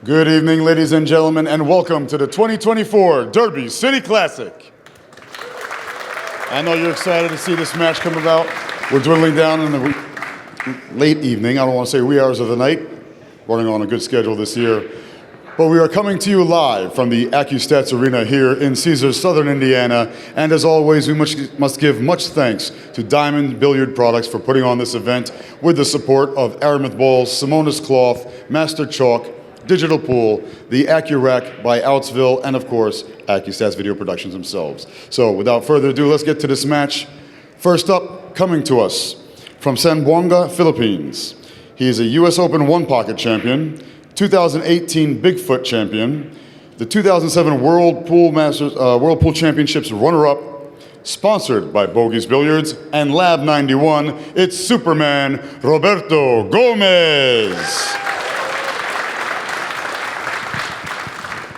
Good evening, ladies and gentlemen, and welcome to the 2024 Derby City Classic. I know you're excited to see this match come about. We're dwindling down in the late evening. I don't want to say wee hours of the night. Running on a good schedule this year. But we are coming to you live from the Accu-Stats Arena here in Caesars, Southern Indiana. And as always, we must give much thanks to Diamond Billiard Products for putting on this event with the support of Aramith Balls, Simonis Cloth, Master Chalk, Digital Pool, the AccuRack by Outsville, and of course, Accu-Stats Video Productions themselves. So without further ado, let's get to this match. First up, coming to us from Zamboanga, Philippines. He is a U.S. Open One Pocket champion, 2018 Bigfoot champion, the 2007 World Pool Championships runner-up, sponsored by Bogies Billiards and Lab 91. It's Superman Roberto Gomez.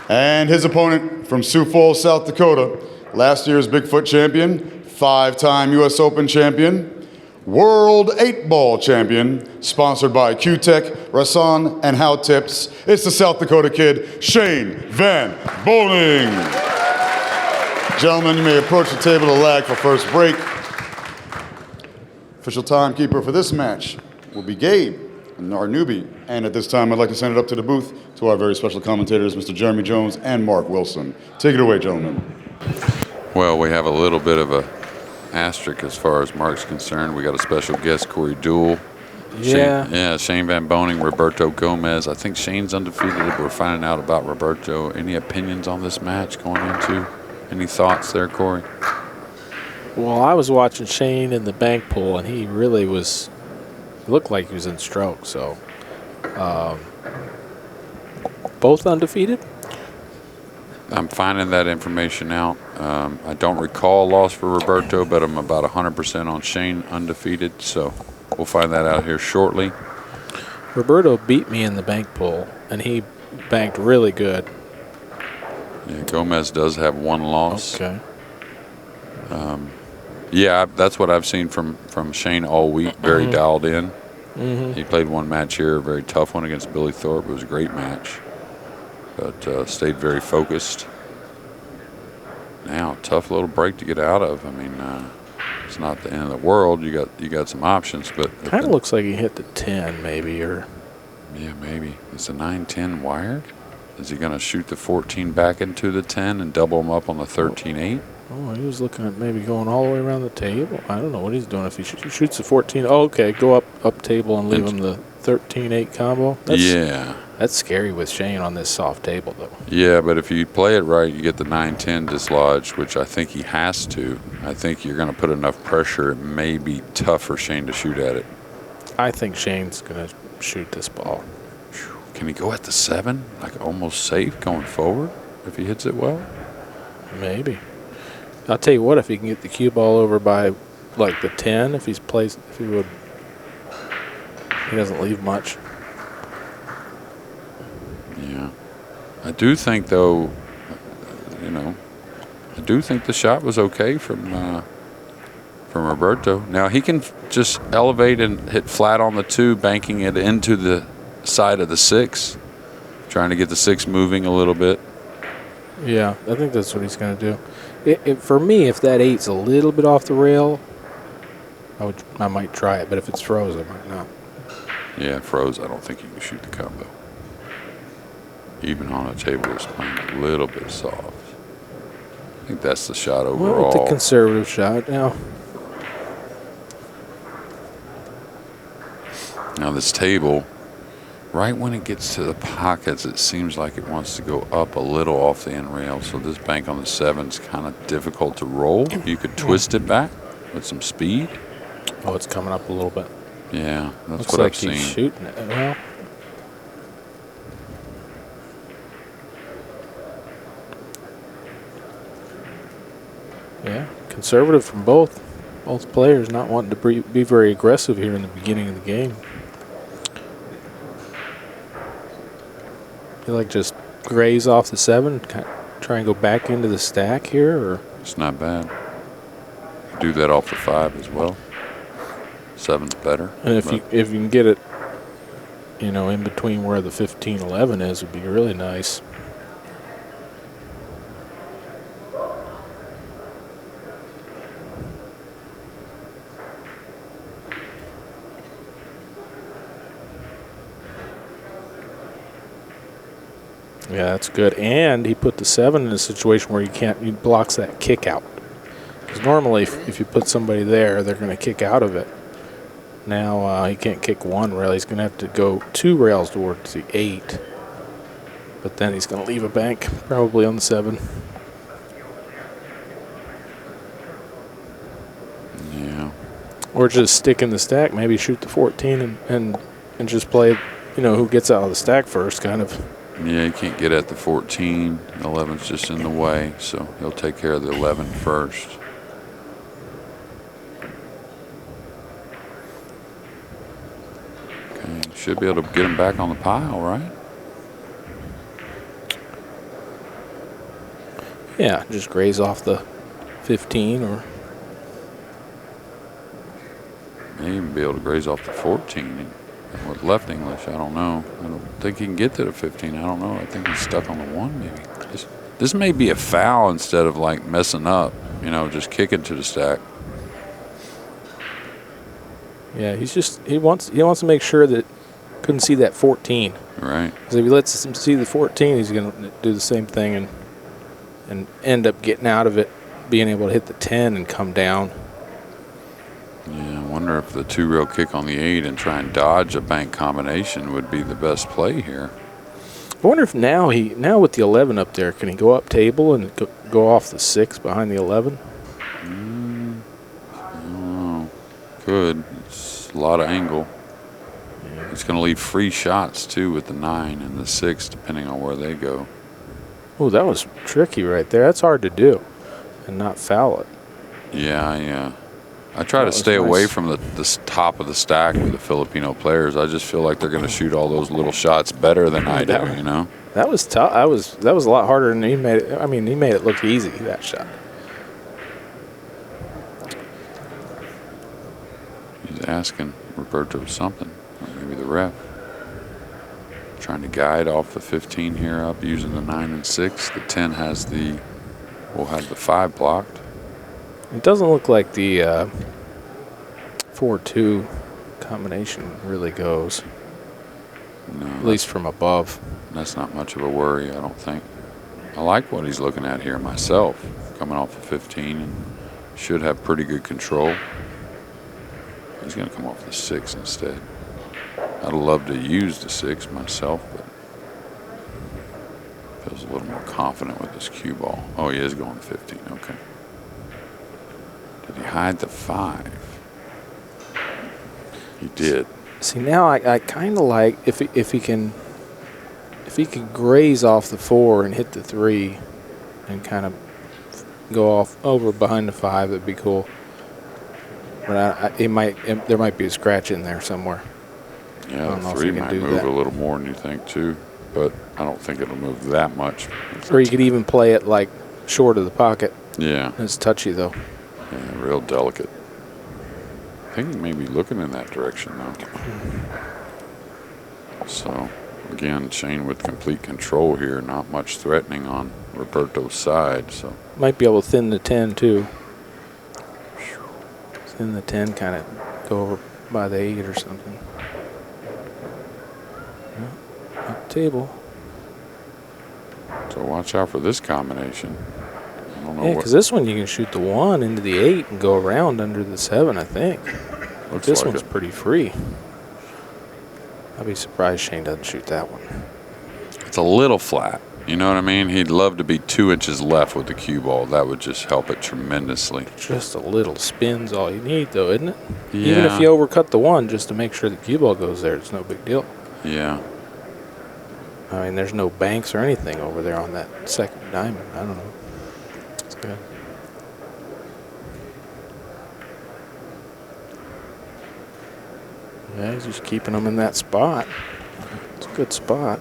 And his opponent from Sioux Falls, South Dakota, last year's Bigfoot champion, 5-time U.S. Open champion, World 8-Ball champion, sponsored by Q-Tech, Rasan, and How Tips. It's the South Dakota kid, Shane Van Boening. Gentlemen, you may approach the table to lag for first break. Official timekeeper for this match will be Gabe, our newbie. And at this time, I'd like to send it up to the booth to our very special commentators, Mr. Jeremy Jones and Mark Wilson. Take it away, gentlemen. Well, we have a little bit of a asterisk as far as Mark's concerned. We got a special guest, Corey Deuel. Yeah. Shane Van Boening, Roberto Gomez. I think Shane's undefeated. We're finding out about Roberto. Any opinions on this match going into? Any thoughts there, Corey? Well, I was watching Shane in the bank pool, and he really looked like he was in stroke. So, both undefeated? I'm finding that information out. I don't recall a loss for Roberto, but I'm about 100% on Shane undefeated, so we'll find that out here shortly. Roberto beat me in the bank pool, and he banked really good. Yeah, Gomez does have one loss. Okay. Yeah, that's what I've seen from Shane all week, very dialed in. He played one match here, a very tough one against Billy Thorpe. It was a great match, but stayed very focused. Now, tough little break to get out of. I mean, it's not the end of the world. You got some options, but kind of looks like he hit the 10 maybe, or yeah, maybe. Is the 9-10 wired? Is he going to shoot the 14 back into the 10 and double him up on the 13-8? Oh, he was looking at maybe going all the way around the table. I don't know what he's doing. If he shoots the 14, oh, okay, go up table and leave him the 13-8 combo. That's scary with Shane on this soft table, though. Yeah, but if you play it right, you get the 9-10 dislodged, which I think he has to. I think you're going to put enough pressure. It may be tough for Shane to shoot at it. I think Shane's going to shoot this ball. Can he go at the 7? Like almost safe going forward if he hits it well? Maybe. I'll tell you what, if he can get the cue ball over by like the 10, he doesn't leave much. Yeah. I do think, though, I do think the shot was okay from Roberto. Now, he can just elevate and hit flat on the 2, banking it into the side of the 6, trying to get the 6 moving a little bit. Yeah, I think that's what he's going to do. For me, if that 8's a little bit off the rail, I might try it. But if it's froze, I might not. Yeah, froze. I don't think you can shoot the combo. Even on a table that's playing a little bit soft. I think that's the shot overall. Well, it's a conservative shot now. Now this table, right when it gets to the pockets, it seems like it wants to go up a little off the end rail. So this bank on the 7's kind of difficult to roll. You could twist it back with some speed. Oh, it's coming up a little bit. Yeah, that's Looks what like I've seen. He's shooting it. Well, yeah, conservative from both players, not wanting to be very aggressive here in the beginning of the game. You like just graze off the 7, try and go back into the stack here, or It's not bad. Do that off the 5 as well. 7's better. And if you can get it you know, in between where the 15-11 is would be really nice. Yeah, that's good. And he put the 7 in a situation where he blocks that kick out. Because normally, if you put somebody there, they're going to kick out of it. Now he can't kick 1 rail. He's going to have to go 2 rails towards the 8. But then he's going to leave a bank, probably on the 7. Yeah. Or just stick in the stack. Maybe shoot the 14 and just play, you know, who gets out of the stack first, kind of. Yeah, he can't get at the 14. The 11's just in the way, so he'll take care of the 11 first. Okay, should be able to get him back on the pile, right? Yeah, just graze off the 15 or... May even be able to graze off the 14 with left English. I don't know. I don't think he can get to the 15. I don't know. I think he's stuck on the 1 maybe. This may be a foul instead of like messing up, you know, just kicking to the stack. Yeah, he wants to make sure that couldn't see that 14. Right. Because if he lets him see the 14, he's going to do the same thing and end up getting out of it, being able to hit the 10 and come down. Yeah, I wonder if the 2 rail kick on the 8 and try and dodge a bank combination would be the best play here. I wonder if now with the 11 up there, can he go up table and go off the 6 behind the 11? Oh, could. It's a lot of angle. Yeah. It's going to leave free shots too with the 9 and the 6, depending on where they go. Oh, that was tricky right there. That's hard to do and not foul it. Yeah. I try to stay away from the top of the stack with the Filipino players. I just feel like they're going to shoot all those little shots better than I do, you know? That was tough. That was a lot harder than he made it. I mean, he made it look easy, that shot. He's asking Roberto something, or maybe the ref. Trying to guide off the 15 here up using the 9 and 6. The 10 will have the 5 blocked. It doesn't look like the 4-2 combination really goes. No, at least from above. That's not much of a worry, I don't think. I like what he's looking at here myself, coming off of 15, and should have pretty good control. He's going to come off the 6 instead. I'd love to use the 6 myself, but feels a little more confident with this cue ball. Oh, he is going 15. Okay. Did he hide the 5? He did. See, now I kind of like if he can graze off the 4 and hit the 3 and kind of go off over behind the 5, that'd be cool. But there might be a scratch in there somewhere. Yeah, the 3 might move a little more than you think too, but I don't think it'll move that much. Or you could even play it like short of the pocket. Yeah. It's touchy though. Yeah, real delicate. I think he may be looking in that direction though. So, again, Shane with complete control here, not much threatening on Roberto's side. So might be able to thin the 10 too. Thin the 10, kind of go over by the 8 or something. Up table. So watch out for this combination. I don't know. Yeah, because this one you can shoot the 1 into the 8 and go around under the 7, I think. Looks this like one's pretty free. I'd be surprised Shane doesn't shoot that one. It's a little flat. You know what I mean? He'd love to be 2 inches left with the cue ball. That would just help it tremendously. Just a little spin's all you need, though, isn't it? Yeah. Even if you overcut the 1 just to make sure the cue ball goes there, it's no big deal. Yeah. I mean, there's no banks or anything over there on that second diamond. I don't know. It's good. Yeah, he's just keeping them in that spot. It's a good spot.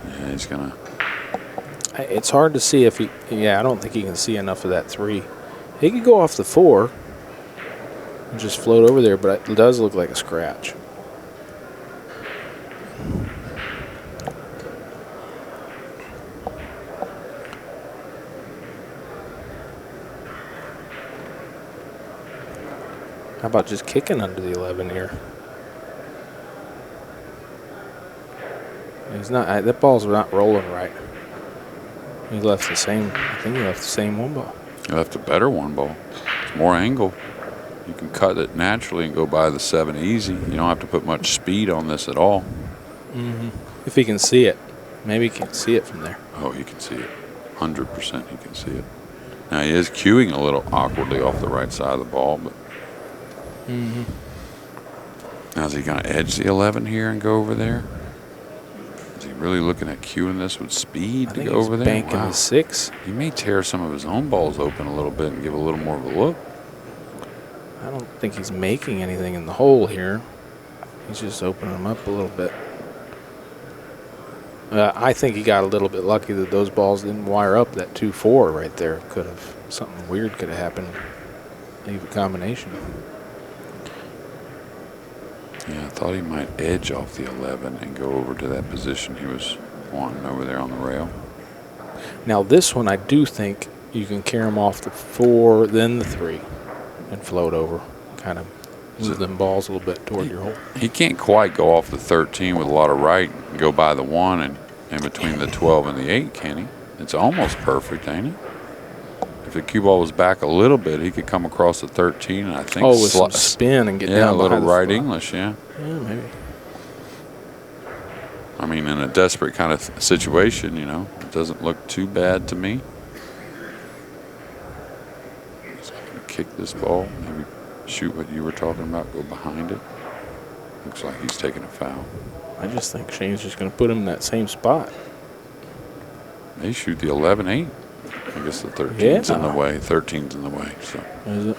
Yeah, he's going to. It's hard to see if he. Yeah, I don't think he can see enough of that 3. He could go off the 4 and just float over there, but it does look like a scratch. How about just kicking under the 11 here? He's not. That ball's not rolling right. He left the same. I think he left the same one ball. He left a better one ball. It's more angle. You can cut it naturally and go by the 7 easy. You don't have to put much speed on this at all. If he can see it, maybe he can see it from there. Oh, he can see it. 100% he can see it. Now he is cueing a little awkwardly off the right side of the ball, but. Now is he going to edge the 11 here and go over there? Is he really looking at cueing this with speed to go over there? Banking the 6. He may tear some of his own balls open a little bit and give a little more of a look. I don't think he's making anything in the hole here. He's just opening them up a little bit. I think he got a little bit lucky that those balls didn't wire up. That 2-4 right there could have, something weird could have happened. Leave a combination. Yeah, I thought he might edge off the 11 and go over to that position he was wanting over there on the rail. Now this one, I do think you can carry him off the 4, then the 3, and float over. Kind of move them balls a little bit toward your hole. He can't quite go off the 13 with a lot of right and go by the 1 and in between the 12 and the 8, can he? It's almost perfect, ain't it? If the cue ball was back a little bit, he could come across the 13 and I think with some spin and get down a little right the English, yeah. Yeah, maybe. I mean, in a desperate kind of situation, you know, it doesn't look too bad to me. He's going to kick this ball, maybe shoot what you were talking about, go behind it. Looks like he's taking a foul. I just think Shane's just going to put him in that same spot. They shoot the 11-8. I guess the 13's in the way. 13's in the way. So. Is it?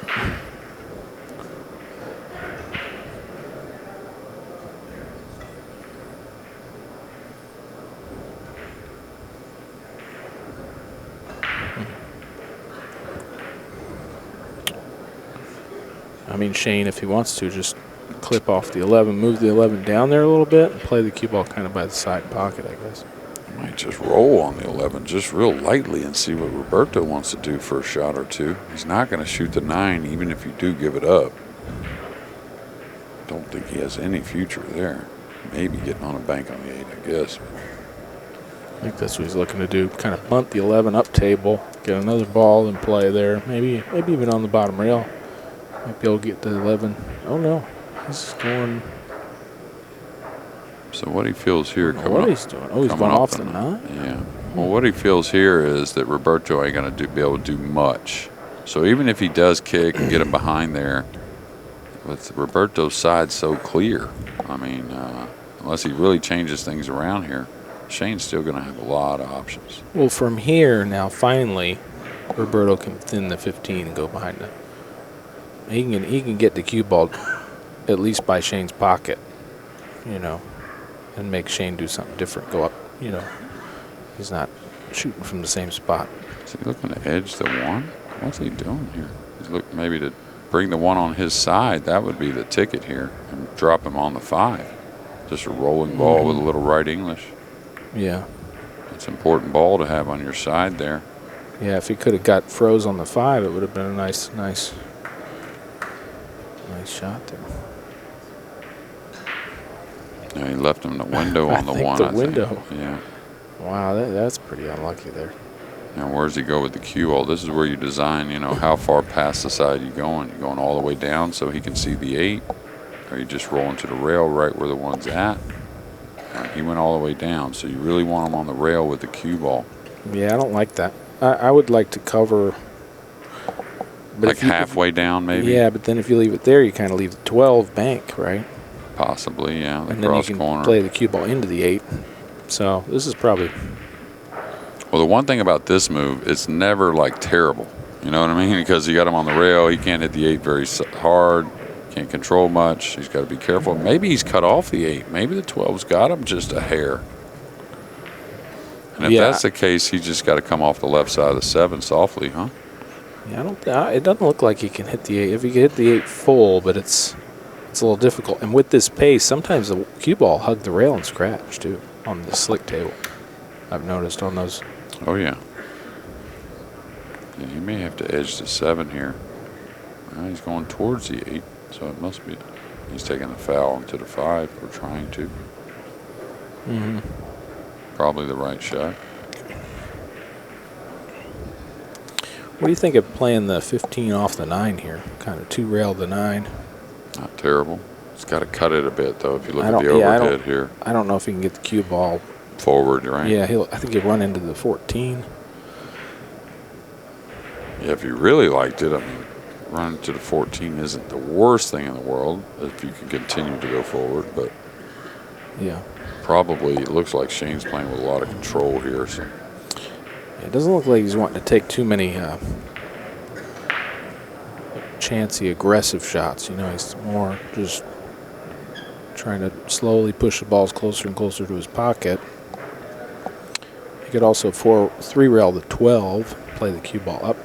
I mean, Shane, if he wants to, just clip off the 11, move the 11 down there a little bit, and play the cue ball kind of by the side pocket, I guess. Might just roll on the 11 just real lightly and see what Roberto wants to do for a shot or two. He's not going to shoot the 9 even if you do give it up. Don't think he has any future there. Maybe getting on a bank on the 8, I guess. I think that's what he's looking to do. Kind of bunt the 11 up table, get another ball in play there. Maybe even on the bottom rail. Might be able to get the 11. Oh no, he's going. So what he feels here coming what up, he's doing? Oh, he's going off the 9? Yeah. Well, what he feels here is that Roberto ain't going to be able to do much. So even if he does kick and get him behind there, with Roberto's side so clear, I mean, unless he really changes things around here, Shane's still going to have a lot of options. Well, from here now, finally, Roberto can thin the 15 and go behind it. He can get the cue ball at least by Shane's pocket, you know, and make Shane do something different, go up, you know. He's not shooting from the same spot. Is he looking to edge the 1? What's he doing here? He's looking maybe to bring the 1 on his side. That would be the ticket here, and drop him on the 5. Just a rolling ball with a little right English. Yeah. It's an important ball to have on your side there. Yeah, if he could have got froze on the 5, it would have been a nice shot there. Yeah, he left him the window on the 1. The window. Yeah. Wow, that's pretty unlucky there. And where does he go with the cue ball? This is where you design, you know, how far past the side you're going. You're going all the way down so he can see the 8, or you just rolling to the rail right where the 1's at. He went all the way down, so you really want him on the rail with the cue ball. Yeah, I don't like that. I would like to cover. But like halfway down, maybe? Yeah, but then if you leave it there, you kind of leave the 12 bank, right? Possibly, yeah. The and then you can corner. play the cue ball into the 8. So this is probably. Well, the one thing about this move, it's never like terrible. You know what I mean? Because you got him on the rail. He can't hit the 8 very hard. Can't control much. He's got to be careful. Maybe he's cut off the 8. Maybe the 12's got him just a hair. And if that's the case, he's just got to come off the left side of the 7 softly, huh? Yeah, it doesn't look like he can hit the 8. If he can hit the 8 full, but it's a little difficult. And with this pace, sometimes the cue ball hug the rail and scratch too on the slick table. I've noticed on those. Oh yeah. Yeah, he may have to edge the 7 here. Well, he's going towards the 8. So it must be. He's taking a foul into the 5 or trying to. Probably the right shot. What do you think of playing the 15 off the 9 here? Kind of 2-rail the 9. Not terrible. He's got to cut it a bit, though, if you look at the overhead here. I don't know if he can get the cue ball forward, right? Yeah, I think he'll run into the 14. Yeah, if you really liked it, I mean, running to the 14 isn't the worst thing in the world if you can continue to go forward, but yeah, probably it looks like Shane's playing with a lot of control here. So it doesn't look like he's wanting to take too many chancy, aggressive shots. You know, he's more just trying to slowly push the balls closer and closer to his pocket. He could also 3-rail the 12, play the cue ball up.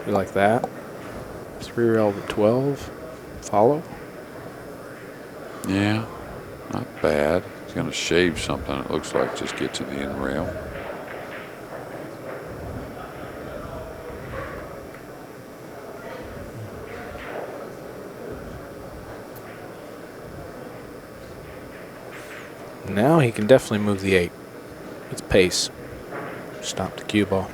You like that? 3-rail the 12, follow. yeah, not bad. He's going to shave something, it looks like, just get to the end rail. Now he can definitely move the 8. It's pace. Stop the cue ball.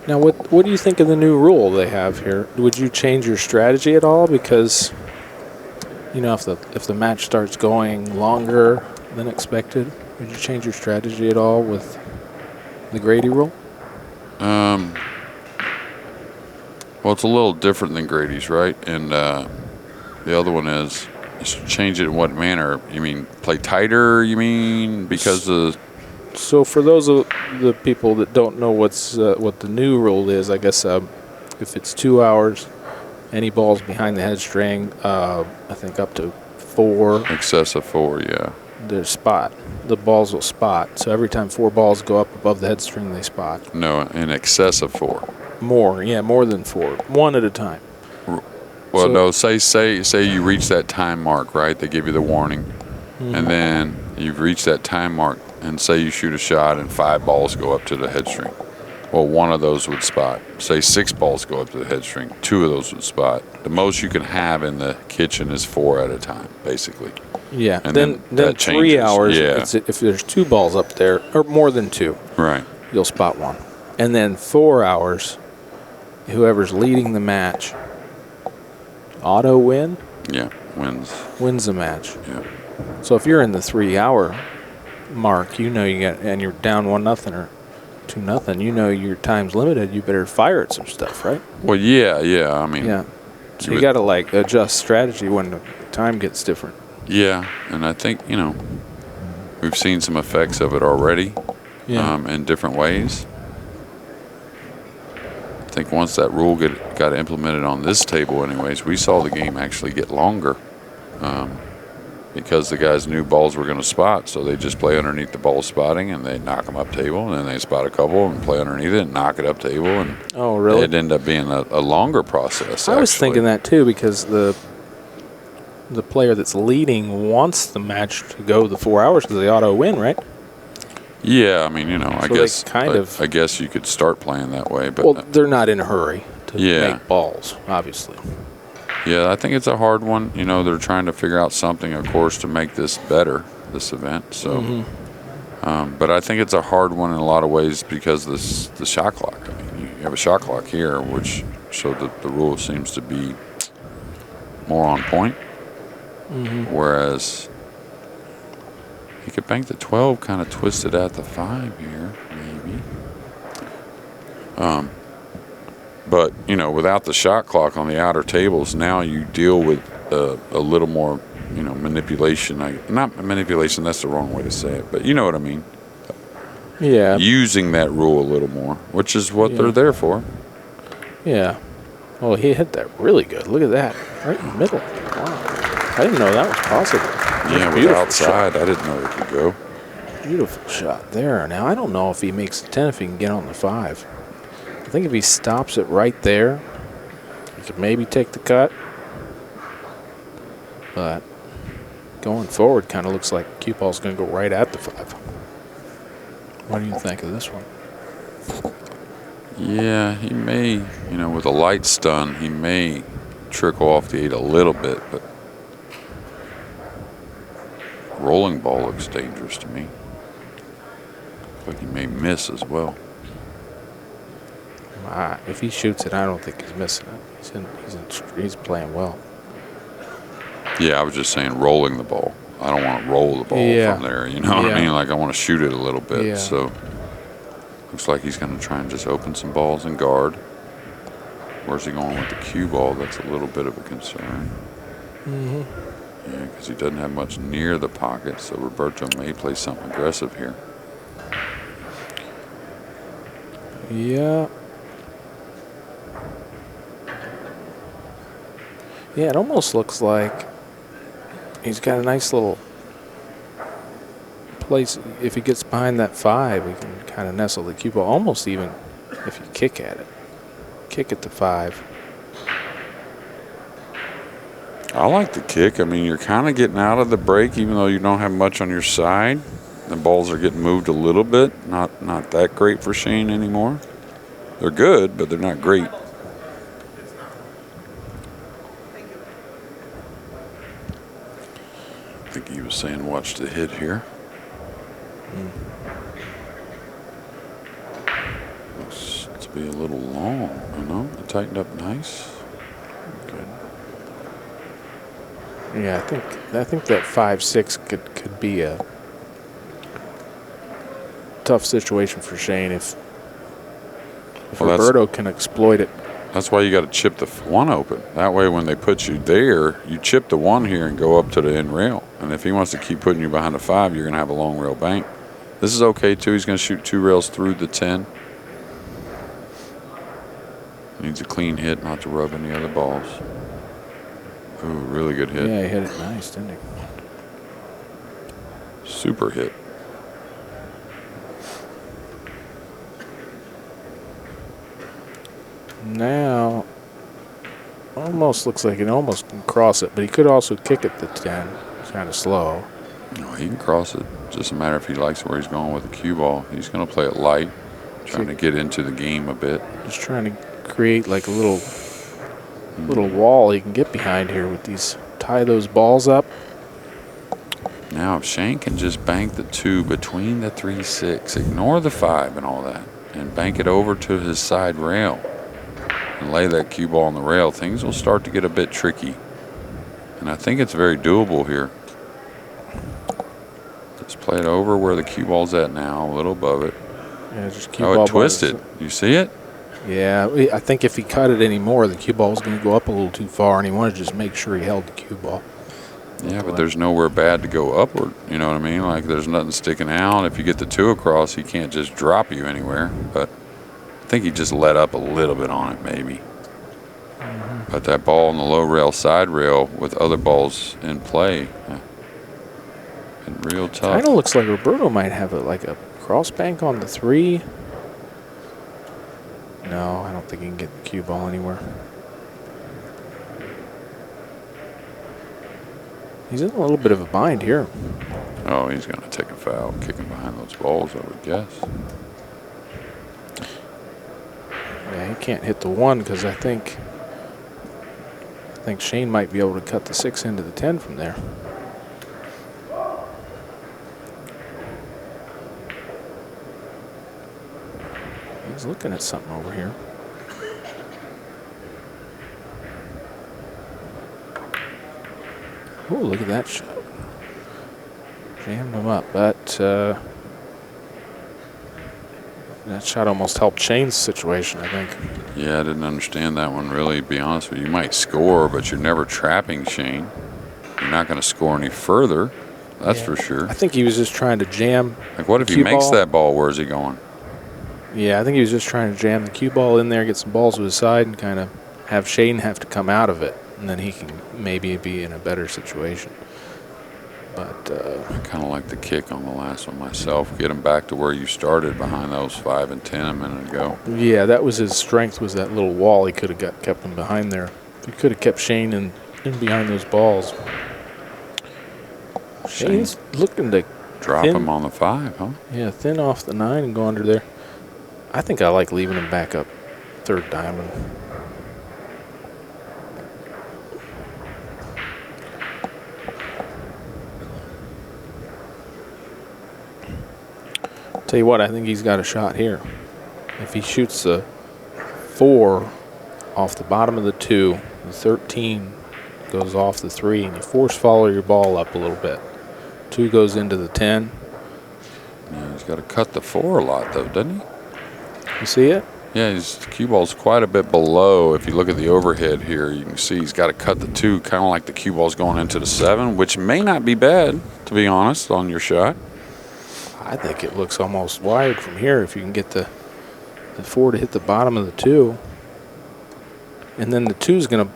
Now, what do you think of the new rule they have here? Would you change your strategy at all? Because, you know, if the match starts going longer than expected, would you change your strategy at all with the Grady rule? Well, it's a little different than Grady's, right? And the other one is change it in what manner? You mean play tighter? You mean because of... So for those of the people that don't know what the new rule is, I guess if it's 2 hours, any balls behind the head string, I think up to 4. Excess of 4, yeah. There's spot. The balls will spot. So every time 4 balls go up above the head string, they spot. No, in excess of 4. More than 4. 1 at a time. Well, so, no, say you reach that time mark, right? They give you the warning. And then you've reached that time mark, and say you shoot a shot and 5 balls go up to the head string. Well, 1 of those would spot. Say 6 balls go up to the head string, 2 of those would spot. The most you can have in the kitchen is 4 at a time, basically. Yeah. And then 3 changes. hours, Yeah. if there's 2 balls up there, or more than 2, right, you'll spot 1. And then 4 hours, whoever's leading the match, auto win? Yeah, Wins the match. Yeah. So if you're in the 3-hour mark, you know you got, and you're down 1-0 or 2-0, you know your time's limited. You better fire at some stuff, right? Well, yeah. I mean, yeah. So you got to like adjust strategy when the time gets different. Yeah, and I think we've seen some effects of it already, in different ways. I think once that rule got implemented on this table, anyways, we saw the game actually get longer. Because the guys knew balls were going to spot, so they just play underneath the ball spotting, and they knock them up table, and then they spot a couple and play underneath it and knock it up table, and oh, really? It ended up being a longer process. I was thinking that too, because the player that's leading wants the match to go the 4 hours because they auto win, right? Yeah, I mean, I guess I guess you could start playing that way, but well, they're not in a hurry to make balls, obviously. Yeah, I think it's a hard one. They're trying to figure out something, of course, to make this better, this event. So, but I think it's a hard one in a lot of ways because the shot clock. I mean, you have a shot clock here, which showed that the rule seems to be more on point. Whereas he could bank the 12, kind of twisted at the 5 here, maybe. But, without the shot clock on the outer tables, now you deal with a little more, manipulation. Not manipulation, that's the wrong way to say it, but you know what I mean. using that rule a little more, which is what they're there for. Yeah. Oh, he hit that really good. Look at that. Right in the middle. Wow. I didn't know that was possible. Yeah, with outside, I didn't know it could go. Beautiful shot there. Now, I don't know if he makes the 10 if he can get on the 5. I think if he stops it right there, he could maybe take the cut. But going forward kind of looks like cue ball's going to go right at the 5. What do you think of this one? Yeah, he may, you know, with a light stun, he may trickle off the 8 a little bit, but rolling ball looks dangerous to me. But he may miss as well. If he shoots it, I don't think he's missing it. He's playing well. Yeah, I was just saying rolling the ball. I don't want to roll the ball from there. You know what I mean? Like I want to shoot it a little bit. Yeah. So looks like he's going to try and just open some balls and guard. Where's he going with the cue ball? That's a little bit of a concern. Yeah, because he doesn't have much near the pocket. So Roberto may play something aggressive here. Yeah. Yeah, it almost looks like he's got a nice little place. If he gets behind that 5, he can kind of nestle the cue ball. Almost even if you kick at it. Kick at the 5. I like the kick. I mean, you're kind of getting out of the break, even though you don't have much on your side. The balls are getting moved a little bit. Not that great for Shane anymore. They're good, but they're not great. I think he was saying watch the hit here. Looks to be a little long, you know? It tightened up nice. Good. Yeah, I think that 5-6 could be a tough situation for Shane if Roberto can exploit it. That's why you got to chip the 1 open. That way when they put you there, you chip the 1 here and go up to the end rail. And if he wants to keep putting you behind the 5, you're going to have a long rail bank. This is okay, too. He's going to shoot 2 rails through the 10. Needs a clean hit, not to rub any other balls. Ooh, really good hit. Yeah, he hit it nice, didn't he? Super hit. Now, almost looks like it almost can cross it, but he could also kick it the 10. It's kind of slow. No, he can cross it. Just a matter if he likes where he's going with the cue ball. He's going to play it light, trying to get into the game a bit. Just trying to create like a little wall he can get behind here with these. Tie those balls up. Now, if Shane can just bank the 2 between the 3-6, ignore the 5 and all that, and bank it over to his side rail and lay that cue ball on the rail, things will start to get a bit tricky. And I think it's very doable here. Just play it over where the cue ball's at now, a little above it. Yeah, just cue ball. Oh, it twisted. You see it? Yeah, I think if he cut it anymore, the cue ball was going to go up a little too far, and he wanted to just make sure he held the cue ball. Yeah, but there's nowhere bad to go upward. You know what I mean? Like there's nothing sticking out. If you get the 2 across, he can't just drop you anywhere. But I think he just let up a little bit on it, maybe. But that ball on the low rail, side rail, with other balls in play, been real tough. Kind of looks like Roberto might have like a cross bank on the 3. No, I don't think he can get the cue ball anywhere. He's in a little bit of a bind here. Oh, he's going to take a foul, kicking behind those balls, I would guess. Yeah, he can't hit the 1 because I think Shane might be able to cut the 6 into the 10 from there. He's looking at something over here. Oh, look at that shot. Jammed him up, but that shot almost helped Shane's situation, I think. Yeah, I didn't understand that one, really, to be honest with you. You might score, but you're never trapping Shane. You're not going to score any further. That's for sure. I think he was just trying to jam. Like, what if he makes that ball? Where's he going? Yeah, I think he was just trying to jam the cue ball in there, get some balls to his side, and kind of have Shane have to come out of it, and then he can maybe be in a better situation. But I kind of like the kick on the last one myself. Get him back to where you started behind those 5 and 10 a minute ago. Yeah, that was his strength, was that little wall. He could have kept him behind there. He could have kept Shane in behind those balls. Shane's looking to drop him on the 5, huh? Yeah, thin off the 9 and go under there. I think I like leaving him back up third diamond. Tell you what, I think he's got a shot here. If he shoots the 4 off the bottom of the 2, the 13 goes off the 3, and you force follow your ball up a little bit. 2 goes into the 10. Yeah, he's got to cut the 4 a lot, though, doesn't he? You see it? Yeah, his cue ball's quite a bit below. If you look at the overhead here, you can see he's got to cut the 2, kind of like the cue ball's going into the 7, which may not be bad, to be honest, on your shot. I think it looks almost wide from here if you can get the 4 to hit the bottom of the 2. And then the 2 is going to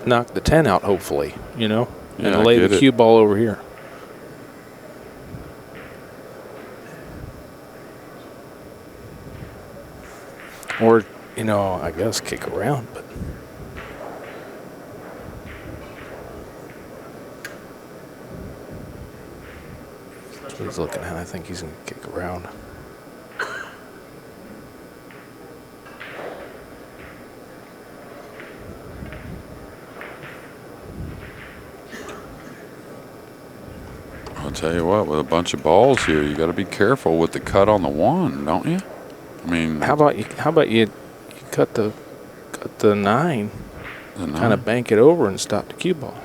knock the 10 out, hopefully, you know, and lay the cue ball over here. Or, you know, I guess kick around, but. That's what he's looking at. I think he's going to kick around. I'll tell you what, with a bunch of balls here, you got to be careful with the cut on the 1, don't you? I mean, how about you cut the 9, kind of bank it over and stop the cue ball.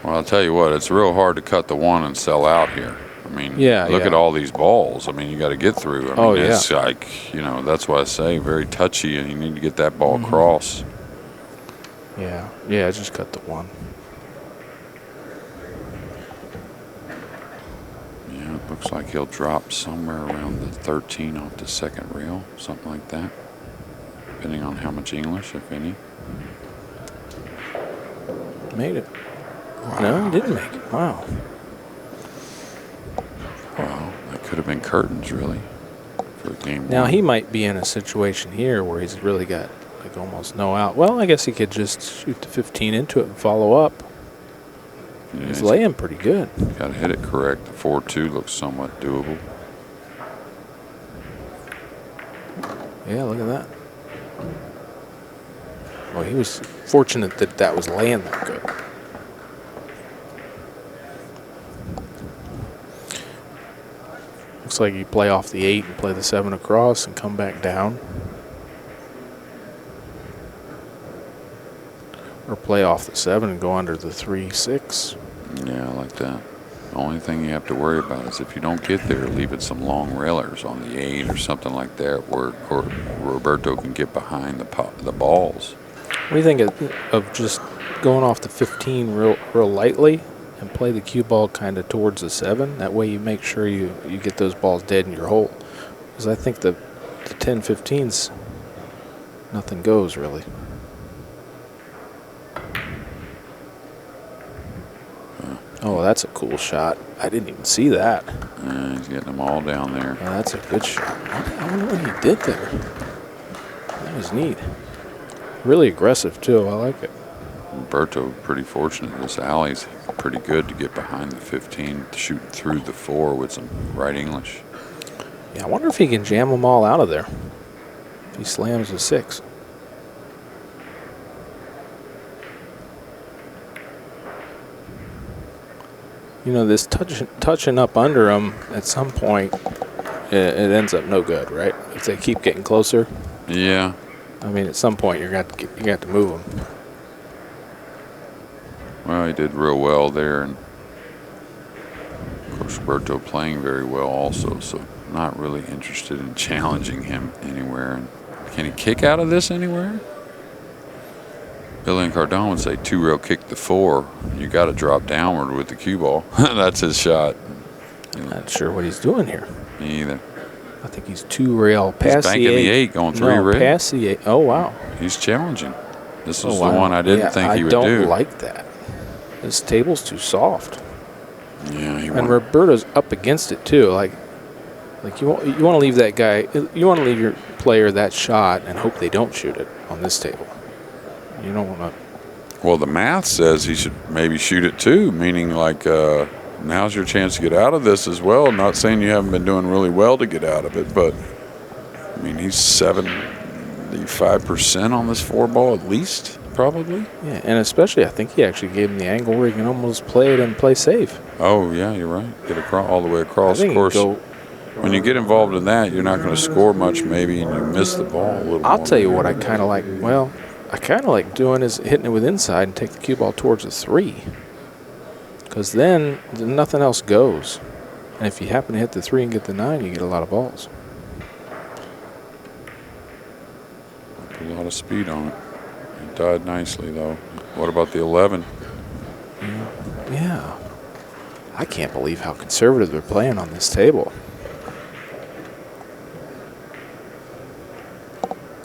Well, I'll tell you what, it's real hard to cut the 1 and sell out here. I mean, look at all these balls. I mean, you got to get through. I mean, it's like, you know, that's why I say very touchy, and you need to get that ball across. Yeah, just cut the 1. Yeah, it looks like he'll drop somewhere around the 13 off the second rail, something like that, depending on how much English, if any. Made it. Wow. No, he didn't make it. Wow. Well, that could have been curtains, really, for game 1. Now, he might be in a situation here where he's really got like almost no out. Well, I guess he could just shoot the 15 into it and follow up. Yeah, he's laying pretty good. Got to hit it correct. The 4-2 looks somewhat doable. Yeah, look at that. Well, he was fortunate that that was laying that good. Looks like you play off the 8 and play the 7 across and come back down. Or play off the 7 and go under the 3-6. Yeah, I like that. The only thing you have to worry about is if you don't get there, leave it some long railers on the 8 or something like that where Roberto can get behind the balls. What do you think of just going off the 15 real lightly and play the cue ball kind of towards the 7? That way you make sure you get those balls dead in your hole. Because I think the 10-15s, nothing goes really. Oh, that's a cool shot. I didn't even see that. Yeah, he's getting them all down there. Yeah, that's a good shot. I wonder what he did there. That was neat. Really aggressive, too. I like it. Roberto, pretty fortunate. This alley's pretty good to get behind the 15, shooting through the 4 with some right English. Yeah, I wonder if he can jam them all out of there. If he slams the 6. You know, this touching up under them, at some point, it ends up no good, right? If they keep getting closer. Yeah. I mean, at some point, you got to move them. Well, he did real well there, and of course, Roberto playing very well also, so not really interested in challenging him anywhere. And can he kick out of this anywhere? Billy and Cardone would say 2-rail kick the 4. You got to drop downward with the cue ball. That's his shot. Not sure what he's doing here. Me either. I think he's 2-rail past banking the 8. the 8, going 3-rail. Past the 8. Oh, wow. He's challenging. This is the one I didn't think he would do. I don't like that. This table's too soft. Yeah, and Roberto's up against it too. Like you want to leave that guy. You want to leave your player that shot and hope they don't shoot it on this table. You don't want to. Well, the math says he should maybe shoot it too, meaning like now's your chance to get out of this as well. I'm not saying you haven't been doing really well to get out of it, but I mean he's 75% on this 4-ball at least, probably. Yeah, and especially I think he actually gave him the angle where he can almost play it and play safe. Oh yeah, you're right. Get across all the way across. Of course, when you get involved in that, you're not going to score much maybe, and you miss the ball a little. I'll tell you what I kind of like. Well, I kind of like doing is hitting it with inside and take the cue ball towards the 3. Because then nothing else goes. And if you happen to hit the 3 and get the 9, you get a lot of balls. Put a lot of speed on it. It died nicely, though. What about the 11? Yeah. I can't believe how conservative they're playing on this table.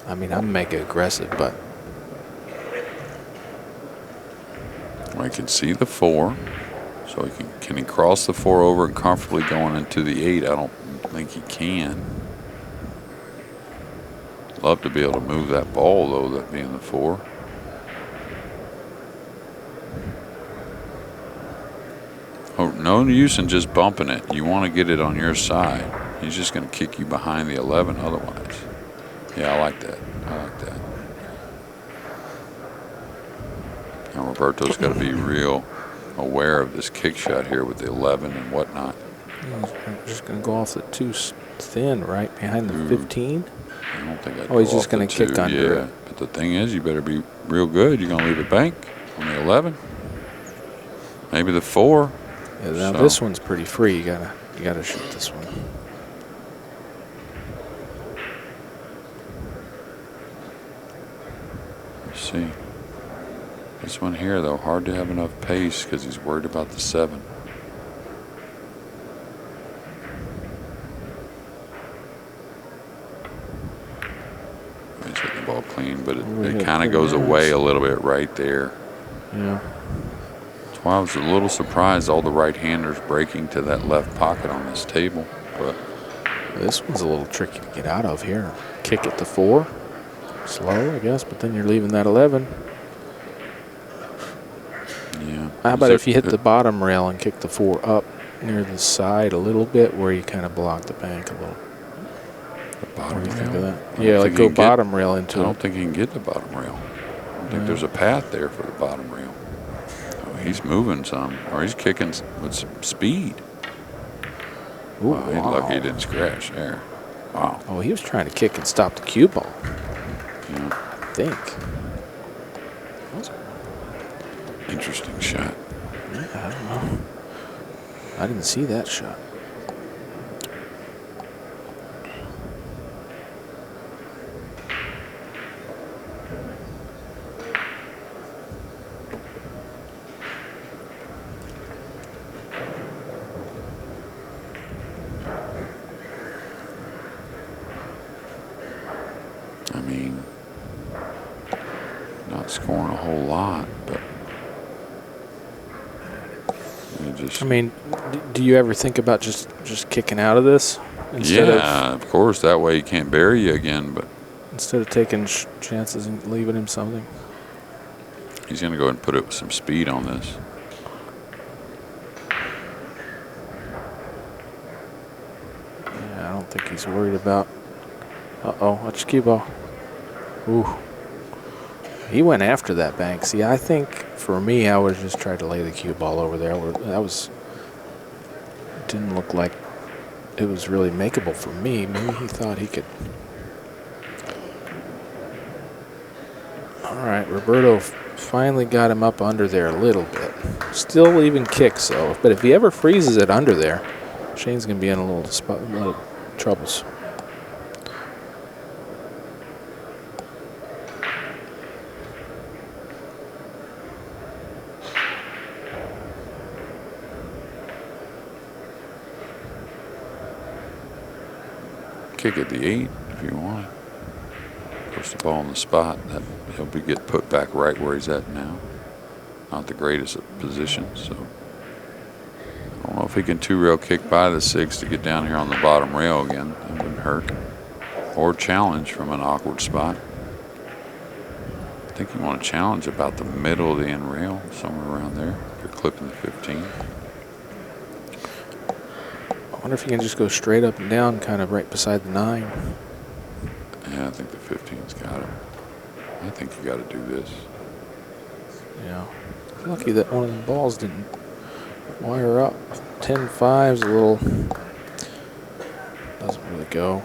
I mean, I'm mega aggressive, but I can see the 4. So he can he cross the 4 over and comfortably going into the 8? I don't think he can. Love to be able to move that ball, though, that being the 4. Oh, no use in just bumping it. You want to get it on your side. He's just going to kick you behind the 11 otherwise. Yeah, I like that. I like that. Now Roberto's got to be real aware of this kick shot here with the 11 and whatnot. He's just going to go off the 2 thin right behind the 15. I don't think I'd he's just going to kick under it. But the thing is, you better be real good. You're going to leave it bank on the 11. Maybe the 4. Yeah, now this one's pretty free. You gotta shoot this one. Let's see. This one here, though, hard to have enough pace because he's worried about the 7. He's hitting the ball clean, but it kind of goes away a little bit right there. Yeah. That's why I was a little surprised all the right-handers breaking to that left pocket on this table. But this one's a little tricky to get out of here. Kick it to 4. Slow, I guess, but then you're leaving that 11. Yeah. How about if you hit the bottom rail and kick the 4 up near the side a little bit where you kind of block the bank a little? The bottom rail? Think of that? Yeah, like go bottom rail into it. I don't think he can get the bottom rail. I don't think there's a path there for the bottom rail. Oh, he's moving some, or he's kicking with some speed. Ooh, wow, he's lucky he didn't scratch there. Wow. Oh, he was trying to kick and stop the cue ball. Yeah. I think. Interesting shot. Yeah, I don't know. I didn't see that shot. I mean, not scoring a whole lot, but just. I mean, do you ever think about just kicking out of this instead of course. That way he can't bury you again, but instead of taking chances and leaving him something. He's going to go ahead and put it with some speed on this. Yeah, I don't think he's worried about. Watch the cue ball. Ooh. He went after that bank. See, I think for me, I would have just tried to lay the cue ball over there. Didn't look like it was really makeable for me. Maybe he thought he could. All right, Roberto finally got him up under there a little bit. Still even kicks, though. But if he ever freezes it under there, Shane's going to be in a little troubles. kick at the 8 if you want. Of course, the ball on the spot, that he'll get put back right where he's at now. Not the greatest of positions, so I don't know if he can 2-rail kick by the 6 to get down here on the bottom rail again. That wouldn't hurt. Or challenge from an awkward spot. I think you want to challenge about the middle of the end rail, somewhere around there. If you're clipping the 15. I wonder if you can just go straight up and down, kind of right beside the 9. Yeah, I think the 15's got it. I think you got to do this. Yeah. Lucky that one of the balls didn't wire up. 10-5's a little. Doesn't really go.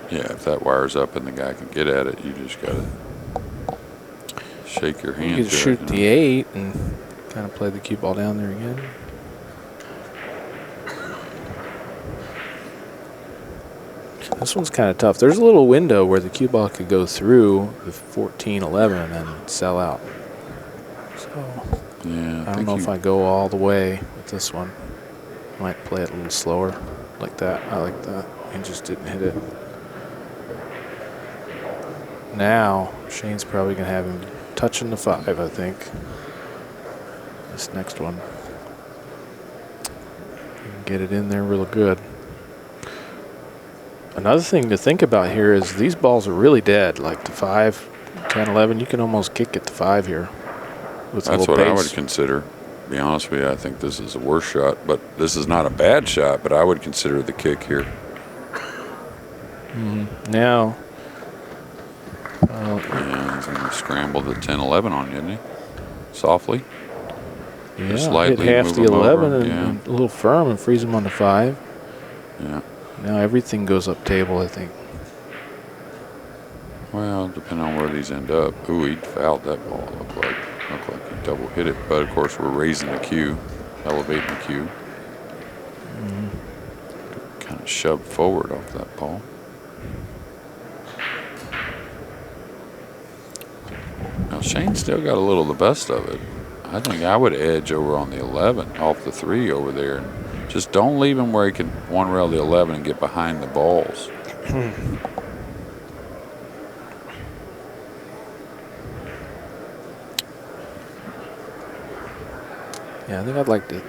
Yeah, if that wires up and the guy can get at it, you just got to shake your hand. You could shoot the 8 and kind of play the cue ball down there again. This one's kind of tough. There's a little window where the cue ball could go through the 14-11 and then sell out. So yeah, I don't know if I go all the way with this one. Might play it a little slower like that. I like that. He just didn't hit it. Now Shane's probably going to have him touching the 5, I think. This next one. He can get it in there real good. Another thing to think about here is these balls are really dead. Like the 5, 10, 11, you can almost kick at the 5 here. That's what I would consider. To be honest with you, I think this is the worst shot, but this is not a bad shot, but I would consider the kick here. Now. Yeah, he's going to scramble the 10, 11 on you, isn't he? Softly. Yeah, just lightly hit half the 11 and yeah. a little firm and freeze him on the 5. Yeah. Now everything goes up table, I think. Well, depending on where these end up. Ooh, he fouled that ball. Looked like he double hit it. But of course, we're raising the cue, elevating the cue. Kind of shoved forward off that ball. Now Shane's still got a little of the best of it. I think I would edge over on the 11 off the 3 over there. Just don't leave him where he can 1-rail the 11 and get behind the balls. Yeah, I think I'd like to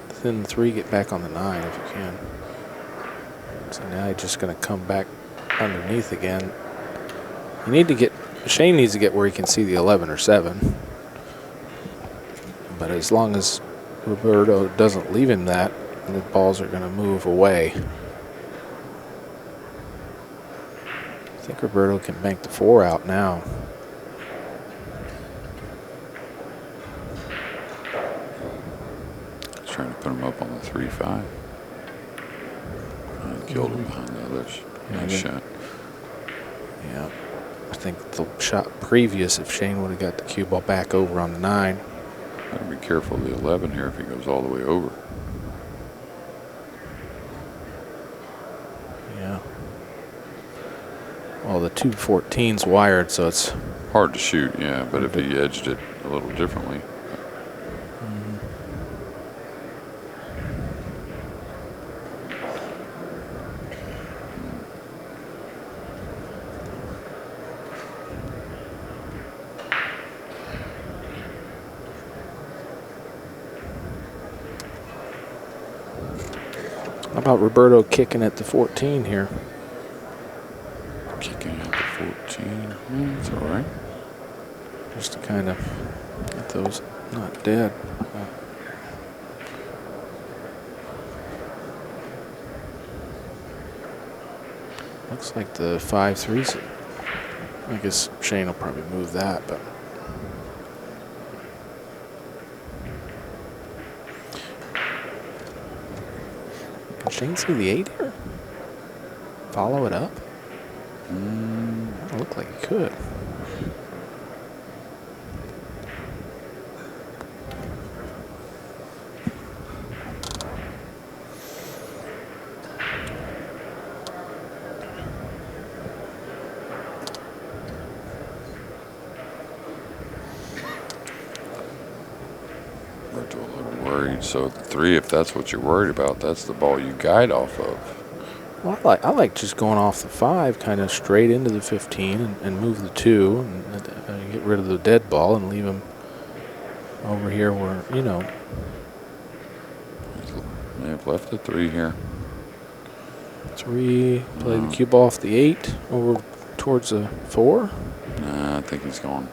thin the 3, get back on the 9 if you can. So now he's just going to come back underneath again. You need to get, Shane needs to get where he can see the 11 or 7. But as long as Roberto doesn't leave him that, the balls are going to move away. I think Roberto can bank the 4 out now. He's trying to put him up on the 3-5. And killed him behind the others. Nice shot. Yeah. I think the shot previous, if Shane would have got the cue ball back over on the 9. Gotta be careful of the 11 here if he goes all the way over. Yeah. Well, the 214's wired, so it's hard to shoot, yeah, but if he edged it a little differently. How about Roberto kicking at the 14 here? Kicking at the 14. That's all right. Just to kind of get those not dead. Looks like the 5-3's. I guess Shane will probably move that, but. Can Shane see the 8 here? Follow it up? Doesn't look like he could. Roberto a little worried. So 3, if that's what you're worried about, that's the ball you guide off of. Well, I like just going off the 5, kind of straight into the 15, and move the 2, and get rid of the dead ball and leave him over here where, you know. May have left the 3 here. 3, play the cue ball off the 8 over towards the 4. Nah, I think he's going.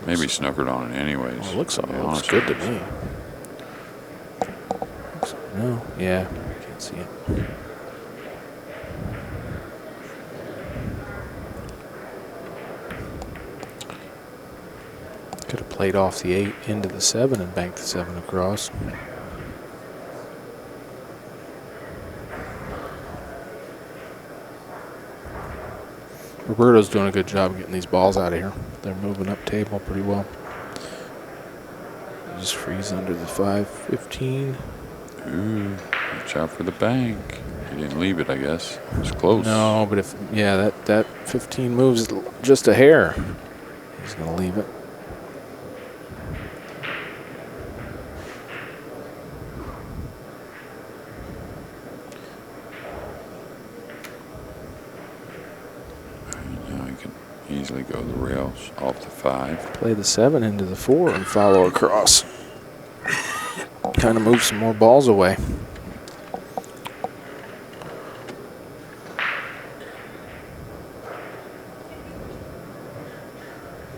Maybe snookered on it anyways. Well, it looks good to me. No, yeah, can't see it. Could have played off the 8 into the 7 and banked the 7 across. Roberto's doing a good job getting these balls out of here. They're moving up table pretty well. Just freeze under the 5-15. Ooh, watch out for the bank. He didn't leave it, I guess. It was close. No, but if, yeah, that 15 moves just a hair, he's going to leave it. Now he can easily go the rails off the 5. Play the 7 into the 4 and follow across. Kind of move some more balls away.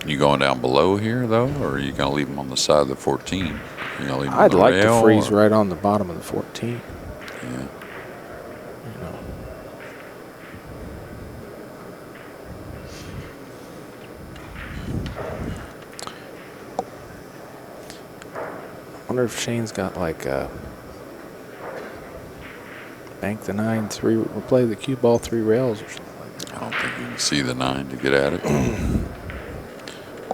You going down below here though, or are you gonna leave him on the side of the 14? You gonna leave him on I'd the like rail, to freeze or? right on the bottom of the 14. Yeah. You know. I wonder if Shane's got like a bank the 9, 3, or play the cue ball 3 rails or something like that. I don't think you can see the 9 to get at it.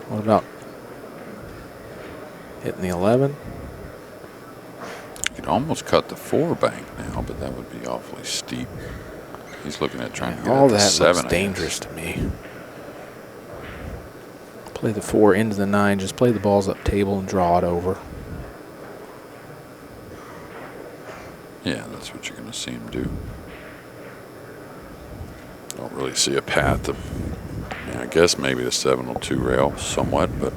What about hitting the 11? You could almost cut the 4 bank now, but that would be awfully steep. He's looking at trying to get All at the that 7. looks dangerous to me. Play the 4 into the 9. Just play the balls up table and draw it over. Yeah, that's what you're going to see him do. Don't really see a path. Yeah, I guess maybe the 7 will 2 rail somewhat, but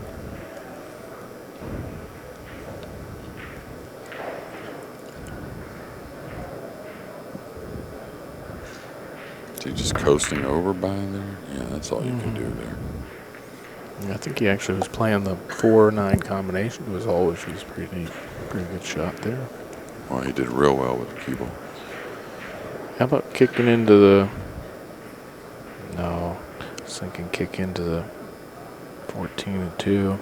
is he just coasting over by there? Yeah, that's all you can do there. I think he actually was playing the 4-9 combination. It was always pretty good shot there. Well, he did real well with the cue ball. How about kicking into the? No, I was thinking kick into the 14-2.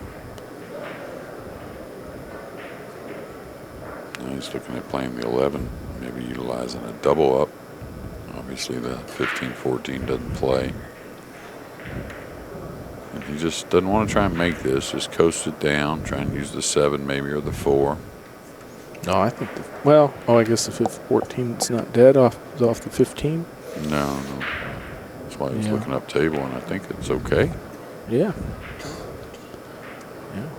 Now he's looking at playing the 11, maybe utilizing a double up. Obviously, the 15-14 doesn't play. And he just doesn't want to try and make this. Just coast it down, try and use the 7 maybe or the 4. No, I think I guess the 14's not dead off the 15. No. That's why he was looking up table, and I think it's okay. Yeah. Yeah.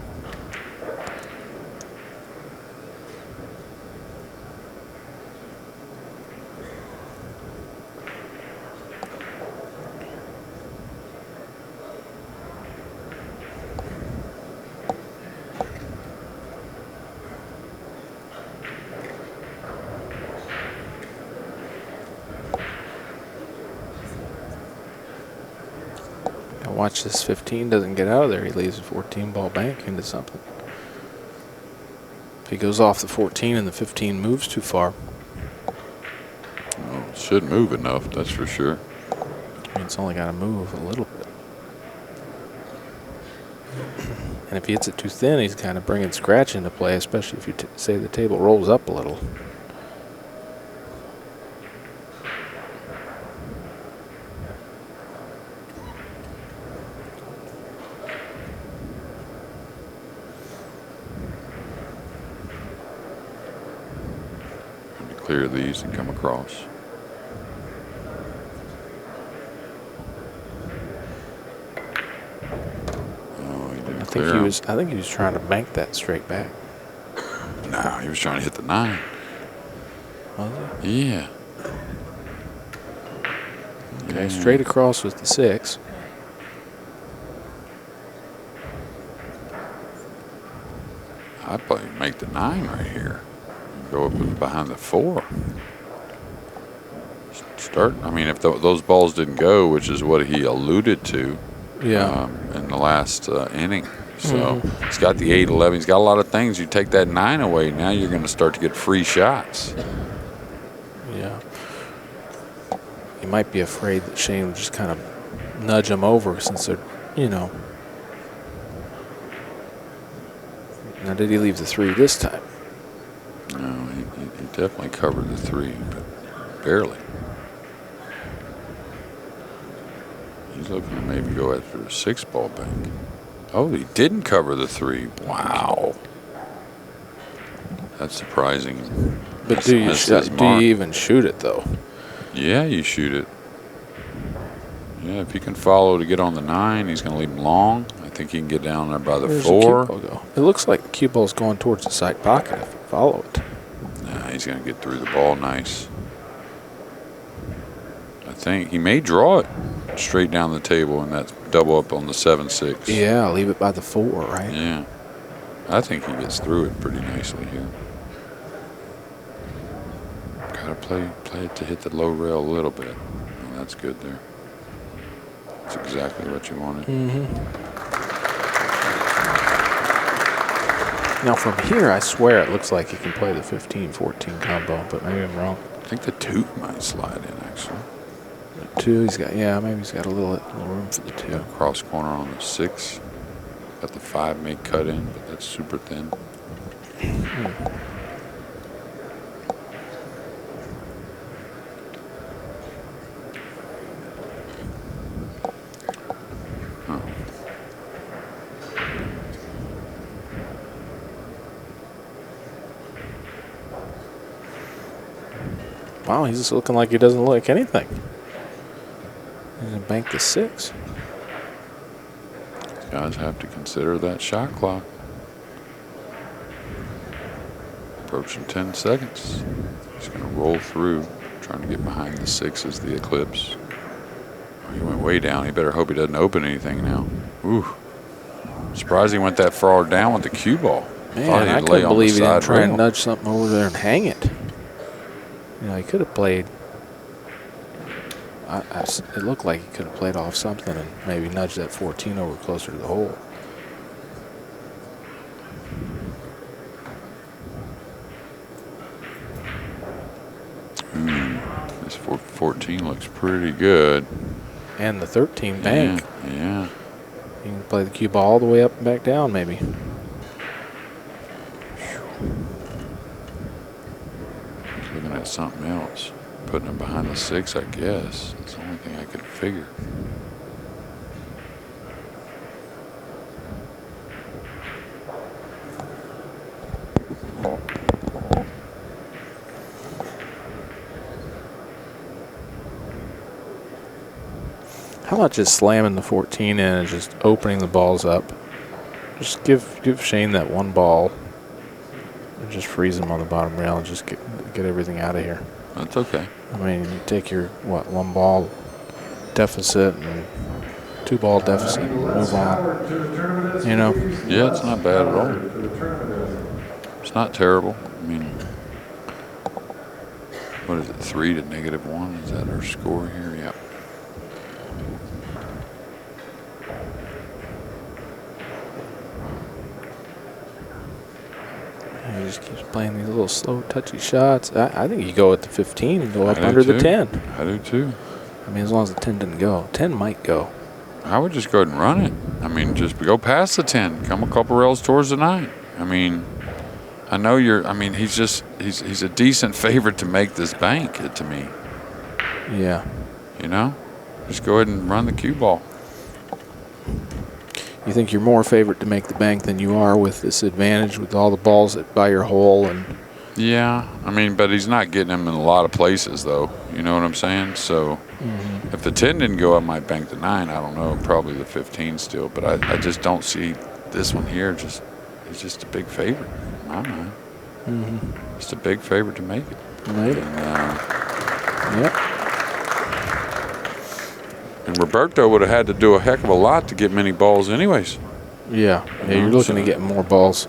Watch this 15 doesn't get out of there. He leaves a 14 ball bank into something. If he goes off the 14 and the 15 moves too far. Well, should move enough, that's for sure. I mean, it's only got to move a little bit. And if he hits it too thin, he's kind of bringing scratch into play, especially if you say the table rolls up a little. Clear these and come across. Oh, he didn't clear him. I think he was trying to bank that straight back. No, he was trying to hit the 9. Was he? Yeah. Okay, straight across with the 6. I'd probably make the 9 right here. Go up behind the 4. Start. I mean, if those balls didn't go, which is what he alluded to, in the last inning. So he's got the 8, 11. He's got a lot of things. You take that 9 away, now you're going to start to get free shots. Yeah. He might be afraid that Shane will just kind of nudge him over since they're, you know. Now, did he leave the 3 this time? No, he definitely covered the 3, but barely. He's looking to maybe go after a 6-ball bank. Oh, he didn't cover the 3. Wow. That's surprising. But do you even shoot it, though? Yeah, you shoot it. Yeah, if he can follow to get on the 9, he's going to leave him long. I think he can get down there by the 4. Go? It looks like the cue ball's going towards the side pocket if you follow it. Nah, he's going to get through the ball nice. I think he may draw it straight down the table, and that's double up on the 7-6. Yeah, leave it by the 4, right? Yeah. I think he gets through it pretty nicely here. Gotta play it to hit the low rail a little bit. And that's good there. That's exactly what you wanted. Now from here, I swear it looks like he can play the 15-14 combo, but maybe I'm wrong. I think the 2 might slide in, actually. The 2, maybe he's got a little room for the 2. Yeah, cross corner on the 6. Got the 5 may cut in, but that's super thin. Wow, he's just looking like he doesn't like anything. He's going to bank the 6. Guys have to consider that shot clock. Approaching 10 seconds. He's going to roll through, trying to get behind the 6 as the eclipse. Oh, he went way down. He better hope he doesn't open anything now. Ooh. Surprised he went that far down with the cue ball. Man, I couldn't believe he didn't try and nudge something over there and hang it. You know, he could have played. It looked like he could have played off something and maybe nudged that 14 over closer to the hole. This 14 looks pretty good. And the 13 bank. Yeah. You can play the cue ball all the way up and back down, maybe. He's looking at something else. Putting him behind the 6, I guess. It's the only thing I could figure. How about just slamming the 14 in and just opening the balls up? Just give Shane that one ball and just freeze him on the bottom rail and just get everything out of here. That's okay. I mean, you take your, one ball deficit and 2 ball deficit and move on. You know? Yeah, it's not bad at all. It's not terrible. I mean, what is it, 3 to -1? Is that our score here? Yep. He just keeps playing these little slow, touchy shots. I think you go at the 15 and go up under the 10. I do too. I mean, as long as the 10 didn't go. 10 might go. I would just go ahead and run it. I mean, just go past the 10. Come a couple rails towards the 9. I mean, I know he's a decent favorite to make this bank, to me. Yeah. You know? Just go ahead and run the cue ball. You think you're more favorite to make the bank than you are with this advantage with all the balls by your hole? And yeah, I mean, but he's not getting them in a lot of places, though. You know what I'm saying? So if the 10 didn't go, I might bank the 9. I don't know, probably the 15 still. But I just don't see this one here. He's just a big favorite in my mind. Just a big favorite to make it. Maybe. And, yep. And Roberto would have had to do a heck of a lot to get many balls anyways. Yeah, you're looking to get more balls.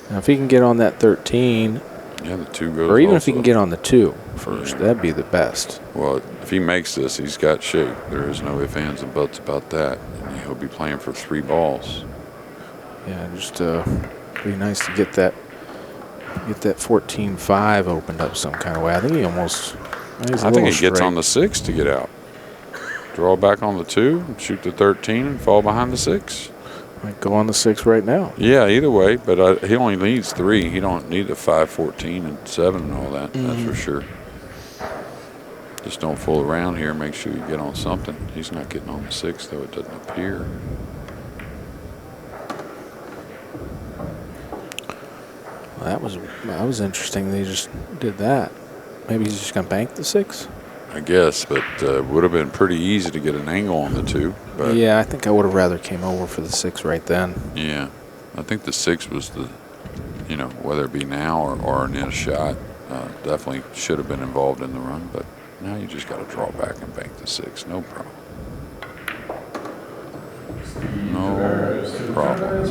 Now, if he can get on that 13, yeah, the 2 goes. Or even also. if he can get on the 2 first, that'd be the best. Well, if he makes this, he's got shape. There is no ifs, ands, and buts about that. And he'll be playing for 3 balls. Yeah, just be nice to get that 14-5 opened up some kind of way. I think he almost. I think he gets on the 6 to get out. Draw back on the 2, shoot the 13, and fall behind the 6. Might go on the 6 right now. Yeah, either way, but he only needs 3. He don't need the 5, 14, and 7 and all that. That's for sure. Just don't fool around here. Make sure you get on something. He's not getting on the 6, though. It doesn't appear. Well, that was interesting. They just did that. Maybe he's just gonna bank the 6. I guess, but would have been pretty easy to get an angle on the 2. But yeah, I think I would have rather came over for the 6 right then. Yeah, I think the 6 was the, whether it be now or in a shot, definitely should have been involved in the run. But now you just got to draw back and bank the 6. No problem. No problem.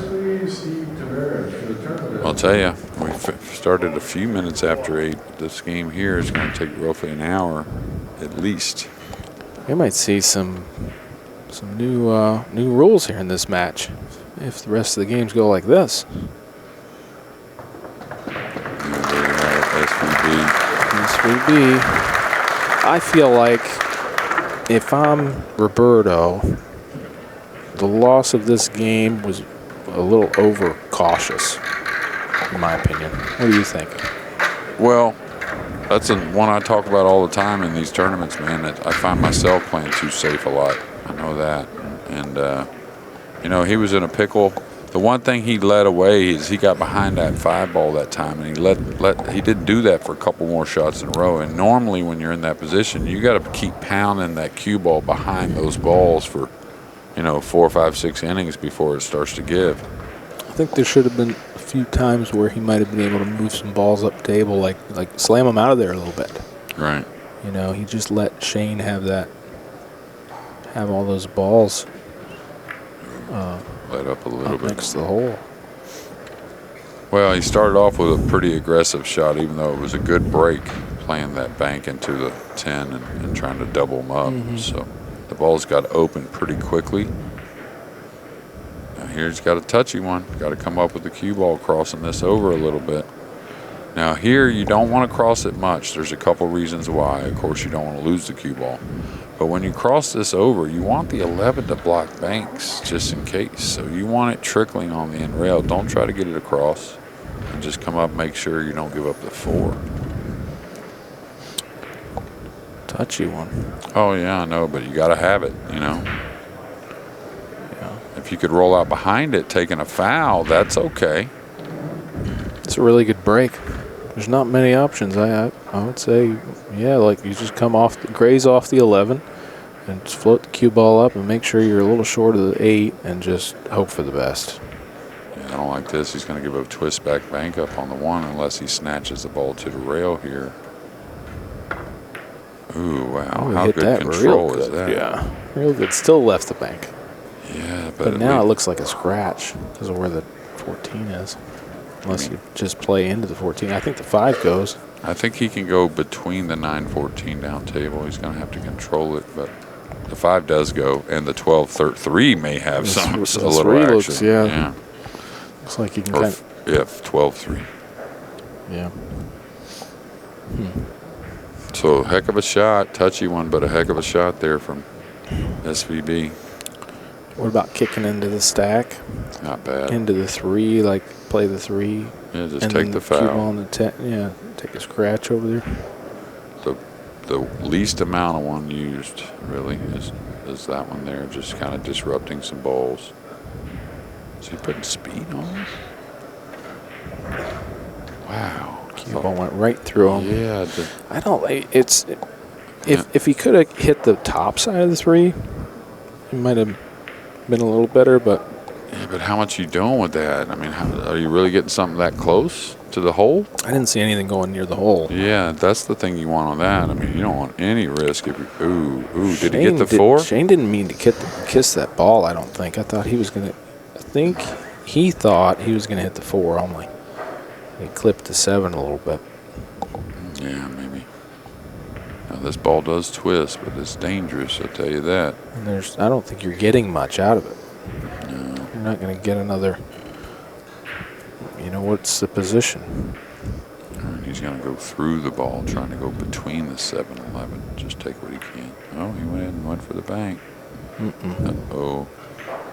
I'll tell you, we started a few minutes after 8. This game here is going to take roughly an hour at least. We might see some new rules here in this match if the rest of the games go like this. SVB. I feel like if I'm Roberto, the loss of this game was a little overcautious, in my opinion. What do you think? Well, that's one I talk about all the time in these tournaments, man. That I find myself playing too safe a lot. I know that. And, he was in a pickle. The one thing he let away is he got behind that 5 ball that time, and he didn't do that for a couple more shots in a row. And normally when you're in that position, you got to keep pounding that cue ball behind those balls for, 4, 5, 6 innings before it starts to give. I think there should have been a few times where he might have been able to move some balls up table, like slam them out of there a little bit. Right. He just let Shane have all those balls let up a little bit next to the hole. Well, he started off with a pretty aggressive shot, even though it was a good break, playing that bank into the 10 and trying to double them up. So the ball's got open pretty quickly. Now here's got a touchy one. Got to come up with the cue ball, crossing this over a little bit. Now here you don't want to cross it much. There's a couple reasons why. Of course, you don't want to lose the cue ball. But when you cross this over, you want the 11 to block banks just in case. So you want it trickling on the end rail. Don't try to get it across. And just come up, make sure you don't give up the 4. Touchy one. Oh, yeah, I know, but you got to have it, Yeah. If you could roll out behind it, taking a foul, that's okay. It's a really good break. There's not many options. I would say, yeah, like you just come graze off the 11 and just float the cue ball up and make sure you're a little short of the 8 and just hope for the best. Yeah, I don't like this. He's going to give a twist back bank up on the 1 unless he snatches the ball to the rail here. Ooh, wow. How good control is that? Yeah, real good. Still left the bank. Yeah, but now it looks like a scratch because of where the 14 is. Unless you just play into the 14. I think the 5 goes. I think he can go between the 9-14 down table. He's going to have to control it, but the 5 does go, and the 12-3 may have a little action. Looks, yeah. Looks like he can kind of. Yeah, 12-3. Yeah. So heck of a shot, touchy one, but a heck of a shot there from SVB. What about kicking into the stack? Not bad. Into the 3, like play the 3. Yeah, just take the foul. Keep on the 10. Yeah, take a scratch over there. The least amount of one used really is that one there, just kind of disrupting some balls. Is he putting speed on it? Wow. Cue ball went right through him. Yeah. I don't like it's. If he could have hit the top side of the 3, he might have been a little better, but. Yeah, but how much are you doing with that? I mean, are you really getting something that close? to the hole? I didn't see anything going near the hole. Yeah, that's the thing you want on that. I mean, you don't want any risk. If you, ooh, did he get the 4? Shane didn't mean to kiss that ball, I don't think. I thought he was going to, he thought he was going to hit the 4 only. He clipped the 7 a little bit. Yeah, maybe. Now, this ball does twist, but it's dangerous, I'll tell you that. And I don't think you're getting much out of it. No. You're not going to get another, what's the position? And he's going to go through the ball, trying to go between the 7 and 11. Just take what he can. Oh, he went in and went for the bank. Uh-oh.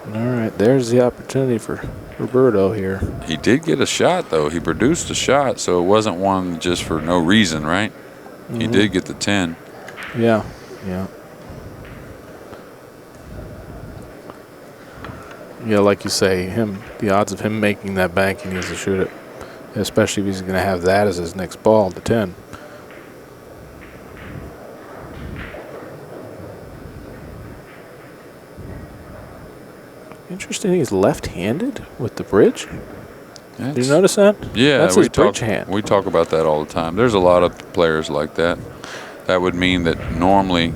All right, there's the opportunity for Roberto here. He did get a shot, though. He produced a shot, so it wasn't one just for no reason, right? He did get the 10. Yeah. Yeah, like you say, the odds of him making that bank, he needs to shoot it, especially if he's going to have that as his next ball, the 10. Interesting, he's left-handed with the bridge. Did you notice that? Yeah, that's his bridge hand. We talk about that all the time. There's a lot of players like that. That would mean that normally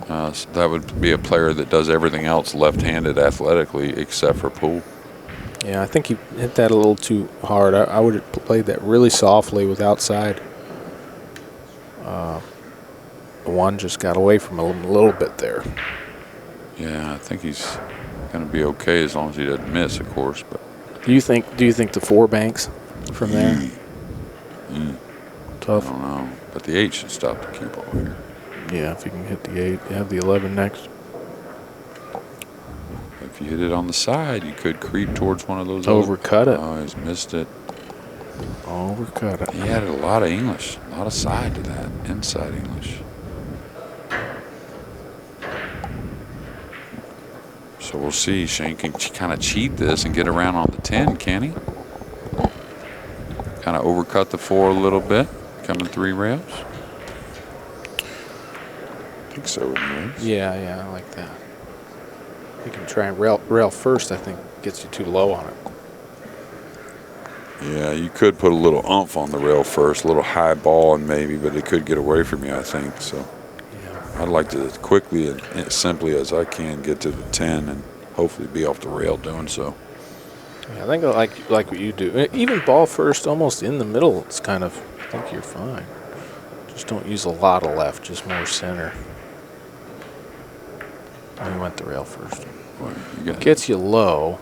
that would be a player that does everything else left-handed athletically except for pool. Yeah, I think he hit that a little too hard. I would have played that really softly with outside. The one just got away from him a little bit there. Yeah, I think he's going to be okay as long as he doesn't miss, of course. But do you think the 4 banks from there? Tough. I don't know, but the 8 should stop the cue ball here. Yeah, if you can hit the 8, you have the 11 next. If you hit it on the side, you could creep towards one of those. Overcut it. Oh, he's missed it. Overcut it. He added a lot of English, a lot of side to that, inside English. So we'll see. Shane can kind of cheat this and get around on the 10, can he? Kind of overcut the 4 a little bit, coming 3 rails. I think so, anyways. Yeah, I like that. You can try and rail first, I think, gets you too low on it. Yeah, you could put a little oomph on the rail first, a little high ball, and maybe, but it could get away from you, I think. So yeah. I'd like to quickly and simply as I can get to the 10 and hopefully be off the rail doing so. Yeah, I think I like what you do. Even ball first, almost in the middle, it's kind of, I think you're fine. Just don't use a lot of left, just more center. I went the rail first. Gets you low.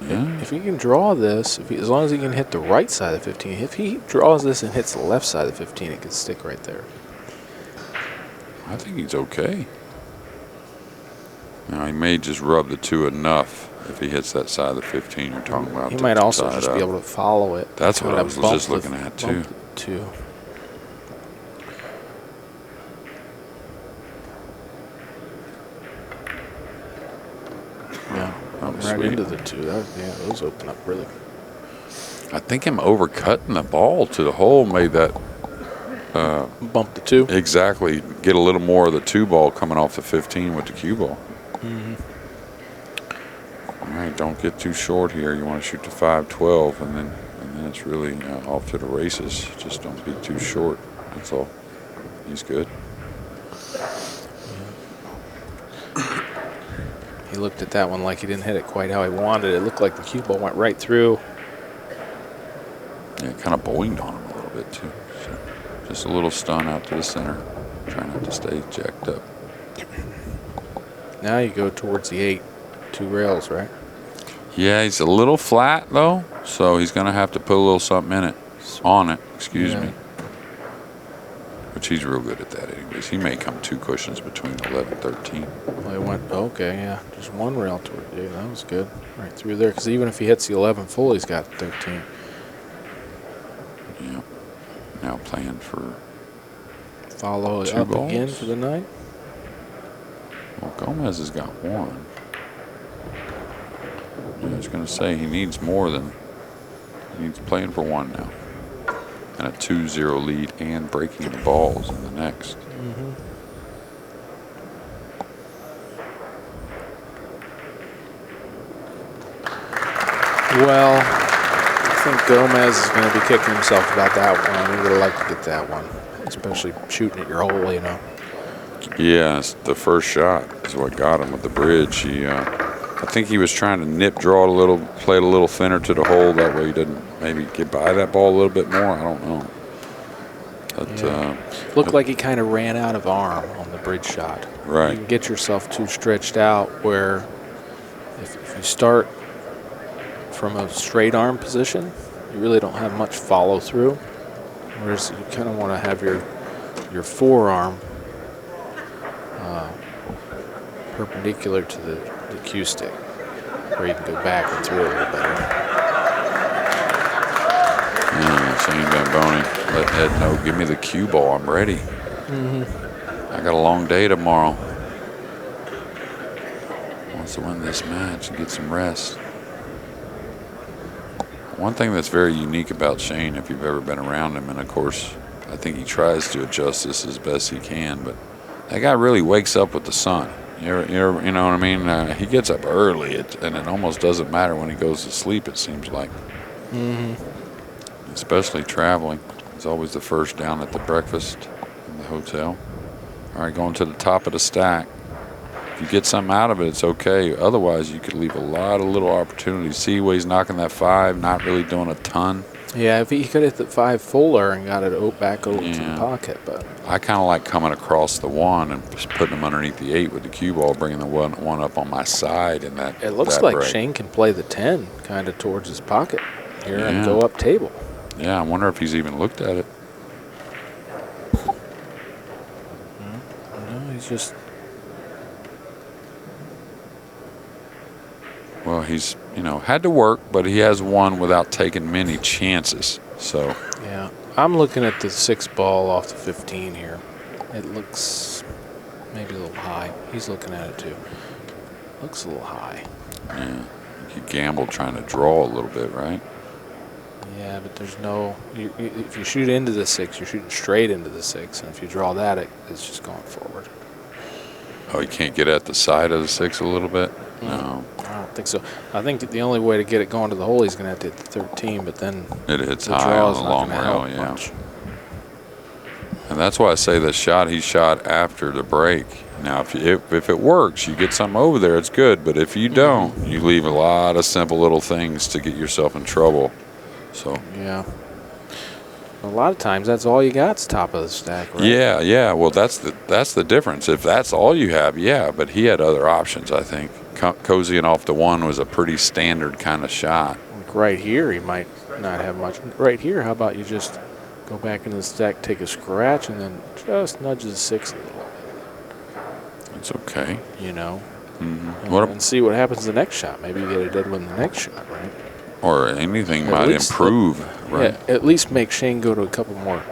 Yeah. If he can draw this, as long as he can hit the right side of the 15, if he draws this and hits the left side of the 15, it can stick right there. I think he's okay. Now, he may just rub the 2 enough if he hits that side of the 15 you're talking about. He might also just be able to follow it. That's what I was just looking at, too. Yeah, right sweet. Into the 2. Those open up really good. I think him overcutting the ball to the hole made that bump the 2. Exactly. Get a little more of the 2 ball coming off the 15 with the cue ball. All right, don't get too short here. You want to shoot the 5-12, and then it's really off to the races. Just don't be too short. That's all. He's good. He looked at that one like he didn't hit it quite how he wanted. It looked like the cue ball went right through. Yeah, it kind of boinged on him a little bit, too. So just a little stun out to the center. Try not to stay jacked up. Now you go towards the 8, 2 rails, right? Yeah, he's a little flat, though, so he's going to have to put a little something in it, on it, excuse me. Which he's real good at that anyways. He may come 2 cushions between 11 and 13. Well, he went, okay, yeah, just 1 rail toward it. Yeah, that was good. Right through there, because even if he hits the 11 full, he's got 13. Yeah. Now playing for follow it up balls. Again for the night. Well, Gomez has got 1. I was going to say he needs more than he needs playing for 1 now. And a 2-0 lead and breaking the balls in the next. Well, think Gomez is going to be kicking himself about that one. He would have liked to get that one, especially shooting at your hole, you know. Yeah, the first shot is what got him with the bridge. I think he was trying to draw it a little, play it a little thinner to the hole. That way he didn't maybe get by that ball a little bit more. I don't know. But, looked like he kind of ran out of arm on the bridge shot. Right. You can get yourself too stretched out where if you start from a straight arm position, you really don't have much follow through. Whereas you kind of want to have your forearm perpendicular to the cue stick, where you can go back and through it a little better. Yeah, Shane Van Boening letting Ed know, give me the cue ball, I'm ready. I got a long day tomorrow. Wants to win this match and get some rest. One thing that's very unique about Shane, if you've ever been around him, and of course, I think he tries to adjust this as best he can, but that guy really wakes up with the sun. You know what I mean? He gets up early, and it almost doesn't matter when he goes to sleep, it seems like. Especially traveling. He's always the first down at the breakfast in the hotel. All right, going to the top of the stack. If you get something out of it, it's okay. Otherwise, you could leave a lot of little opportunities. See where he's knocking that 5, not really doing a ton. Yeah, if he could hit the 5 fuller and got it back over to the pocket. But I kind of like coming across the 1 and just putting him underneath the 8 with the cue ball, bringing the one up on my side. And that it looks that like break. Shane can play the 10 kind of towards his pocket here and go up table. Yeah, I wonder if he's even looked at it. No, he's just... Well, he's, had to work, but he has won without taking many chances. So yeah, I'm looking at the 6 ball off the 15 here. It looks maybe a little high. He's looking at it too. Looks a little high. Yeah, you gamble trying to draw a little bit, right? Yeah, but there's no. If you shoot into the 6, you're shooting straight into the 6, and if you draw that, it's just going forward. Oh, you can't get at the side of the 6 a little bit? No. I don't think so. I think the only way to get it going to the hole, he's going to have to hit the 13, but then it hits the high on draw's the not long gonna rail, help yeah. much. And that's why I say the shot he shot after the break. Now, if it works, you get something over there, it's good. But if you don't, you leave a lot of simple little things to get yourself in trouble. So yeah. A lot of times, that's all you got's top of the stack, right? Yeah. Well, that's the difference. If that's all you have, yeah. But he had other options, I think. Cozying off the 1 was a pretty standard kind of shot. Like right here, he might not have much. Right here, how about you just go back into the stack, take a scratch, and then just nudge the 6 a little bit. It's okay. And see what happens the next shot. Maybe you get a dead win the next shot, right? Or anything might improve, right? Yeah, at least make Shane go to a couple more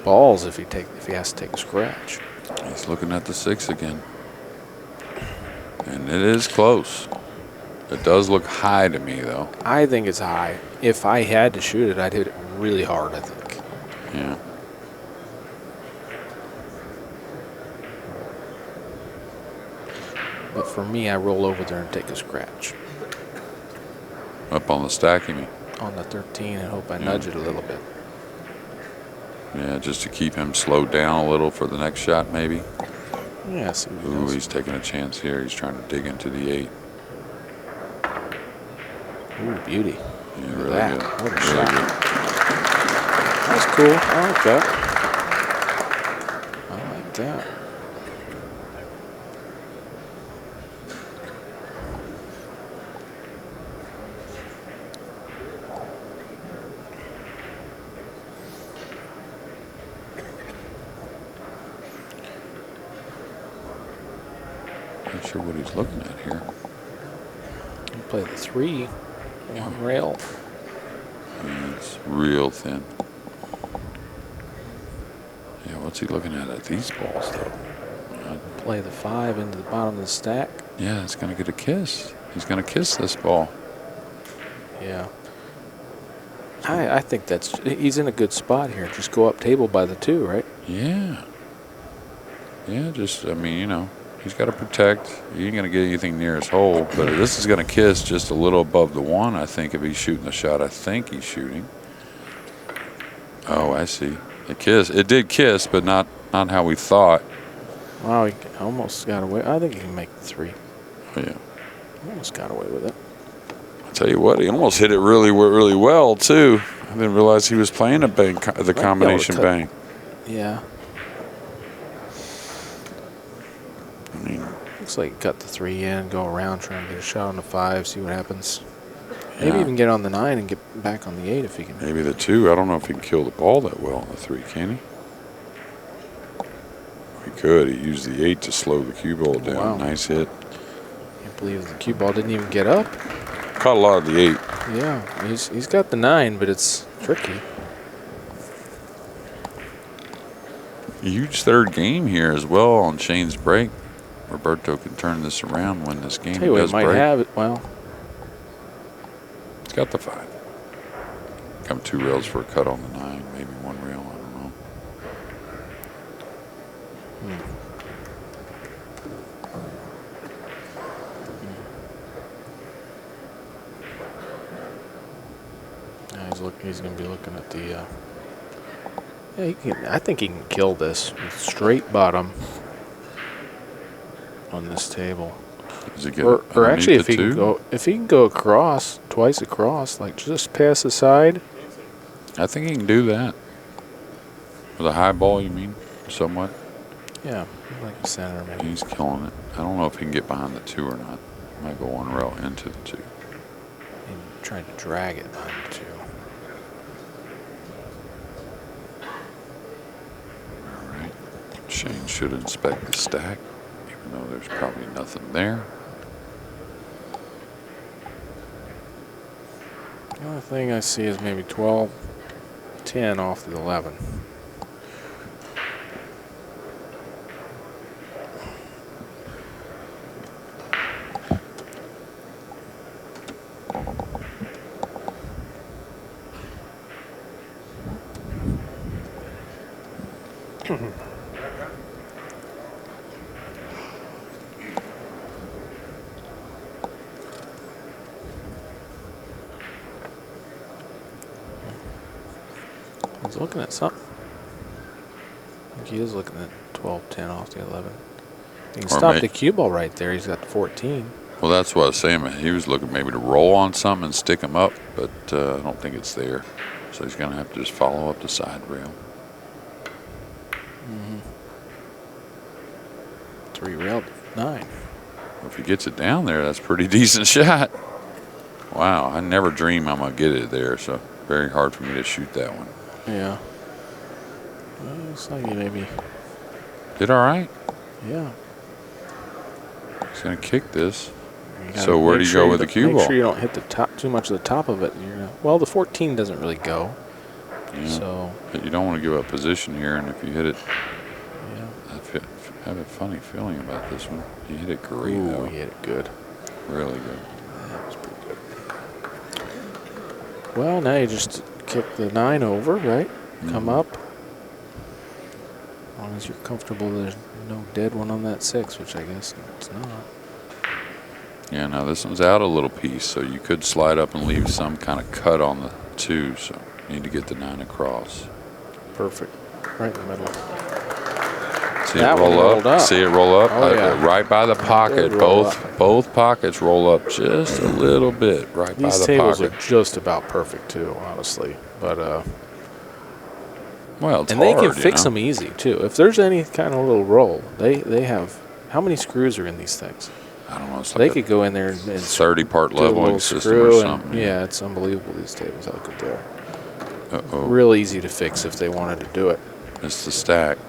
balls if he has to take a scratch. He's looking at the 6 again. And it is close. It does look high to me, though. I think it's high. If I had to shoot it, I'd hit it really hard, I think. Yeah. But for me, I roll over there and take a scratch. Up on the stack, you mean? On the 13 and hope I nudge it a little bit. Yeah, just to keep him slowed down a little for the next shot, maybe. Yeah, see what he does. He's taking a chance here. He's trying to dig into the 8. Ooh, beauty. Yeah, Look really at that. good. What a Really shot. good. That's cool. I like that. I like that. Not sure what he's looking at here. You play the 3 on rail. Yeah, it's real thin. Yeah, what's he looking at these balls, though? Play the 5 into the bottom of the stack. Yeah, it's going to get a kiss. He's going to kiss this ball. Yeah. I think he's in a good spot here. Just go up table by the 2, right? Yeah. Yeah, just, He's got to protect. He ain't going to get anything near his hole, but this is going to kiss just a little above the 1, I think, if he's shooting the shot I think he's shooting. Oh, I see. It did kiss, but not how we thought. Wow, he almost got away. I think he can make the 3. Oh, yeah. Almost got away with it. I'll tell you what, he almost hit it really well, too. I didn't realize he was playing the combination bank. Yeah. I mean, looks like he cut the 3 in, go around, try and get a shot on the 5, see what happens. yeah. Maybe even get on the 9 and get back on the 8 if he can. Maybe the 2. I don't know if he can kill the ball that well on the 3, can he? He could. He used the 8 to slow the cue ball down. Wow. Nice hit. Can't believe the cue ball didn't even get up. Caught a lot of the 8. Yeah, he's got the 9, but it's tricky. Huge third game here as well on Shane's break. Roberto can turn this around when this game Tell you what, does might break. have it. Well, It's got the 5. Come 2 rails for a cut on the 9, maybe 1 rail. I don't know. Yeah, he's going to be looking at the. Yeah, I think he can kill this with straight bottom on this table. Does it get Or actually, underneath if he can go across, twice across, like just past the side. I think he can do that. With a high ball, you mean? Somewhat? Yeah, like a center maybe. He's killing it. I don't know if he can get behind the 2 or not. Might go 1 rail into the 2. And trying to drag it behind the 2. All right. Shane should inspect the stack, even though there's probably nothing there. The only thing I see is maybe 12, 10 off the 11. He's looking at something. I think he is looking at 12, 10 off the 11. He can stop the cue ball right there. He's got the 14. Well, that's what I was saying. He was looking maybe to roll on something and stick him up, but I don't think it's there. So he's going to have to just follow up the side rail. 3 rail 9. If he gets it down there, that's a pretty decent shot. Wow, I never dream I'm going to get it there, so very hard for me to shoot that one. Yeah. Well, looks like he maybe. Did all right. Yeah. He's going to kick this. You So where do you go with the cue ball? Make sure you don't hit the top too much of the top of it. Well, the 14 doesn't really go. Yeah. So. But you don't want to give up position here, and if you hit it, Yeah. I have a funny feeling about this one. You hit it great, Ooh, though. he hit it good. Really good. That was pretty good. Well, now you just kick the 9 over, right? Come up. As long as you're comfortable, there's no dead one on that 6, which I guess it's not. Yeah, now this one's out a little piece, so you could slide up and leave some kind of cut on the 2, so you need to get the 9 across. Perfect. Right in the middle. See That it one roll rolled up? up. See it roll up? Oh, yeah. Right by the pocket. roll up. Both pockets roll up just a little bit right by These the tables pocket. are just about perfect, too, honestly. But, Well, it's and hard, they can fix you know? them easy, too. If there's any kind of little roll, they have, how many screws are in these things? I don't know. It's They like could go in there and 30-part do a little leveling system screw or and- something. yeah, it's unbelievable, these tables, how good they are. Uh-oh. Real easy to fix if they wanted to do it. It's the stack.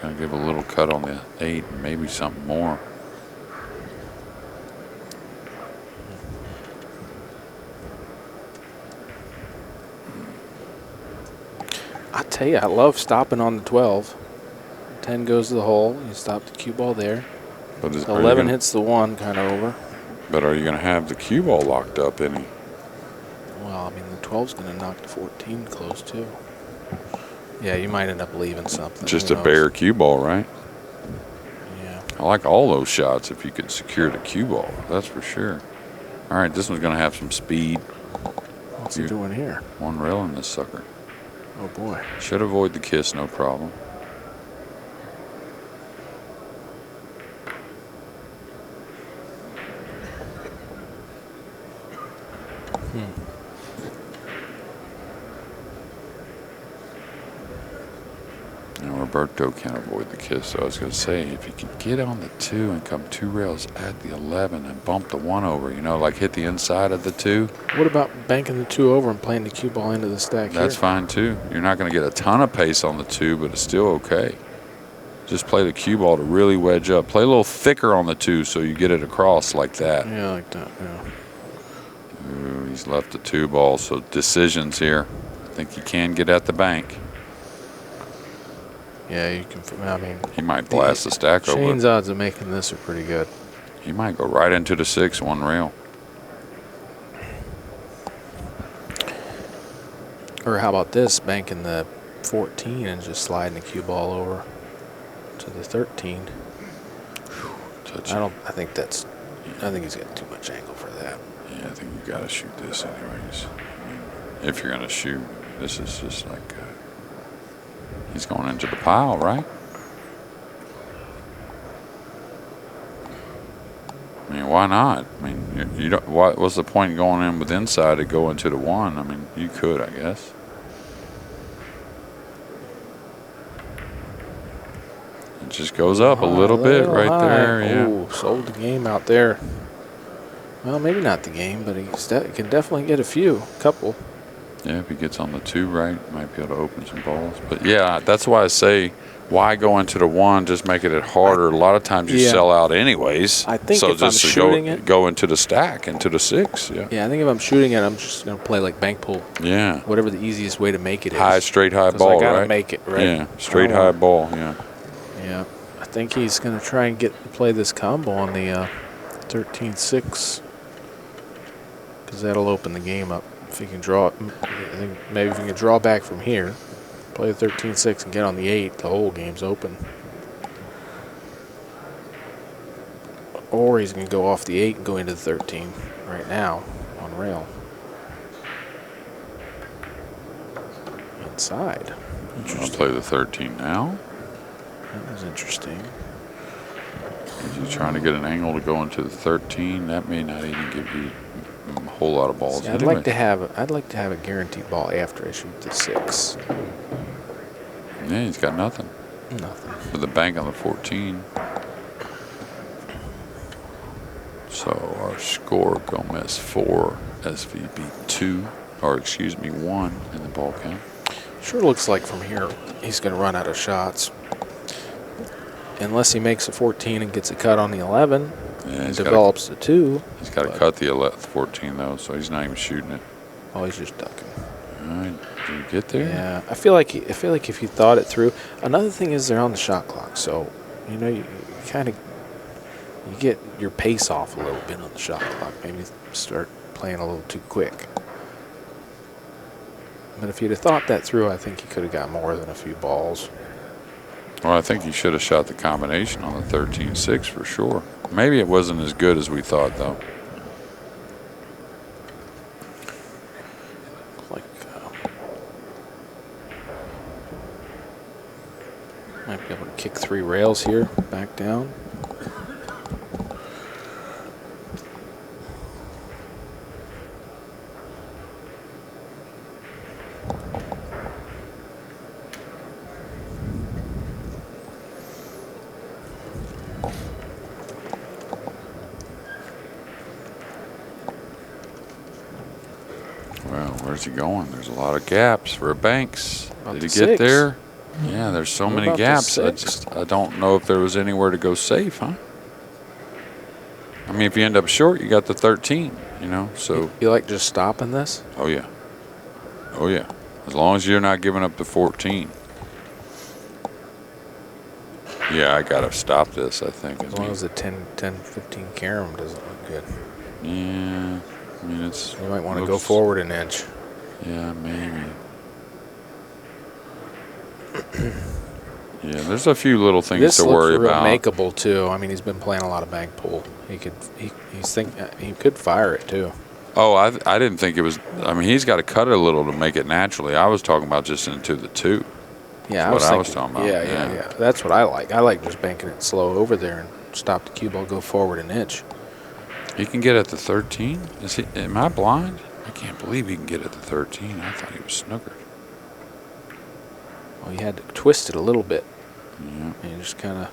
Gonna give a little cut on the 8, maybe something more. I tell you, I love stopping on the 12. 10 goes to the hole. You stop the cue ball there. But The 11 hits the 1 kind of over. But are you going to have the cue ball locked up any? Well, I mean, the 12's going to knock the 14 close, too. Yeah, you might end up leaving something. Just Who a knows? bare cue ball, right? Yeah. I like all those shots if you could secure the cue ball. That's for sure. All right, this one's going to have some speed. What's he doing here? One rail in this sucker. Oh, boy. Should avoid the kiss, no problem. And Roberto can't avoid the kiss. So I was going to say, if you can get on the 2 and come 2 rails at the 11 and bump the 1 over, you know, like hit the inside of the 2. What about banking the 2 over and playing the cue ball into the stack That's here? fine, too. You're not going to get a ton of pace on the 2, but it's still okay. Just play the cue ball to really wedge up. Play a little thicker on the 2 so you get it across like that. Yeah, like that, yeah. Ooh, he's left the 2 ball, so decisions here. I think he can get at the bank. Yeah, you can. I mean, He might blast the stack over. Shane's odds of making this are pretty good. He might go right into the 6, 1 rail. Or how about this, banking the 14 and just sliding the cue ball over to the 13. Touch I think that's. I think he's got too much angle for that. Yeah, I think you got to shoot this anyways. If you're going to shoot, this is just like he's going into the pile, right? I mean, why not? I mean, you don't. What's the point going in with inside to go into the 1? I mean, you could, I guess. It just goes up a little bit right there. Yeah. Oh, sold the game out there. Well, maybe not the game, but he can definitely get a couple. Yeah, if he gets on the 2 right, might be able to open some balls. But yeah, that's why I say, why go into the 1? Just making it harder. A lot of times you sell out anyways. I think so if I'm just shooting it, go into the stack, into the 6. Yeah. Yeah, I think if I'm shooting it, I'm just gonna play like bank pool. Yeah. Whatever the easiest way to make it is. Straight high 'Cause ball, I gotta right? make it right. Yeah, straight high ball. Yeah. Yeah, I think he's gonna try and play this combo on the 13-6 because that'll open the game up. If he can draw, I think maybe if he can draw back from here, play the 13-6 and get on the 8, the whole game's open. Or he's going to go off the 8 and go into the 13 right now on rail. Inside. I'll play the 13 now. That was interesting. Is he trying to get an angle to go into the 13? That may not even give you a whole lot of balls. See, I'd like to have a guaranteed ball after I shoot the 6. Yeah, he's got nothing. Nothing. With the bank on the 14. So our score, Gomez 4, SVB 2, or excuse me, 1 in the ball count. Sure looks like from here he's going to run out of shots. Unless he makes a 14 and gets a cut on the 11 and develops the 2. He's got to cut the 14 though, so he's not even shooting it. Oh, he's just ducking. All right, did you get there? Yeah, I feel like if he thought it through. Another thing is they're on the shot clock, so you know you kind of get your pace off a little bit on the shot clock. Maybe start playing a little too quick. But if he'd have thought that through, I think he could have got more than a few balls. Well, I think he should have shot the combination on the 13-6 for sure. Maybe it wasn't as good as we thought, though. Like, might be able to kick 3 rails here, back down. Where's he going? There's a lot of gaps for banks. Did he get 6? there? Yeah, there's so many gaps. The I don't know if there was anywhere to go safe, huh? I mean, if you end up short, you got the 13, you know, so. You like just stopping this? Oh, yeah. Oh, yeah. As long as you're not giving up the 14. Yeah, I got to stop this, I think. As long as the 10-15 carom doesn't look good. Yeah. I mean, it's. You might want to go forward an inch. Yeah, maybe. Yeah, there's a few little things This to looks worry real about. makeable too. I mean, he's been playing a lot of bank pool. He could fire it too. Oh, I didn't think it was. I mean, he's got to cut it a little to make it naturally. I was talking about just into the 2. Yeah, That's what I was talking about. Yeah. That's what I like. I like just banking it slow over there and stop the cue ball, go forward an inch. He can get at the 13. Am I blind? I can't believe he can get at the 13. I thought he was snookered. Well, you had to twist it a little bit. Yeah. And just kind of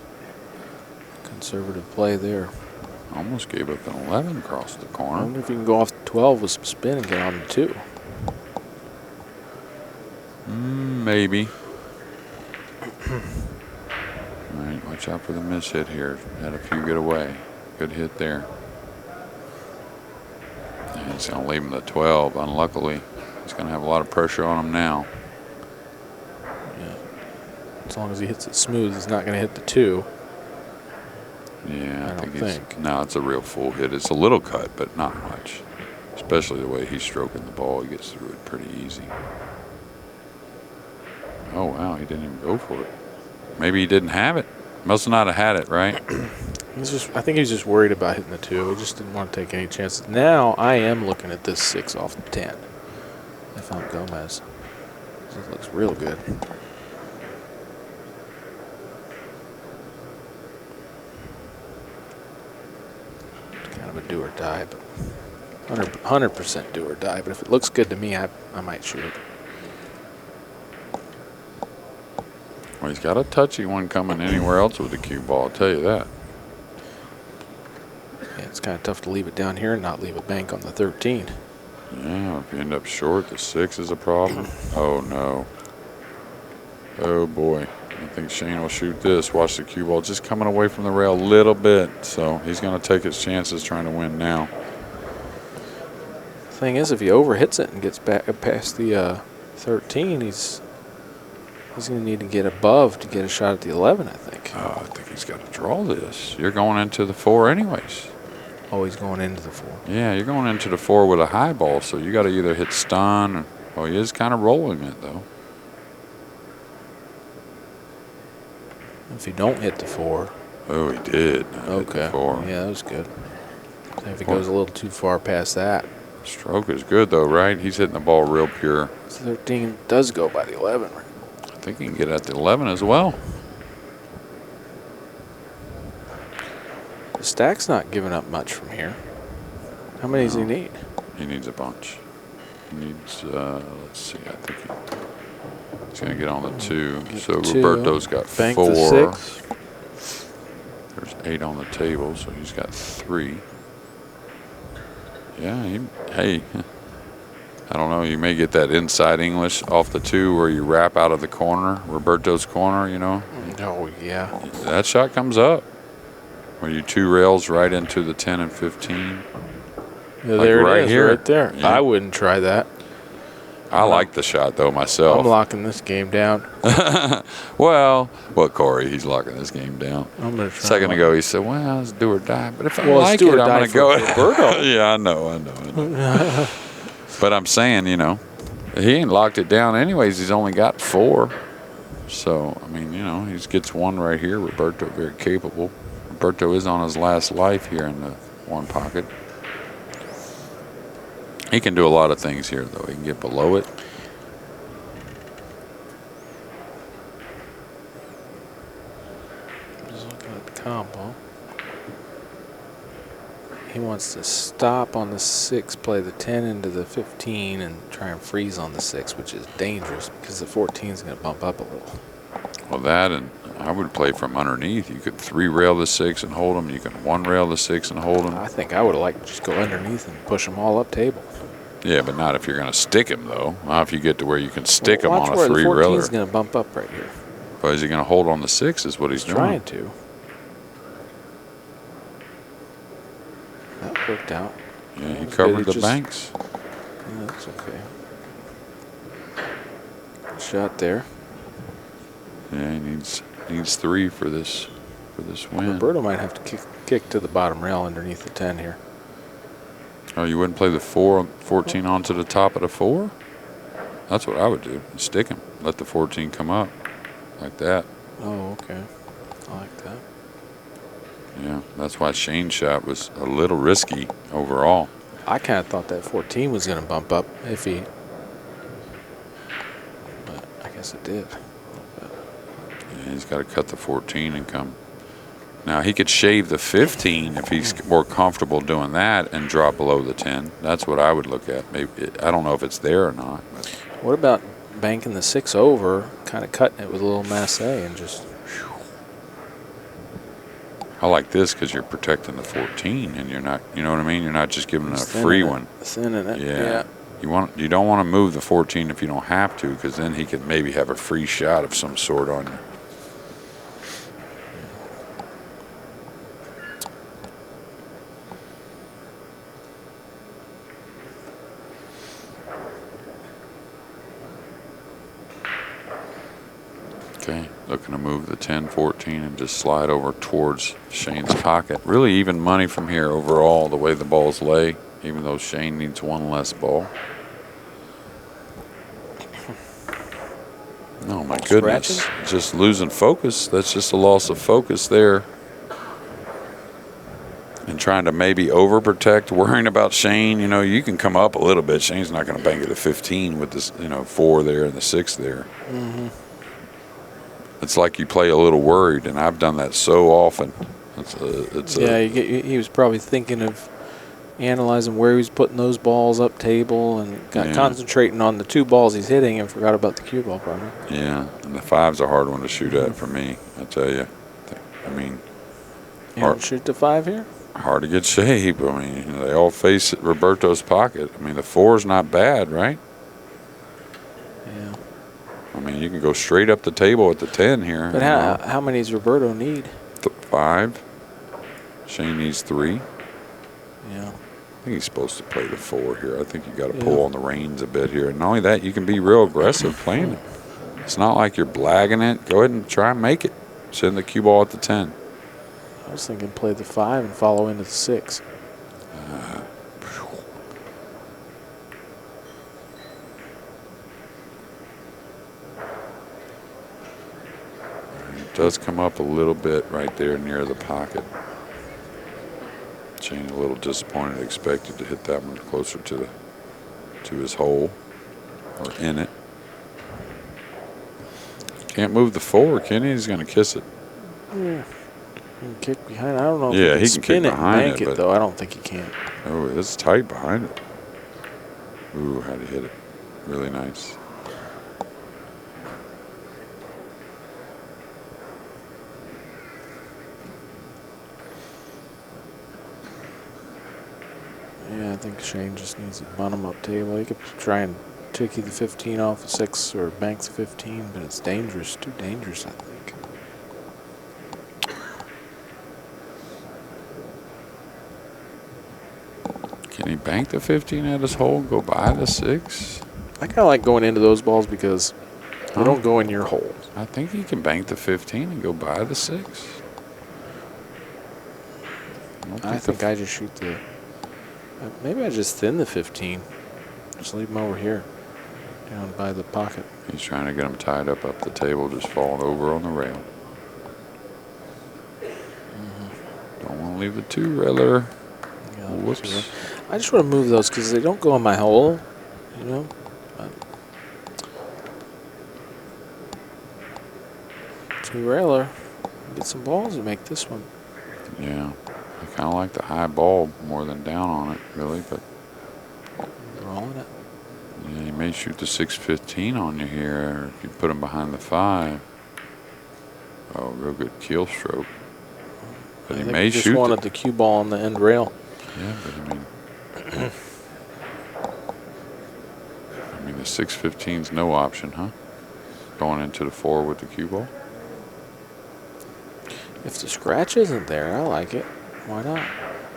conservative play there. Almost gave up an 11 across the I corner. wonder if you can go off the 12 with some spin and get on the 2. Maybe. All right, watch out for the miss hit here. Had a few get away. Good hit there. And he's going to leave him the 12. Unluckily, he's going to have a lot of pressure on him now. Yeah. As long as he hits it smooth, he's not going to hit the 2. Yeah, I don't think. No, it's a real full hit. It's a little cut, but not much. Especially the way he's stroking the ball. He gets through it pretty easy. Oh, wow, he didn't even go for it. Maybe he didn't have it. Must not have had it, right? I think he's just worried about hitting the 2. He just didn't want to take any chances. Now I am looking at this 6 off the 10. If I'm Gomez. This looks real good. It's kind of a do or die, but 100% do or die. But if it looks good to me, I might shoot it. Well, he's got a touchy one coming anywhere else with the cue ball, I'll tell you that. Yeah, it's kind of tough to leave it down here and not leave a bank on the 13. Yeah, if you end up short, the 6 is a problem. Oh, no. Oh, boy. I think Shane will shoot this. Watch the cue ball just coming away from the rail a little bit. So he's going to take his chances trying to win now. Thing is, if he overhits it and gets back past the 13, he's going to need to get above to get a shot at the 11, I think. Oh, I think he's got to draw this. You're going into the 4 anyways. Oh, he's going into the 4. Yeah, you're going into the 4 with a high ball, so you got to either hit stun or, well, he is kind of rolling it, though. If you don't hit the 4. Oh, he did. Hit the 4. Yeah, that was good. If he goes a little too far past that. Stroke is good, though, right? He's hitting the ball real pure. 13 does go by the 11, right? I think he can get at the 11 as well. The stack's not giving up much from here. How many does he need? He needs a bunch. He needs, let's see, I think he's going to get on the 2. So Roberto's got bank 4. The 6. There's 8 on the table, so he's got 3. Yeah, hey, I don't know. You may get that inside English off the 2 where you wrap out of the corner, Roberto's corner, you know. Oh, yeah. That shot comes up. Where you 2 rails right into the 10 and 15. Yeah, like there right it is, here. right there. Yeah. I wouldn't try that. I like the shot, though, myself. I'm locking this game down. Well, Corey, he's locking this game down. I'm gonna try. A second ago, he said, well, it's do or die. But if I Well, like it's do it, or I'm die going to go. for Roberto. Yeah, I know. But I'm saying, you know, he ain't locked it down anyways. He's only got 4. So, I mean, you know, he gets 1 right here. Roberto, very capable. Roberto is on his last life here in the 1 pocket. He can do a lot of things here, though. He can get below it. Just looking at the combo. He wants to stop on the 6, play the 10 into the 15, and try and freeze on the 6, which is dangerous because the 14 is going to bump up a little. Well, that, and I would play from underneath. You could 3 rail the 6 and hold him. You can 1 rail the 6 and hold him. I think I would like to just go underneath and push them all up table. Yeah, but not if you're going to stick him, though. Not if you get to where you can stick him watch on a where 3 the 14 railer. is going to bump up right here. But is he going to hold on the 6 is what he's doing. Trying to. That worked out. Yeah, he That covered was the good. banks. Yeah, that's okay. Good shot there. Yeah, he needs 3 for this win. Roberto might have to kick to the bottom rail underneath the 10 here. Oh, you wouldn't play the 14 onto the top of the 4? That's what I would do. Stick him. Let the 14 come up like that. Oh, okay. I like that. Yeah, that's why Shane's shot was a little risky overall. I kind of thought that 14 was going to bump up if he, but I guess it did. Yeah, he's got to cut the 14 and come. Now, he could shave the 15 if he's more comfortable doing that and drop below the 10. That's what I would look at. Maybe I don't know if it's there or not. But. What about banking the 6 over, kind of cutting it with a little masse and just. I like this because you're protecting the 14 and you're not, you know what I mean? You're not just giving it a free one. Thinning it. Yeah. You don't want to move the 14 if you don't have to, because then he could maybe have a free shot of some sort on you. Okay, looking to move the 10, 14 and just slide over towards Shane's pocket. Really even money from here overall, the way the balls lay, even though Shane needs one less ball. Oh my goodness, Scratching? just losing focus. That's just a loss of focus there. And trying to maybe overprotect, worrying about Shane. You know, you can come up a little bit. Shane's not going to bank it at 15 with this, 4 there and the 6 there. Mm-hmm. It's like you play a little worried, and I've done that so often. He was probably thinking of analyzing where he was putting those balls up table and concentrating on the 2 balls he's hitting and forgot about the cue ball probably. Yeah, and the 5's a hard one to shoot at for me, I tell you. I mean, You don't shoot the 5 here? Hard to get shape. I mean, they all face Roberto's pocket. I mean, the 4's not bad, right? Yeah. I mean, you can go straight up the table at the 10 here. But how many does Roberto need? 5. Shane needs 3. Yeah. I think he's supposed to play the 4 here. I think you got to pull on the reins a bit here. And not only that, you can be real aggressive playing it. It's not like you're blagging it. Go ahead and try and make it. Send the cue ball at the 10. I was thinking play the 5 and follow into the 6. It does come up a little bit right there near the pocket. Shane a little disappointed, expected to hit that one closer to his hole or in it. Can't move the 4, can he? He's going to kiss it. Yeah. He can kick behind. I don't know if Yeah, he he can spin kick it and behind bank it, it, though. I don't think he can. Oh, it's tight behind it. Ooh, how'd he hit it? Really nice. Yeah, I think Shane just needs a bottom-up table. He could try and ticky the 15 off the 6 or bank the 15, but it's dangerous. Too dangerous, I think. Can he bank the 15 at his hole and go by the 6? I kind of like going into those balls because they don't go in your hole. I think he can bank the 15 and go by the 6. I think I just shoot the. Maybe I just thin the 15. Just leave him over here, down by the pocket. He's trying to get him tied up the table, just falling over on the rail. Don't want to leave the 2 railer. Yeah, Whoops. I just want to move those because they don't go in my hole, you know. But 2 railer. Get some balls to make this one. Yeah. I kind of like the high ball more than down on it, really, but Rolling it. yeah, he may shoot the 6-15 on you here if you put him behind the 5. Oh, real good keel stroke. But I he think may he just shoot wanted the cue ball on the end rail. Yeah, but I mean, the 6-15's no option, huh? Going into the 4 with the cue ball. If the scratch isn't there, I like it. Why not?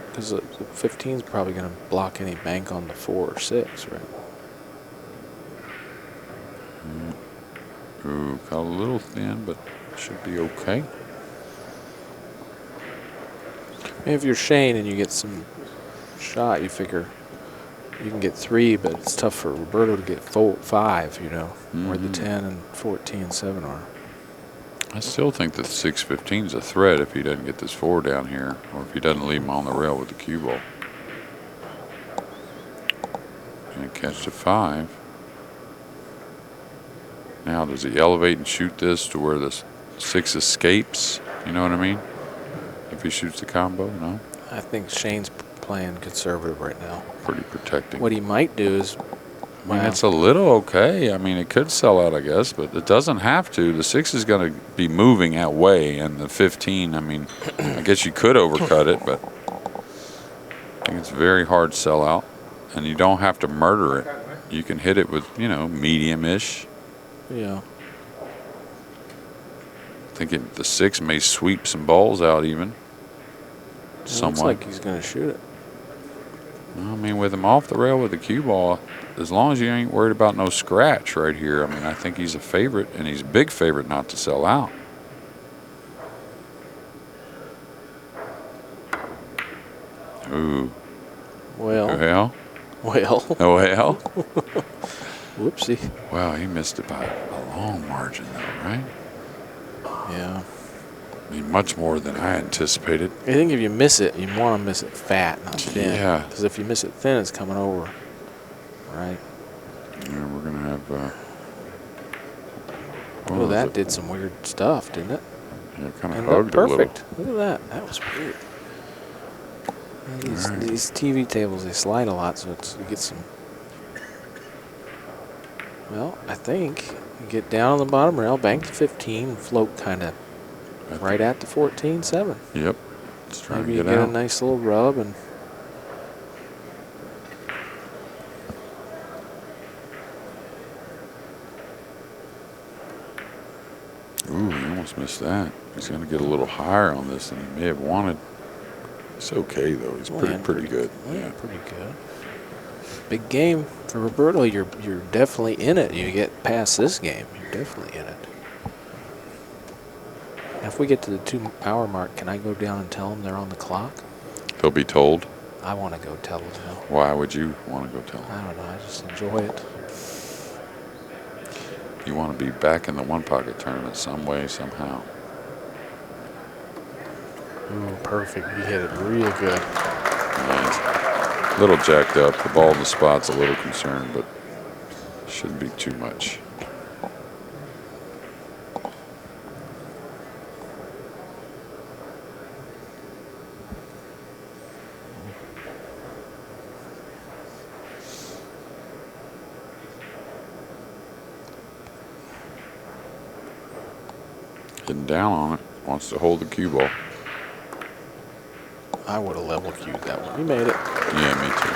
Because the 15's probably going to block any bank on the 4 or 6, right? Ooh, got a little thin, but should be okay. Maybe if you're Shane and you get some shot, you figure you can get 3, but it's tough for Roberto to get 5, you know, where the 10 and 14 and 7 are. I still think the 6-15 is a threat if he doesn't get this 4 down here, or if he doesn't leave him on the rail with the cue ball. And catch the 5. Now, does he elevate and shoot this to where the 6 escapes? You know what I mean? If he shoots the combo, no? I think Shane's playing conservative right now. Pretty protecting. What he might do is, I mean, it's a little okay. I mean, it could sell out, I guess, but it doesn't have to. The 6 is going to be moving that way, and the 15, I mean, I guess you could overcut it, but I think it's very hard sell out, and you don't have to murder it. You can hit it with, you know, medium-ish. yeah. Thinking the 6 may sweep some balls out even. It Somewhat. looks like he's going to shoot it. I mean, with him off the rail with the cue ball, as long as you ain't worried about no scratch right here, I mean, I think he's a favorite, and he's a big favorite not to sell out. Ooh. Well. Well. Well. Well. Whoopsie. Wow, he missed it by a long margin, though, right? Yeah. I mean, much more than I anticipated. I think if you miss it, you want to miss it fat, not thin. Yeah. Because if you miss it thin, it's coming over. Right. Yeah, we're going to have... Oh, that did some weird stuff, didn't it? Yeah, kind of Ended up hugged a little. perfect. Look at that. That was weird. These TV tables, they slide a lot, so you get some... Well, I think you get down on the bottom rail, bank to 15, and float kind of right at the 14-7. Yep. Let's try Maybe to you get get out. a nice little rub and... Ooh, he almost missed that. He's going to get a little higher on this than he may have wanted. It's okay, though. He's pretty good. Yeah, pretty good. Big game for Roberto. You're definitely in it. You get past this game, you're definitely in it. Now, if we get to the 2-hour mark, can I go down and tell them they're on the clock? He'll be told. I want to go tell them. Why would you want to go tell him? I don't know. I just enjoy it. You want to be back in the one-pocket tournament some way, somehow. Ooh, perfect. You hit it real good. Nice. A little jacked up. The ball in the spot's a little concerned, but shouldn't be too much. Getting down on it. Wants to hold the cue ball. I would have level cued that one. You made it. Yeah, me too.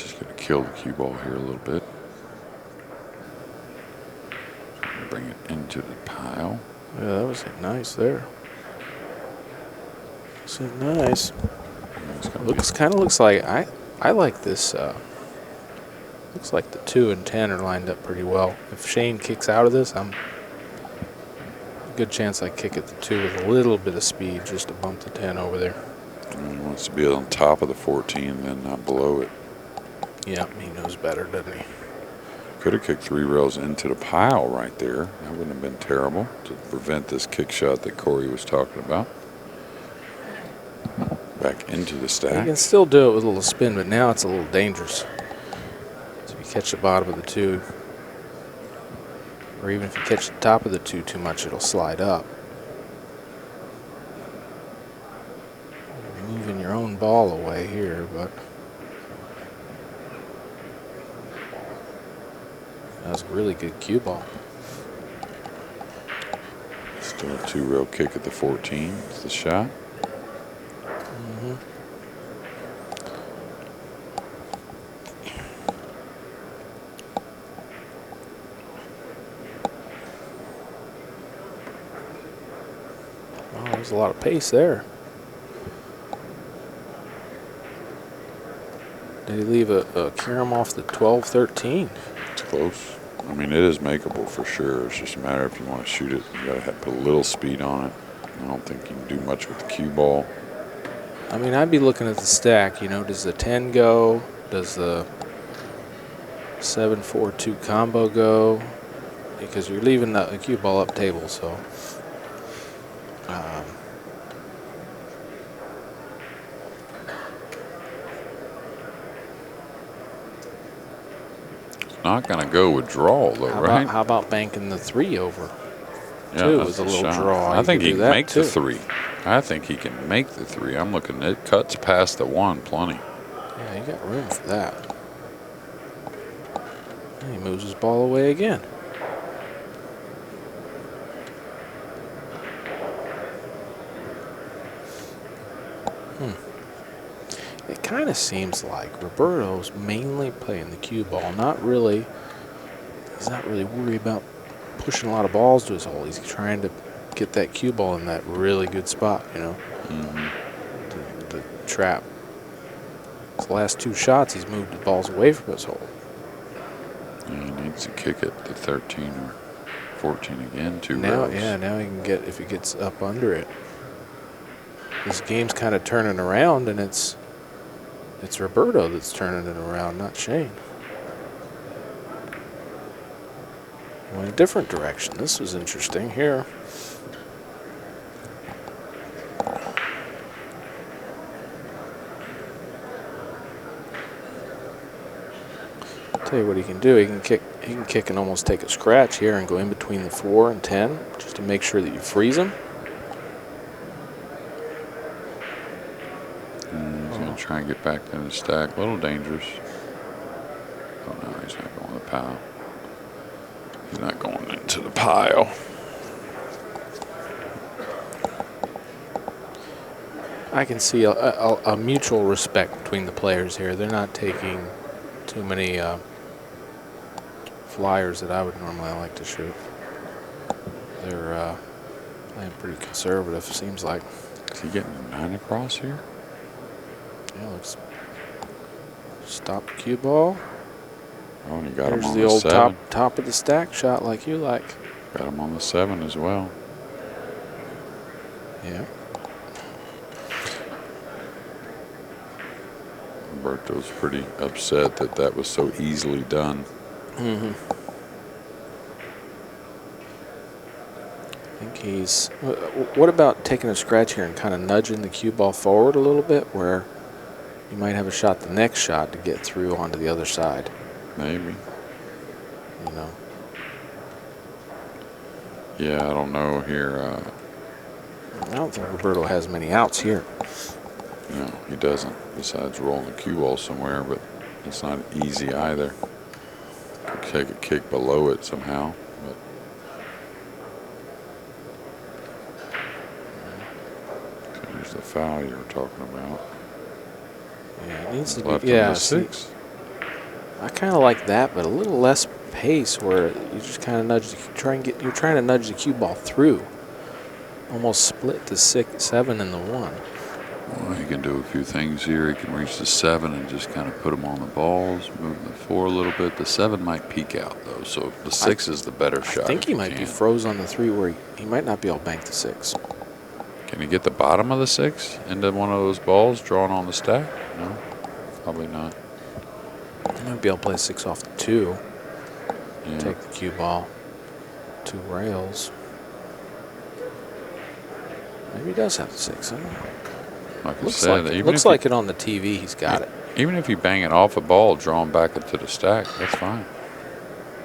Just going to kill the cue ball here a little bit. Bring it into the pile. Yeah, that was nice there. So nice. Looks like I like this. Looks like the 2 and 10 are lined up pretty well. If Shane kicks out of this, I'm a good chance I kick at the 2 with a little bit of speed just to bump the 10 over there. He wants to be on top of the 14 and then not below it. Yeah, he knows better, doesn't he? Could have kicked 3 rails into the pile right there. That wouldn't have been terrible to prevent this kick shot that Corey was talking about. Back into the stack. You can still do it with a little spin, but now it's a little dangerous. So if you catch the bottom of the 2, or even if you catch the top of the 2 too much, it'll slide up. You're moving your own ball away here, but that was a really good cue ball. Still a 2-rail kick at the 14. It's the shot. There's a lot of pace there. Did he leave a carom off the 12-13? It's close. I mean, it is makeable for sure. It's just a matter if you want to shoot it. You got to put a little speed on it. I don't think you can do much with the cue ball. I mean, I'd be looking at the stack. You know, does the 10 go? Does the 7-4-2 combo go? Because you're leaving the cue ball up table, so. Not going to go with draw, though, right? How about banking the 3 over? Yeah, 2 that's was a the little shot. draw. I think he can make the too. 3. I think he can make the 3. I'm looking at it cuts past the 1 plenty. Yeah, you got room for that. And he moves his ball away again. It kind of seems like Roberto's mainly playing the cue ball. He's not really worried about pushing a lot of balls to his hole. He's trying to get that cue ball in that really good spot, you know, the trap. His last 2 shots, he's moved the balls away from his hole. Yeah, he needs to kick it to 13 or 14 again. 2 now, rails. yeah, now he can get, if he gets up under it. This game's kind of turning around, and it's Roberto that's turning it around, not Shane. Went a different direction. This was interesting here. Tell you what he can do. He can kick and almost take a scratch here and go in between the 4 and 10 just to make sure that you freeze him. He's going to try and get back in the stack. A little dangerous. Oh, no, he's not going to the pile. He's not going into the pile. I can see a mutual respect between the players here. They're not taking too many flyers that I would normally like to shoot. They're playing pretty conservative, seems like. Is he getting a 9 across here? Yeah, let's stop the cue ball. Oh, and he got There's him on the the old 7. top of the stack shot like you like. Got him on the 7 as well. Yeah. Roberto's pretty upset that that was so easily done. I think he's. What about taking a scratch here and kind of nudging the cue ball forward a little bit, where you might have a shot the next shot to get through onto the other side? Maybe. You know. Yeah, I don't know here. I don't think Roberto has many outs here. No, he doesn't. Besides rolling the cue ball somewhere, but it's not easy either. Could take a kick below it somehow, but. There's the foul you were talking about. Yeah, it needs to Left be. on Yeah, the 6. I kind of like that, but a little less pace where you just kind of nudge. You're trying to nudge the cue ball through. Almost split the 6, 7, and the 1. Well, he can do a few things here. He can reach the 7 and just kind of put them on the balls, move the 4 a little bit. The 7 might peek out, though, so the 6 is the better shot. I think he might be froze on the 3 where he might not be able to bank the 6. Can he get the bottom of the 6 into one of those balls drawn on the stack? No, probably not. He might be able to play 6 off the 2. Yeah. Take the cue ball. 2 rails. Maybe he does have the 6. I don't know. Like Looks like it on the TV. He's got it. Even if you bang it off a ball, drawn back into the stack, that's fine.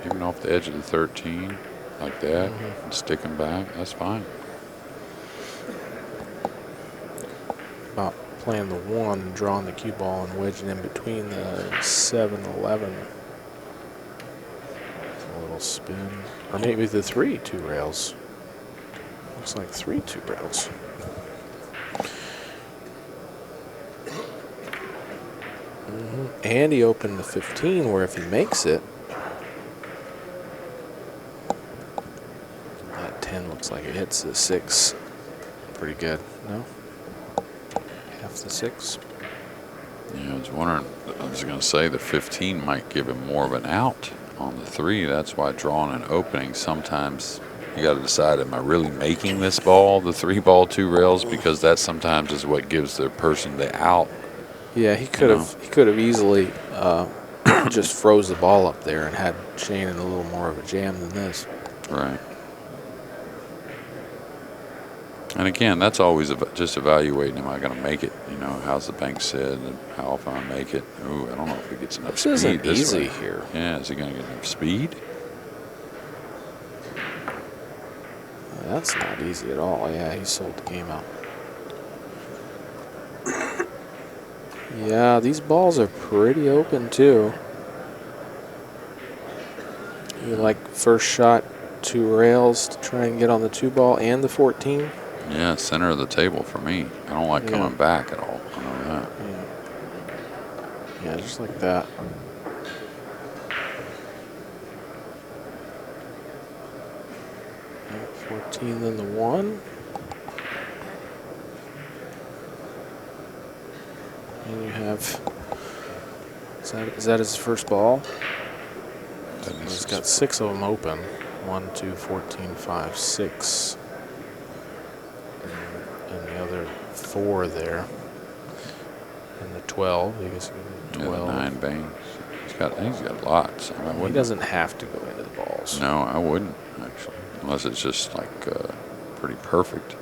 Even off the edge of the 13, like that, and stick him back, that's fine. About playing the 1 and drawing the cue ball and wedging in between the 7 and 11. A little spin. Or maybe the 3 2 rails. Looks like 3 2 rails. And he opened the 15 where if he makes it, that 10 looks like it hits the 6 pretty good. No? Half the 6. Yeah, I was wondering, I was going to say the 15 might give him more of an out on the 3. That's why drawing and opening, sometimes you got to decide, am I really making this ball, the 3 ball, 2 rails? Because that sometimes is what gives the person the out. Yeah, he could have easily just froze the ball up there and had Shane in a little more of a jam than this. Right. And again, that's always just evaluating, am I going to make it? You know, how's the bank set and how often I make it? Ooh, I don't know if he gets enough speed. This isn't easy here. Yeah, is he going to get enough speed? That's not easy at all. Yeah, he sold the game out. Yeah, these balls are pretty open too. You like first shot 2 rails to try and get on the 2 ball and the 14? Yeah, center of the table for me. I don't like coming back at all. I know that. Yeah, just like that. Yeah, 14, then the 1. And you have, is that his first ball? He's got 6 of them open. 1, 2, 14, 5, 6. And the other 4 there. And the 12. I guess 12. Yeah, the 9 bangs. He's got lots. I mean, he doesn't have to go into the balls. No, I wouldn't, actually. Unless it's just like pretty perfect.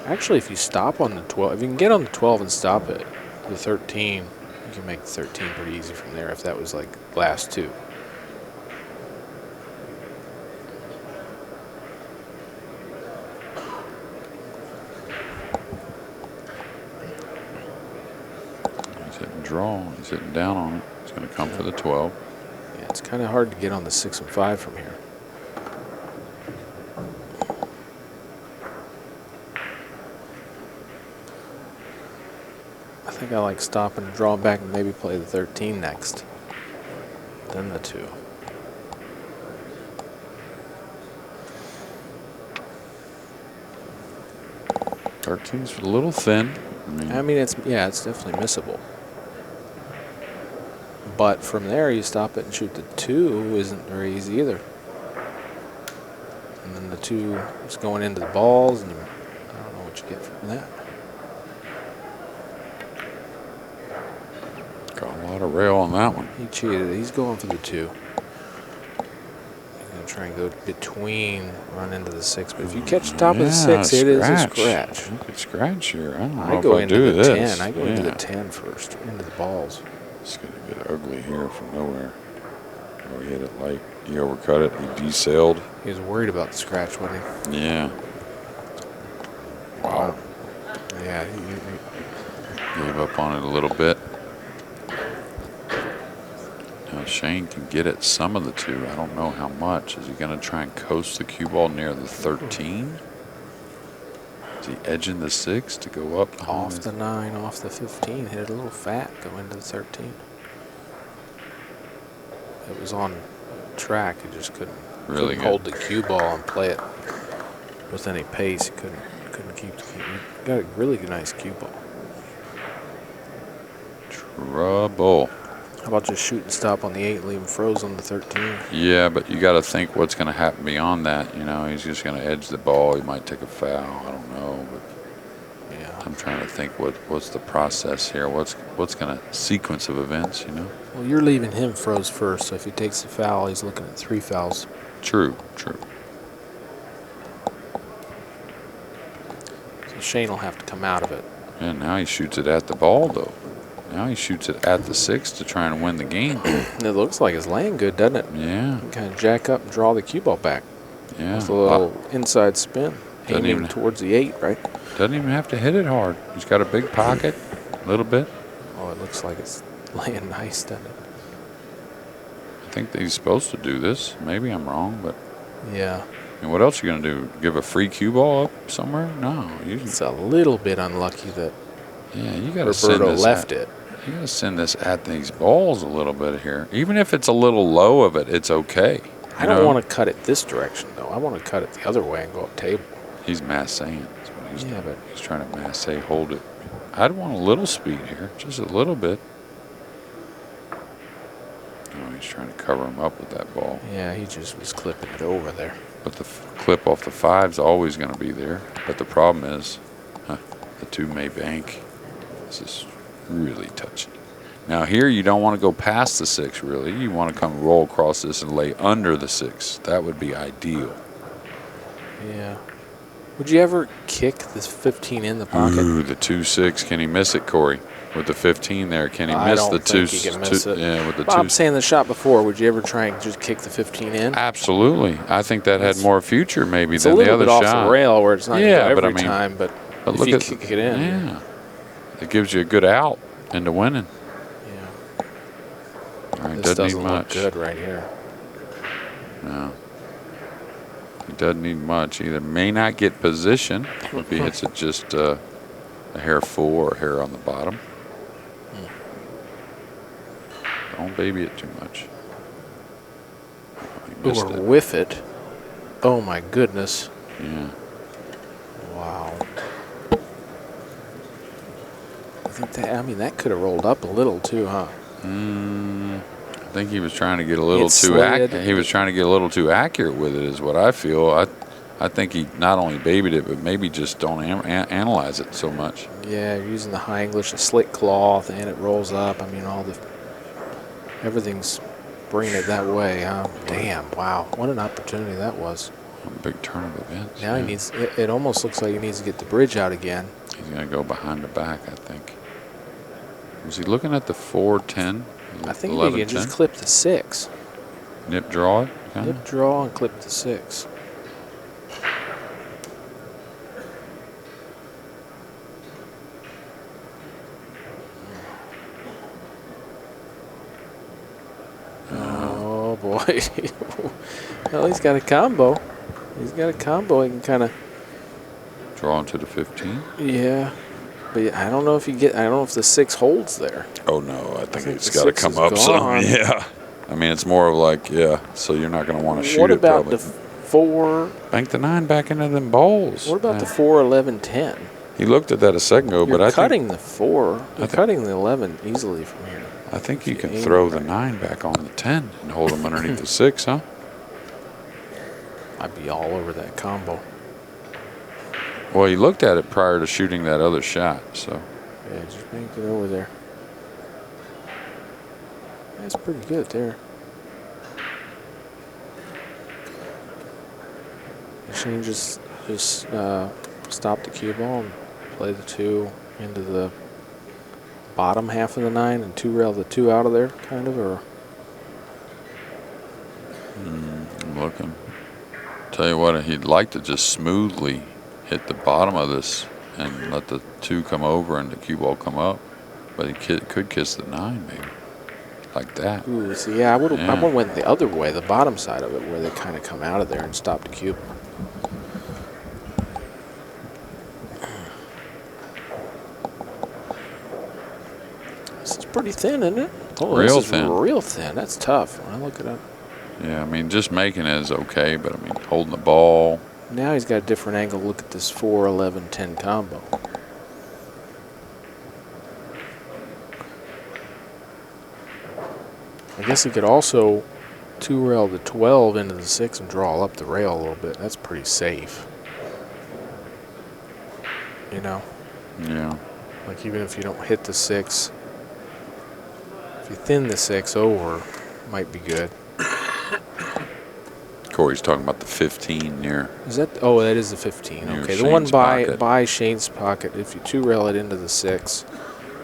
Actually, if you stop on the 12, if you can get on the 12 and stop it, the 13, you can make the 13 pretty easy from there if that was like last 2. He's hitting draw. He's hitting down on it. He's going to come for the 12. Yeah, it's kind of hard to get on the 6 and 5 from here. I think I like stopping and drawing back and maybe play the 13 next. Then the 2. Thirteen's a little thin. I mean, it's definitely missable. But from there, you stop it and shoot the 2 isn't very easy either. And then the 2 is going into the balls, and I don't know what you get from that. Got a lot of rail on that one. He cheated. He's going for the 2. He's going to try and go between, run into the 6. But if you catch the top of the 6, it is a scratch. You could scratch here. I don't know I if go I into do the this. 10. I go into the 10 first, into the balls. It's going to get ugly here from nowhere. Oh, he hit it light. He overcut it. He desailed. He was worried about the scratch, wasn't he? Yeah. Wow. Yeah. Gave up on it a little bit. Now Shane can get at some of the 2. I don't know how much. Is he going to try and coast the cue ball near the 13? Is he edging the 6 to go up? Off the 9, off the 15. Hit it a little fat, go into the 13. it was on track. He just couldn't hold the cue ball and play it with any pace. He couldn't keep the cue. He got a really nice cue ball. Trouble. How about just shoot and stop on the 8, leave him froze on the 13? Yeah, but you got to think what's going to happen beyond that. You know, he's just going to edge the ball. He might take a foul. I don't know. But yeah, I'm trying to think what's the process here. What's going to sequence of events? You know. Well, you're leaving him froze first, so if he takes a foul, he's looking at 3 fouls. True. So Shane will have to come out of it. And now he shoots it at the ball, though. Now he shoots it at the 6 to try and win the game. It looks like it's laying good, doesn't it? Yeah. You kind of jack up and draw the cue ball back. Yeah. With a little inside spin. Aiming towards the 8, right? Doesn't even have to hit it hard. He's got a big pocket, a little bit. Oh, it looks like it's laying nice, doesn't it? I think that he's supposed to do this. Maybe I'm wrong, but. Yeah. And what else are you going to do? Give a free cue ball up somewhere? No. It's a little bit unlucky that you got to send Roberto left it. You got to send this at these balls a little bit here. Even if it's a little low of it, it's okay. I don't want to cut it this direction, though. I want to cut it the other way and go up table. He's massing. But he's trying to masse, hold it. I'd want a little speed here, just a little bit. Oh, he's trying to cover him up with that ball. Yeah, he just was clipping it over there. But the clip off the 5's always going to be there. But the problem is, the 2 may bank. This is really touchy. Now here you don't want to go past the 6, really. You want to come roll across this and lay under the 6. That would be ideal. Yeah. Would you ever kick this 15 in the pocket? Ooh, the 2-6. Can he miss it, Corey? With the 15 there, can he miss the 2? He can miss it. Yeah, with the 2. I'm saying the shot before. Would you ever try and just kick the 15 in? Absolutely. I think that had more future maybe it's than the other shot. It's a little bit off the rail where it's not every time, but if look you kick it in. Yeah. It gives you a good out into winning. Yeah. All right, this doesn't need look much. good right here. No. He doesn't need much either. May not get position if he hits it just a hair full or a hair on the bottom. Don't baby it too much. Or whiff it. Oh my goodness. Yeah. Wow. I mean, that could have rolled up a little too, huh? I think he was trying to get a little too accurate. He was trying to get a little too accurate with it, is what I feel. I think he not only babied it, but maybe just don't analyze it so much. Yeah, you're using the high English, a slick cloth, and it rolls up. I mean, everything's bringing it that way, huh? Damn! Wow, what an opportunity that was. A big turn of events. Now he needs. It almost looks like he needs to get the bridge out again. He's gonna go behind the back, I think. Was he looking at the 4-10? I think he can just clip the 6. Nip draw it? Kinda? Nip draw and clip the 6. Oh, boy. Well, he's got a combo. He can kind of draw into the 15. Yeah. But I don't know if the 6 holds there. Oh no, I think it's got to come up some. Yeah, I mean it's more of like so you're not going to want to shoot it. What about probably. the 4? Bank the 9 back into them balls. What about the 4, 11, 10? He looked at that a second ago, but I think cutting the 4. You're cutting the 11 easily from here. I think you can throw the 9 back on the 10 and hold them underneath the 6, huh? I'd be all over that combo. Well, he looked at it prior to shooting that other shot, so. Yeah, just bank it over there. That's pretty good there. Shane just stop the cue ball and play the 2 into the bottom half of the 9 and 2 rail the 2 out of there, kind of, or? I'm looking. Tell you what, he'd like to just smoothly hit the bottom of this and let the 2 come over and the cue ball come up. But he could kiss the 9 maybe, like that. Ooh, see, yeah, I would have went the other way, the bottom side of it, where they kind of come out of there and stop the cue. This is pretty thin, isn't it? Oh, real this is thin. real thin. That's tough. When I look it up. Yeah, I mean, just making it is okay, but I mean, holding the ball. Now he's got a different angle. Look at this 4, 11, 10 combo. I guess he could also 2-rail the 12 into the 6 and draw up the rail a little bit. That's pretty safe. You know? Yeah. Like even if you don't hit the 6, if you thin the 6 over, might be good. Corey's talking about the 15 near. Is that? Oh, that is the 15. Near Okay, the one Shane's pocket. by Shane's pocket. If you 2-rail it into the 6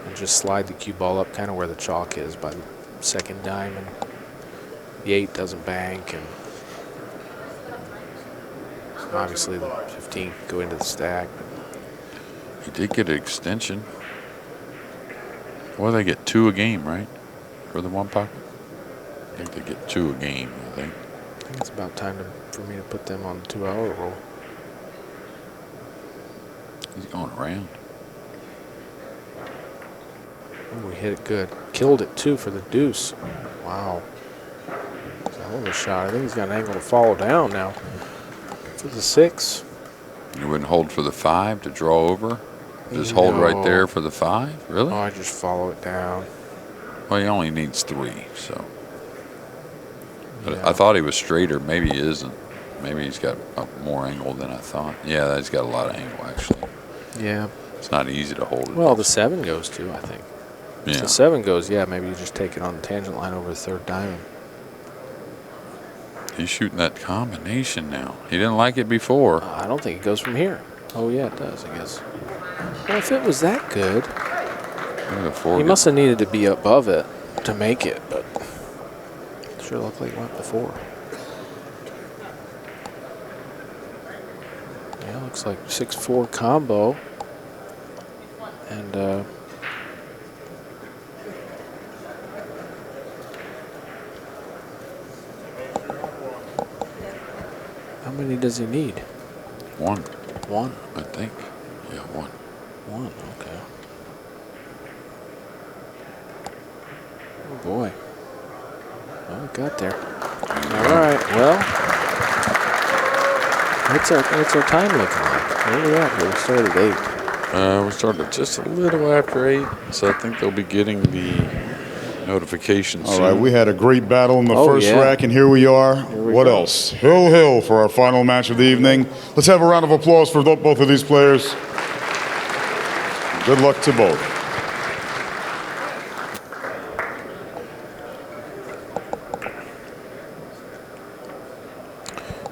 and just slide the cue ball up, kind of where the chalk is by the second diamond. The 8 doesn't bank, and obviously the 15 can go into the stack. He did get an extension. Well, they get 2 a game, right? For the one pocket? I think they get 2 a game, I think. I think it's about time for me to put them on the 2-hour roll. He's going around. Oh, we hit it good. Killed it, too, for the deuce. Wow. It's a hell of a shot. I think he's got an angle to follow down now for the 6. You wouldn't hold for the 5 to draw over? Just hold right there for the 5? Really? Oh, I just follow it down. Well, he only needs 3, so. But Yeah. I thought he was straighter. Maybe he isn't. Maybe he's got more angle than I thought. Yeah, he's got a lot of angle, actually. Yeah. It's not easy to hold it. Well, the 7 goes too, I think. Yeah. If the 7 goes, yeah, maybe you just take it on the tangent line over the 3rd diamond. He's shooting that combination now. He didn't like it before. I don't think it goes from here. Oh, yeah, it does, I guess. Well, if it was that good, he must have needed to be above it to make it, but it sure looked like it went before. Yeah, looks like 6-4 combo. And how many does he need? 1. 1? I think. Yeah, 1. 1, okay. Oh boy. Well, we got there. All right, well, what's our time looking like? Where are we at here? We started at 8. We started just a little after 8, so I think they'll be getting the notification soon. All right, we had a great battle in the Oh, first yeah. rack, and here we are. What go. else? Hill for our final match of the evening. Let's have a round of applause for both of these players. Good luck to both.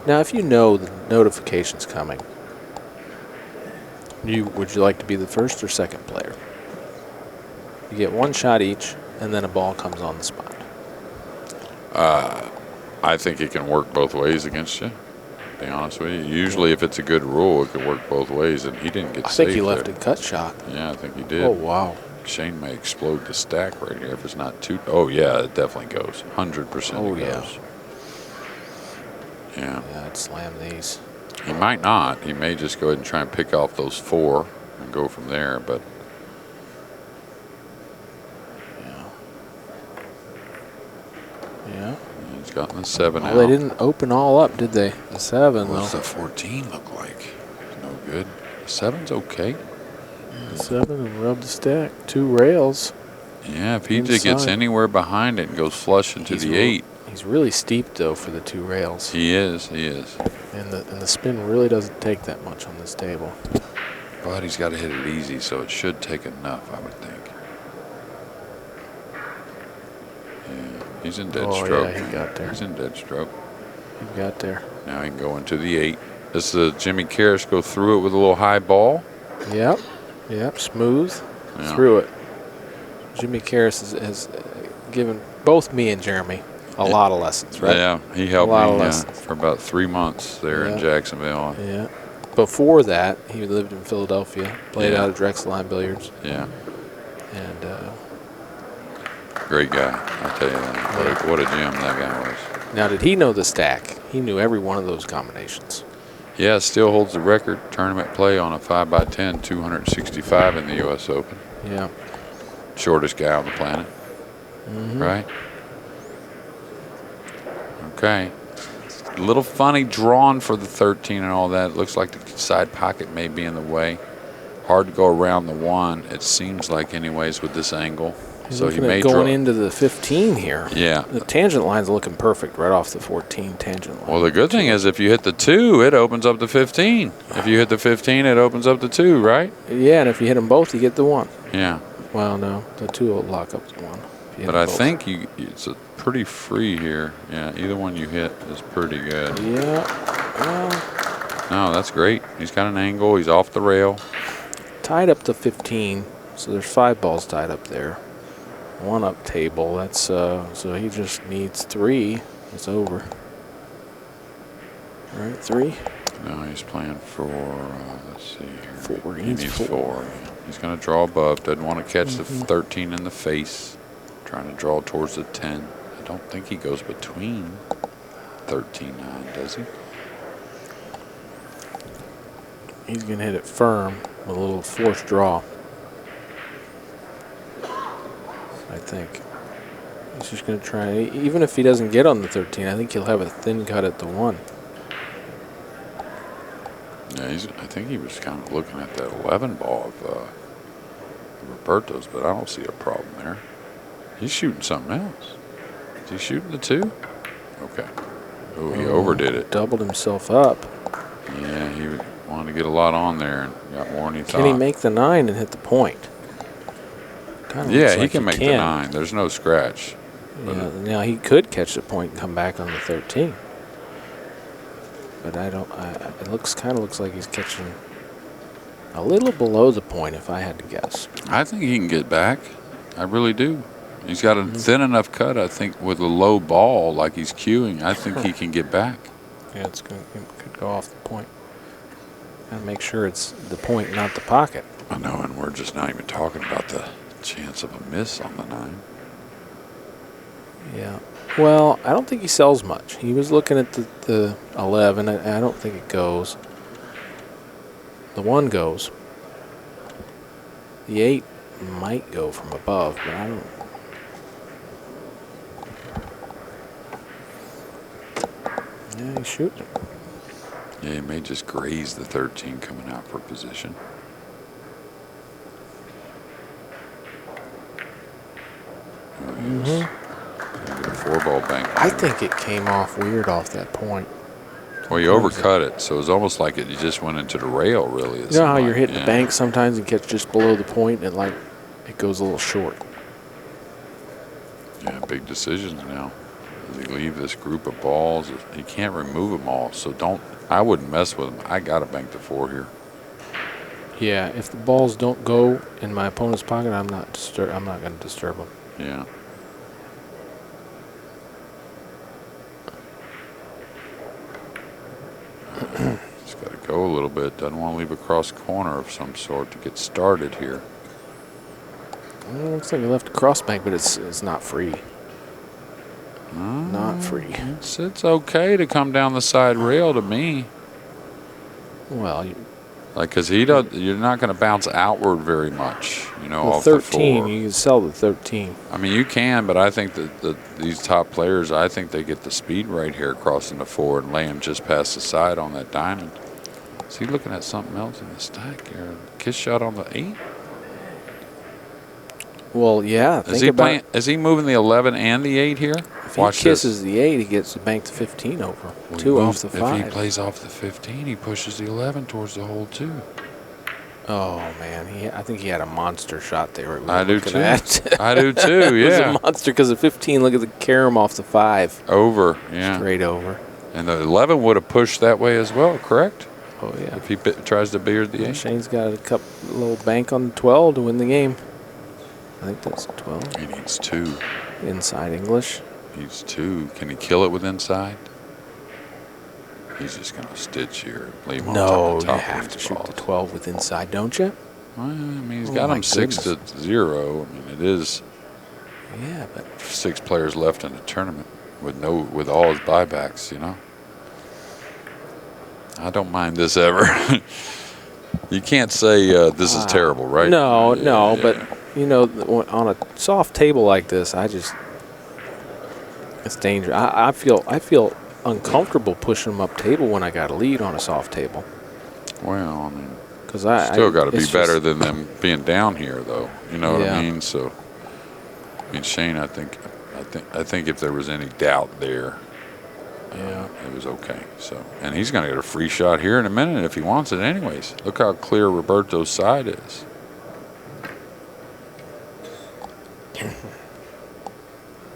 Now, if you know the notification's coming, would you like to be the first or second player? You get 1 shot each, and then a ball comes on the spot. I think it can work both ways against you, to be honest with you. Usually, if it's a good rule, it can work both ways, and he didn't get I safe think he left there. a cut shot. Yeah, I think he did. Oh, wow. Shane may explode the stack right here if it's not too. Oh, yeah, it definitely goes. 100% Oh, it yeah. goes. Yeah. Yeah, I'd slam these. He might not. He may just go ahead and try and pick off those 4 and go from there, but. Yeah. He's gotten the 7 out. Well, they didn't open all up, did they? The 7, What's though. the 14 look like? No good. The 7's okay. The 7 and rub the stack. 2 rails. Yeah, if he just gets Inside. anywhere behind it and goes flush into He's the real- 8. He's really steep, though, for the 2 rails. He is. And the spin really doesn't take that much on this table. But he's got to hit it easy, so it should take enough, I would think. Yeah, he's in dead stroke. Yeah, he got there. He's in dead stroke. He got there. Now he can go into the 8. Does the Jimmy Karras go through it with a little high ball? Yep. Smooth. Yeah. Through it. Jimmy Karras has given both me and Jeremy a lot of lessons, right? Yeah, he helped A lot of me lessons. for about 3 months there in Yeah. Jacksonville. Yeah. Before that, he lived in Philadelphia, played Yeah. out at Drexel Line Billiards, Yeah, and great guy. I tell you that. What a gem that guy was. now did he know the stack? He knew every one of those combinations. Yeah, still holds the record tournament play on a 5x10, 265 in the U.S. Open. Yeah. Shortest guy on the planet. right? Okay. A little funny drawn for the 13 and all that. It looks like the side pocket may be in the way. Hard to go around the 1, it seems like, anyways, with this angle. He's so he looking may at going draw into the 15 here. Yeah. The tangent line's looking perfect right off the 14 tangent line. Well, the good thing is if you hit the 2, it opens up the 15. If you hit the 15, it opens up the 2, right? Yeah, and if you hit them both, you get the 1. Yeah. Well, no, the 2 will lock up the 1. But I think it's pretty free here. Yeah, either one you hit is pretty good. Yeah. Well, no, that's great. He's got an angle. He's off the rail. Tied up to 15, so there's 5 balls tied up there. 1 up table. That's so he just needs 3. It's over. All right, 3. No, he's playing for. Let's see here. 4. He needs 4. He's going to draw above. Doesn't want to catch the 13 in the face. Trying to draw towards the 10. I don't think he goes between 13-9, does he? He's going to hit it firm with a little forced draw. I think. He's just going to try. Even if he doesn't get on the 13, I think he'll have a thin cut at the 1. Yeah, I think he was kind of looking at that 11 ball of Roberto's, but I don't see a problem there. He's shooting something else. Is he shooting the 2? Okay. Oh, he overdid it. Doubled himself up. Yeah, he wanted to get a lot on there and got more than he thought. Can he make the 9 and hit the point? Yeah, he can make the 9. There's no scratch. Yeah, now he could catch the point and come back on the 13. But I don't. It kind of looks like he's catching a little below the point, if I had to guess. I think he can get back. I really do. He's got a thin enough cut, I think, with a low ball like he's cueing. I think he can get back. Yeah, it could go off the point. Gotta make sure it's the point, not the pocket. I know, and we're just not even talking about the chance of a miss on the 9. Yeah. Well, I don't think he sells much. He was looking at the 11. I don't think it goes. The 1 goes. The 8 might go from above, but I don't. Yeah, he's shooting it. Yeah, he may just graze the 13 coming out for position. A 4-ball bank. I think it came off weird off that point. Well, you overcut it, so it was almost like it just went into the rail, really. You know how you're hitting the bank sometimes and catch just below the point and it goes a little short. Yeah, big decisions now. Does he leave this group of balls? He can't remove them all, so I wouldn't mess with him. I got to bank the 4 here. Yeah, if the balls don't go in my opponent's pocket, I'm not going to disturb them. Yeah. Just got to go a little bit. Doesn't want to leave a cross corner of some sort to get started here. Well, it looks like he left a cross bank, but it's not free. Not free. It's okay to come down the side rail to me. Well, because you're not going to bounce outward very much, off 13, the 4. you can sell the 13. I mean, you can, but I think that these top players, I think they get the speed right here crossing the 4 and lay him just past the side on that diamond. Is he looking at something else in the stack here? Kiss shot on the 8? Well, yeah. Is he moving the 11 and the 8 here? If he kisses the 8, he gets to bank the 15 over. Well, 2 off the 5. If he plays off the 15, he pushes the 11 towards the hole, too. Oh, man. I think he had a monster shot there. I do, too. I do, too, yeah. It was a monster because the 15, look at the carom off the 5. Over, yeah. Straight over. And the 11 would have pushed that way as well, correct? Oh, yeah. If he tries to billiard the 8. Shane's got a little bank on the 12 to win the game. I think that's a 12. He needs 2. Inside English. Needs 2. Can he kill it with inside? He's just going to stitch here. Leave him on top you have to shoot the 12 with inside, don't you? Well, I mean, he's got him 6-0. I mean, it is. Yeah, but 6 players left in the tournament with all his buybacks. I don't mind this ever. You can't say this is terrible, right? No, but on a soft table like this, it's dangerous. I feel uncomfortable pushing them up table when I got a lead on a soft table. Well, I mean, because still got to be better than them being down here, though. You know what I mean? So, I mean, Shane, I think if there was any doubt there, it was okay. So, and he's going to get a free shot here in a minute if he wants it, anyways. Look how clear Roberto's side is.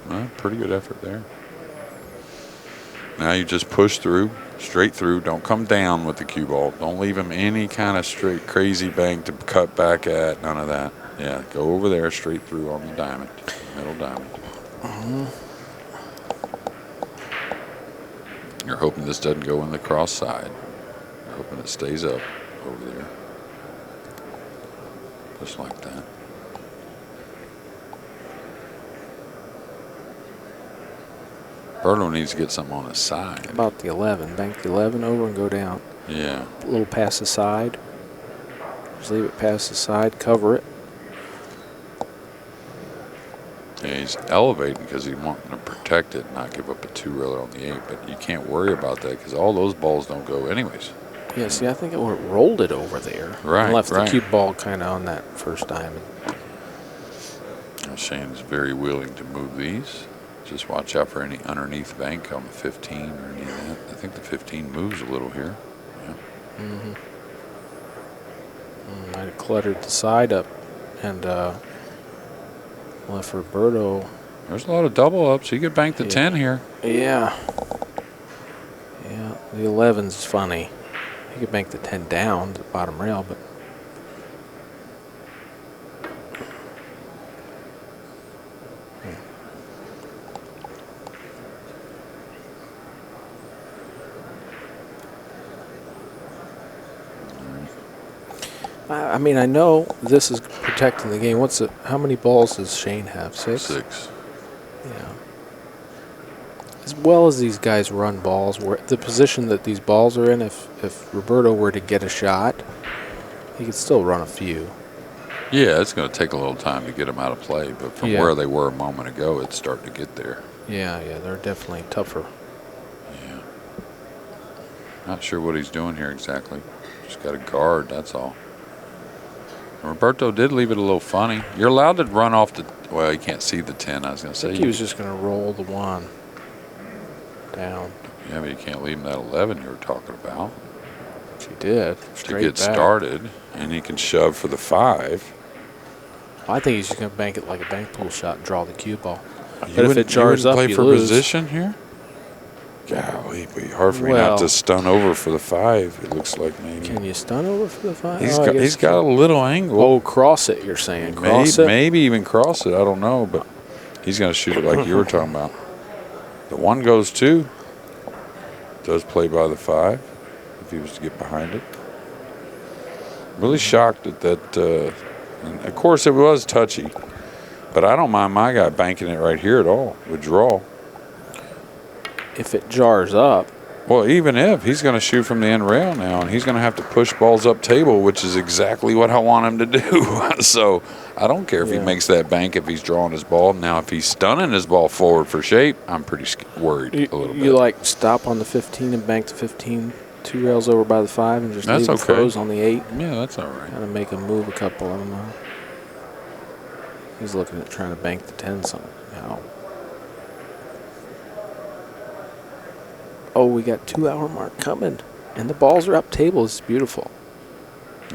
Well, pretty good effort there. Now you just push through, straight through. Don't come down with the cue ball. Don't leave him any kind of straight crazy bank to cut back at. None of that. Yeah, go over there straight through on the diamond, middle diamond. You're hoping this doesn't go in the cross side. You're hoping it stays up over there. Just like that. Roberto needs to get something on his side. About the 11. Bank the 11 over and go down. Yeah. A little past the side. Just leave it past the side. Cover it. Yeah, he's elevating because he's wanting to protect it and not give up a 2 reeler on the 8. But you can't worry about that because all those balls don't go anyways. Yeah, see, I think it rolled it over there. Right, and left right. the cue ball kind of on that first diamond. Now Shane's very willing to move these. Just watch out for any underneath bank on the 15 or any of that. I think the 15 moves a little here. Yeah. Might have cluttered the side up and left Roberto. There's a lot of double ups. He could bank the 10 here. Yeah. Yeah, the 11's funny. He could bank the 10 down the bottom rail, but I mean, I know this is protecting the game. How many balls does Shane have? 6? 6. Yeah. As well as these guys run balls, the position that these balls are in, if Roberto were to get a shot, he could still run a few. Yeah, it's going to take a little time to get them out of play, but from where they were a moment ago, it's starting to get there. Yeah, they're definitely tougher. Yeah. Not sure what he's doing here exactly. Just got a guard, that's all. Roberto did leave it a little funny. You're allowed to run off the, well, you can't see the 10, I was going to say. I think he was just going to roll the 1 down. Yeah, but you can't leave him that 11 you were talking about. Which he did. To get started, and he can shove for the 5. I think he's just going to bank it like a bank pool shot and draw the cue ball. You But if it jars up, play you for lose. position here? Golly, it'd be hard for me not to stun over for the 5. It looks like maybe. Can you stun over for the 5? He's got a little angle. Oh, cross it, you're saying. Cross it? Maybe even cross it. I don't know, but he's going to shoot it like you were talking about. The 1 goes 2. Does play by the 5 if he was to get behind it. Really shocked at that. And of course, it was touchy, but I don't mind my guy banking it right here at all with draw. If it jars up. Well, even if he's going to shoot from the end rail now, and he's going to have to push balls up table, which is exactly what I want him to do. So I don't care if he makes that bank if he's drawing his ball. Now, if he's stunning his ball forward for shape, I'm pretty worried a little bit. You like stop on the 15 and bank the 15, 2 rails over by the 5, and just leave it froze on the 8. Yeah, that's all right. Kind of make him move a couple of them. He's looking at trying to bank the 10 somehow. Oh, we got 2 hour mark coming, and the balls are up table. It's beautiful.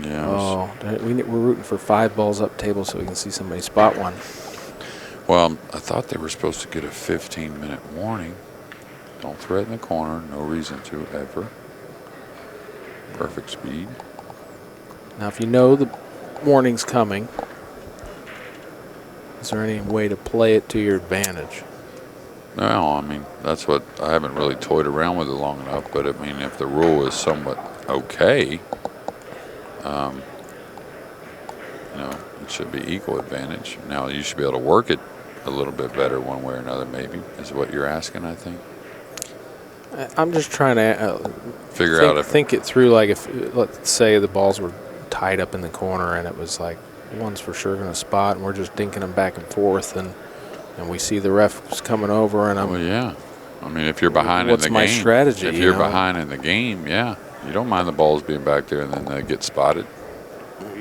Yeah. Oh, we're rooting for 5 balls up table so we can see somebody spot one. Well, I thought they were supposed to get a 15-minute warning. Don't threaten the corner. No reason to ever. Perfect speed. Now, if you know the warning's coming, is there any way to play it to your advantage? No, I mean, that's what I haven't really toyed around with it long enough. But I mean, if the rule is somewhat okay, it should be equal advantage. Now, you should be able to work it a little bit better one way or another, maybe, is what you're asking, I think. I'm just trying to think it through. Like if, let's say, the balls were tied up in the corner and it was like one's for sure going to spot, and we're just dinking them back and forth, and we see the refs coming over, and I'm. Well, yeah. I mean, if you're behind in the game. What's my strategy? If you're behind in the game, yeah. You don't mind the balls being back there and then they get spotted.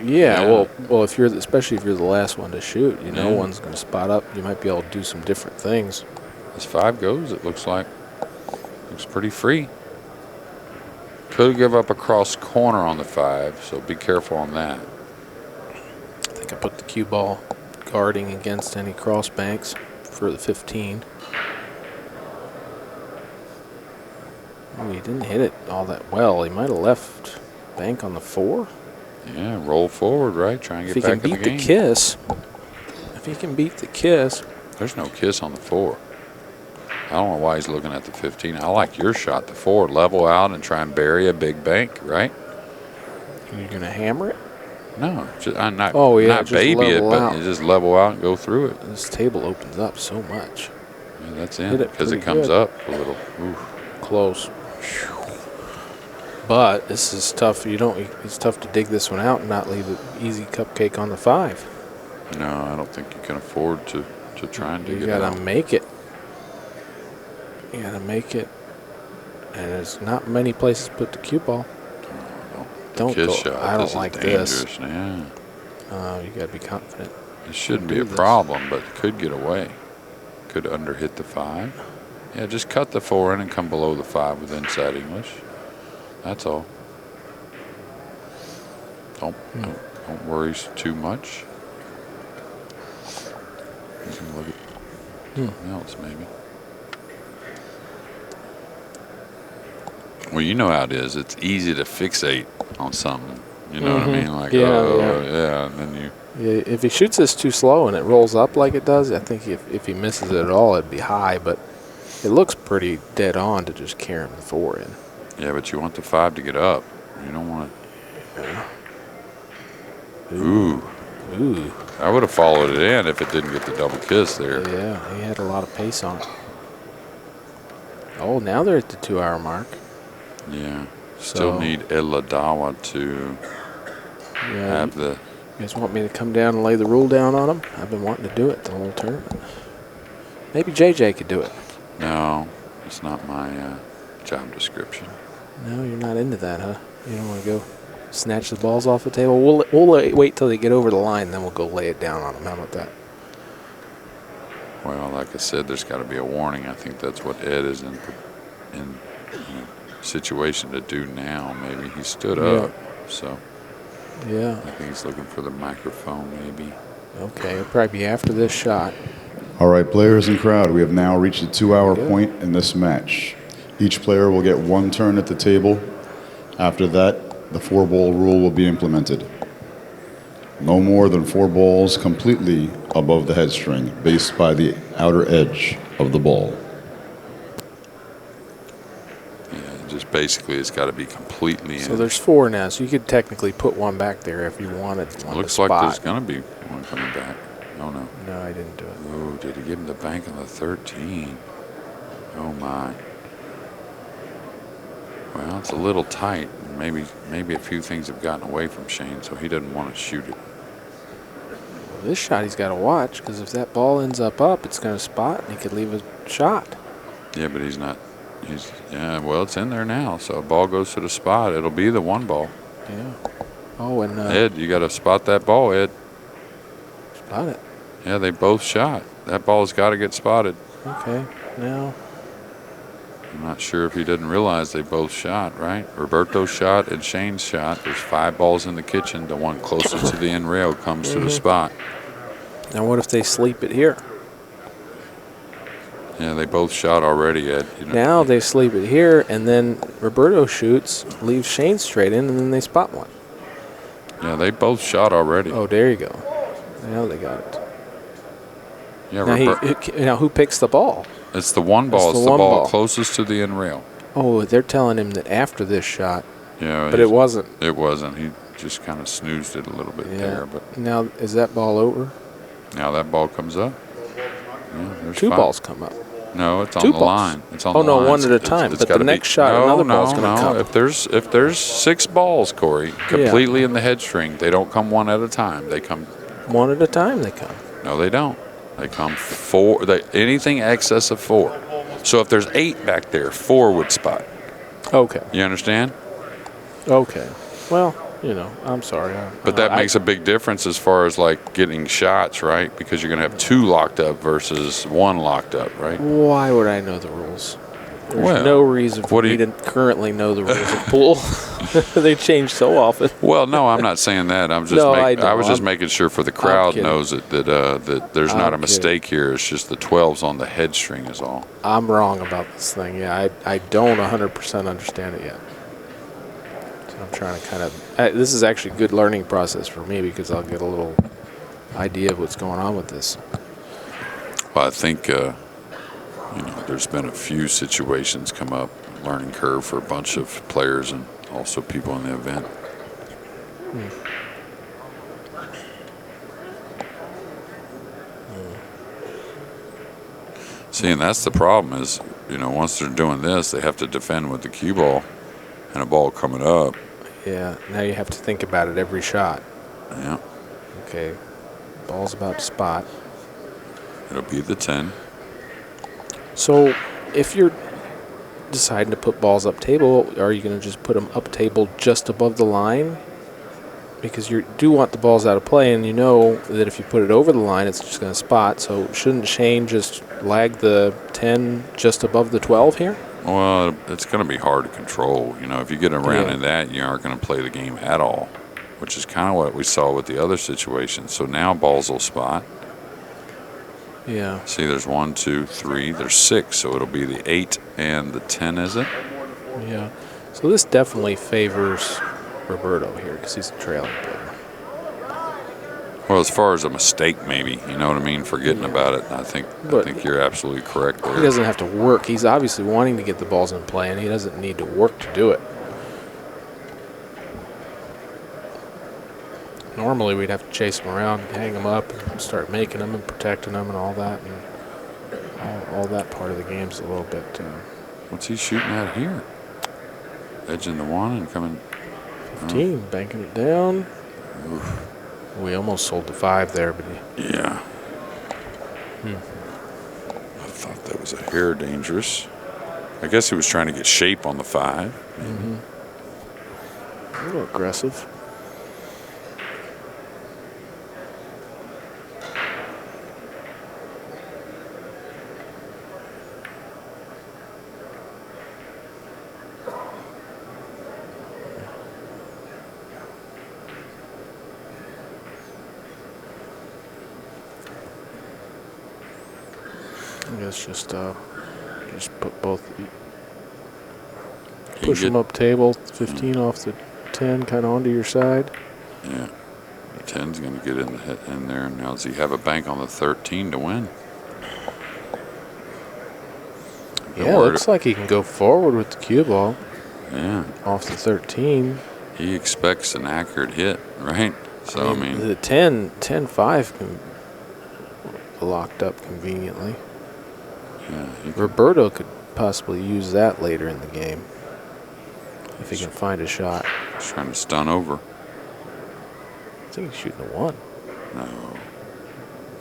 Yeah, well, especially if you're the last one to shoot, one's going to spot up. You might be able to do some different things. As 5 goes, it looks like. Looks pretty free. Could give up a cross corner on the 5, so be careful on that. I think I put the cue ball guarding against any cross banks for the 15. Oh, he didn't hit it all that well. He might have left bank on the 4. Yeah, roll forward, right? Try and get back in the game. If he can beat the kiss. If he can beat the kiss. There's no kiss on the 4. I don't know why he's looking at the 15. I like your shot, the 4. Level out and try and bury a big bank, right? You're going to hammer it? No, just, not just baby it, but out. you just level out and go through it. This table opens up so much. Yeah, that's in because it comes up a little. Oof. Close. But this is tough. It's tough to dig this one out and not leave an easy cupcake on the 5. No, I don't think you can afford to try and dig it out. You gotta make it. You gotta make it. And there's not many places to put the cue ball. Don't kiss go. Shot. I don't like this. Yeah. You gotta be confident. It shouldn't be a problem, but it could get away. Could underhit the 5. Yeah, just cut the 4 in and come below the 5 with inside English. That's all. Don't worry too much. You can look at something else, maybe. Well, you know how it is. It's easy to fixate on something. You know what I mean? Like, yeah, and then you. Yeah, if he shoots this too slow and it rolls up like it does, I think if he misses it at all, it'd be high. But it looks pretty dead on to just carry him the 4 in. Yeah, but you want the 5 to get up. You don't want to. Ooh. I would have followed it in if it didn't get the double kiss there. Yeah, he had a lot of pace on it. Oh, now they're at the 2-hour mark. Yeah. Still need Eladawa to have the. You guys want me to come down and lay the rule down on him? I've been wanting to do it the whole tournament. Maybe JJ could do it. No, it's not my job description. No, you're not into that, huh? You don't want to go snatch the balls off the table? We'll wait till they get over the line, then we'll go lay it down on them. How about that? Well, like I said, there's got to be a warning. I think that's what Ed is in situation to do now. Maybe he stood up, so yeah. I think he's looking for the microphone, maybe. Okay, it'll probably be after this shot. All right, players and crowd, we have now reached the 2-hour point in this match. Each player will get 1 turn at the table. After that, the 4-ball rule will be implemented. No more than 4 balls completely above the head string, based by the outer edge of the ball. Yeah, just basically it's got to be completely in. So there's 4 now, so you could technically put 1 back there if you wanted one. Looks like there's going to be 1 coming back. Oh, no. No, I didn't do it. Oh, did he give him the bank on the 13? Oh, my. Well, it's a little tight. Maybe a few things have gotten away from Shane, so he doesn't want to shoot it. Well, this shot he's got to watch, because if that ball ends up, it's going to spot, and he could leave a shot. Yeah, but he's not. Well, it's in there now, so a ball goes to the spot. It'll be the 1 ball. Yeah. Oh, and Ed, you got to spot that ball, Ed. Spot it. Yeah, they both shot. That ball's got to get spotted. Okay, now. I'm not sure if he didn't realize they both shot, right? Roberto's shot and Shane's shot. There's 5 balls in the kitchen. The one closest to the end rail comes to the spot. Now what if they sleep it here? Yeah, they both shot already, Ed. Now they sleep it here, and then Roberto shoots, leaves Shane straight in, and then they spot 1. Yeah, they both shot already. Oh, there you go. Now they got it. Yeah, now who picks the ball? It's the 1 ball. It's the ball closest to the end rail. Oh, they're telling him that after this shot. Yeah, but it wasn't. It wasn't. He just kind of snoozed it a little bit there. But now is that ball over? Now that ball comes up. Yeah, there's 2 5. balls come up. No, it's on two the balls. line. It's on the line. Oh, no, one at a time. But the next shot, another ball's going to come. If there's 6 balls, Corey, completely in the head string, they don't come one at a time. They come one at a time. They come. No, they don't. They come 4. Anything excess of 4. So if there's 8 back there, 4 would spot. Okay. You understand? Okay. Well, I'm sorry. But that makes a big difference as far as like getting shots, right? Because you're going to have 2 locked up versus 1 locked up, right? Why would I know the rules? There's no reason for me to currently know the rules of pool. They change so often. Well, no, I'm not saying that. I'm just. I was just making sure for the crowd knows that there's not a mistake here. It's just the 12's on the head string is all. I'm wrong about this thing. Yeah, I don't 100% understand it yet. So I'm trying to kind of. This is actually a good learning process for me because I'll get a little idea of what's going on with this. Well, I think. There's been a few situations come up, learning curve for a bunch of players and also people in the event. See, and that's the problem is, once they're doing this, they have to defend with the cue ball and a ball coming up. Yeah, now you have to think about it every shot. Yeah. Okay, ball's about to spot. It'll be the 10. So, if you're deciding to put balls up table, are you going to just put them up table just above the line? Because you do want the balls out of play, and you know that if you put it over the line, it's just going to spot. So, shouldn't Shane just lag the 10 just above the 12 here? Well, it's going to be hard to control. If you get around in that, you aren't going to play the game at all, which is kind of what we saw with the other situation. So now balls will spot. Yeah. See, there's 1, 2, 3. There's 6, so it'll be the 8 and the 10, is it? Yeah. So this definitely favors Roberto here because he's a trailing player. Well, as far as a mistake, maybe, you know what I mean, forgetting about it. I think you're absolutely correct there. He doesn't have to work. He's obviously wanting to get the balls in play, and he doesn't need to work to do it. Normally, we'd have to chase him around, hang him up, and start making them and protecting them and all that. And all that part of the game's a little bit. What's he shooting at here? Edging the 1 and coming. 15, banking it down. Oof. We almost sold the 5 there, but yeah. I thought that was a hair dangerous. I guess he was trying to get shape on the 5. Mm-hmm. A little aggressive. I guess just put both. Push them up table, 15 off the 10, kind of onto your side. Yeah, the 10's going to get in there. Now does he have a bank on the 13 to win? Yeah, looks like he can go forward with the cue ball. Yeah. Off the 13. He expects an accurate hit, right? So, I mean. The 10-5 can locked up conveniently. Yeah, Roberto could possibly use that later in the game if he can find a shot. He's trying to stun over. I think he's shooting a 1.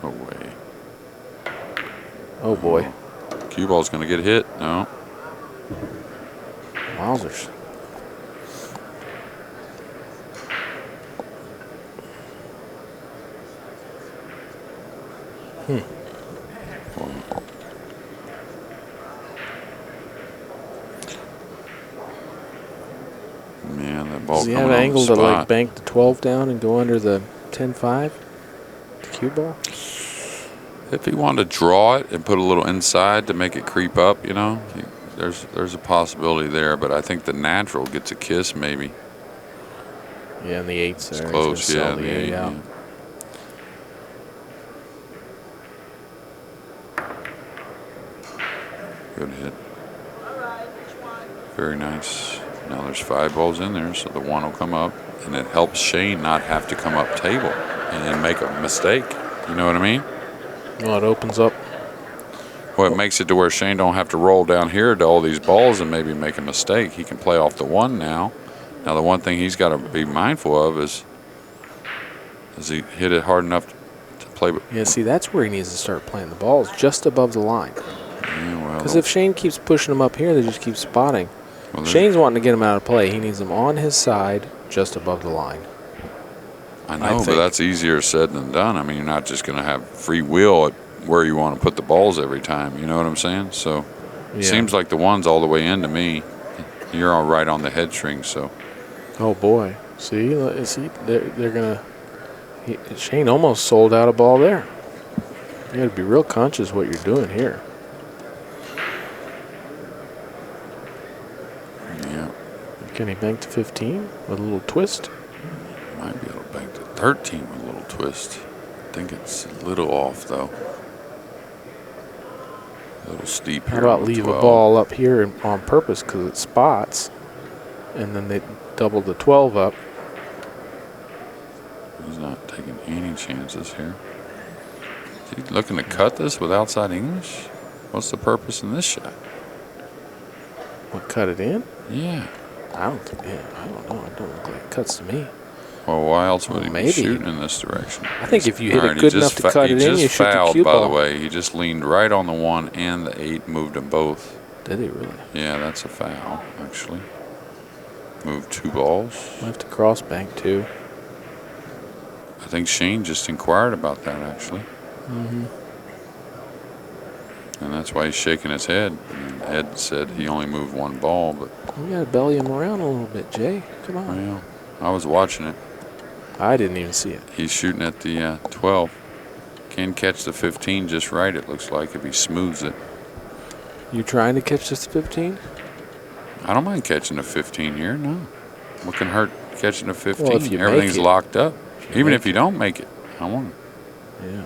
No way. Oh boy. Cue ball's going to get hit. No. Wowzers. Man, that ball. Does he have an angle to like bank the 12 down and go under the 10-5? The cue ball? If he wanted to draw it and put a little inside to make it creep up, there's a possibility there. But I think the natural gets a kiss maybe. Yeah, and the 8's there. It's close, yeah. The 8 out. Good hit. Very nice. Now there's 5 balls in there, so the 1 will come up, and it helps Shane not have to come up table and make a mistake. You know what I mean? Well, it opens up Well, it makes it to where Shane don't have to roll down here to all these balls and maybe make a mistake. He can play off the 1 now. Now, the one thing he's got to be mindful of is he hit it hard enough to play? Yeah, see, that's where he needs to start playing the balls, just above the line. Because if Shane keeps pushing them up here, they just keep spotting. Well, Shane's wanting to get them out of play. He needs them on his side, just above the line. I know, but that's easier said than done. I mean, you're not just going to have free will at where you want to put the balls every time. You know what I'm saying? So it seems like the 1's all the way in to me. You're all right on the head string, so. Oh, boy. See, they're going to. Shane almost sold out a ball there. You got to be real conscious what you're doing here. Yeah. Can he bank to 15 with a little twist? Might be able to bank to 13 with a little twist. I think it's a little off, though. A little steep here. How about leave a ball up here on purpose because it spots, and then they double the 12 up. He's not taking any chances here. Is he looking to cut this with outside English? What's the purpose in this shot? What, cut it in? Yeah. I don't know. It don't look like it cuts to me. Well, why else would he be shooting in this direction? I think if you hit it good enough to cut it in, you shoot the cue ball. By the way, he just leaned right on the 1 and the 8, moved them both. Did he really? Yeah, that's a foul, actually. Moved 2 balls. Left to cross bank, too. I think Shane just inquired about that, actually. Mm-hmm. And that's why he's shaking his head. And Ed said he only moved 1 ball, but. You got to belly him around a little bit, Jay. Come on. Well, I was watching it. I didn't even see it. He's shooting at the 12. Can catch the 15 just right, it looks like, if he smooths it. You trying to catch this 15? I don't mind catching a 15 here, no. What can hurt catching a 15? Well, if you everything's make it, locked up. Even if you don't make it, I want it. Yeah.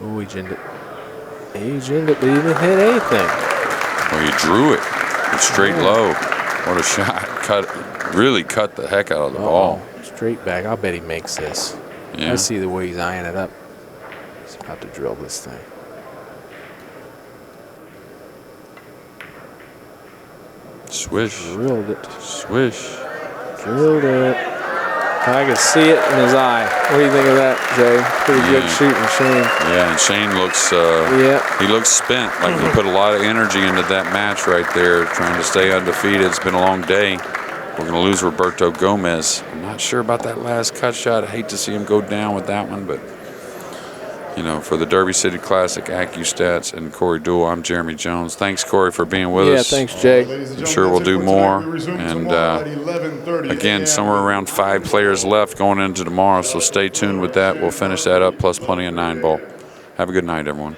Oh, he ginned it. He ginned it, but he didn't hit anything. Well, he drew it. It's straight low. What a shot. Really cut the heck out of the ball. Straight back. I'll bet he makes this. Yeah. I see the way he's eyeing it up. He's about to drill this thing. Swish. Drilled it. Swish. Drilled it. I can see it in his eye. What do you think of that, Jay? Pretty good shooting, Shane. Yeah, and Shane looks he looks spent. Like he put a lot of energy into that match right there, trying to stay undefeated. It's been a long day. We're going to lose Roberto Gomez. I'm not sure about that last cut shot. I hate to see him go down with that one, but you know, for the Derby City Classic, Accu-Stats, and Corey Deuel, I'm Jeremy Jones. Thanks, Corey, for being with us. Yeah, thanks, Jay. I'm sure we'll do more. And again, somewhere around 5 players left going into tomorrow, so stay tuned with that. We'll finish that up, plus plenty of 9 ball. Have a good night, everyone.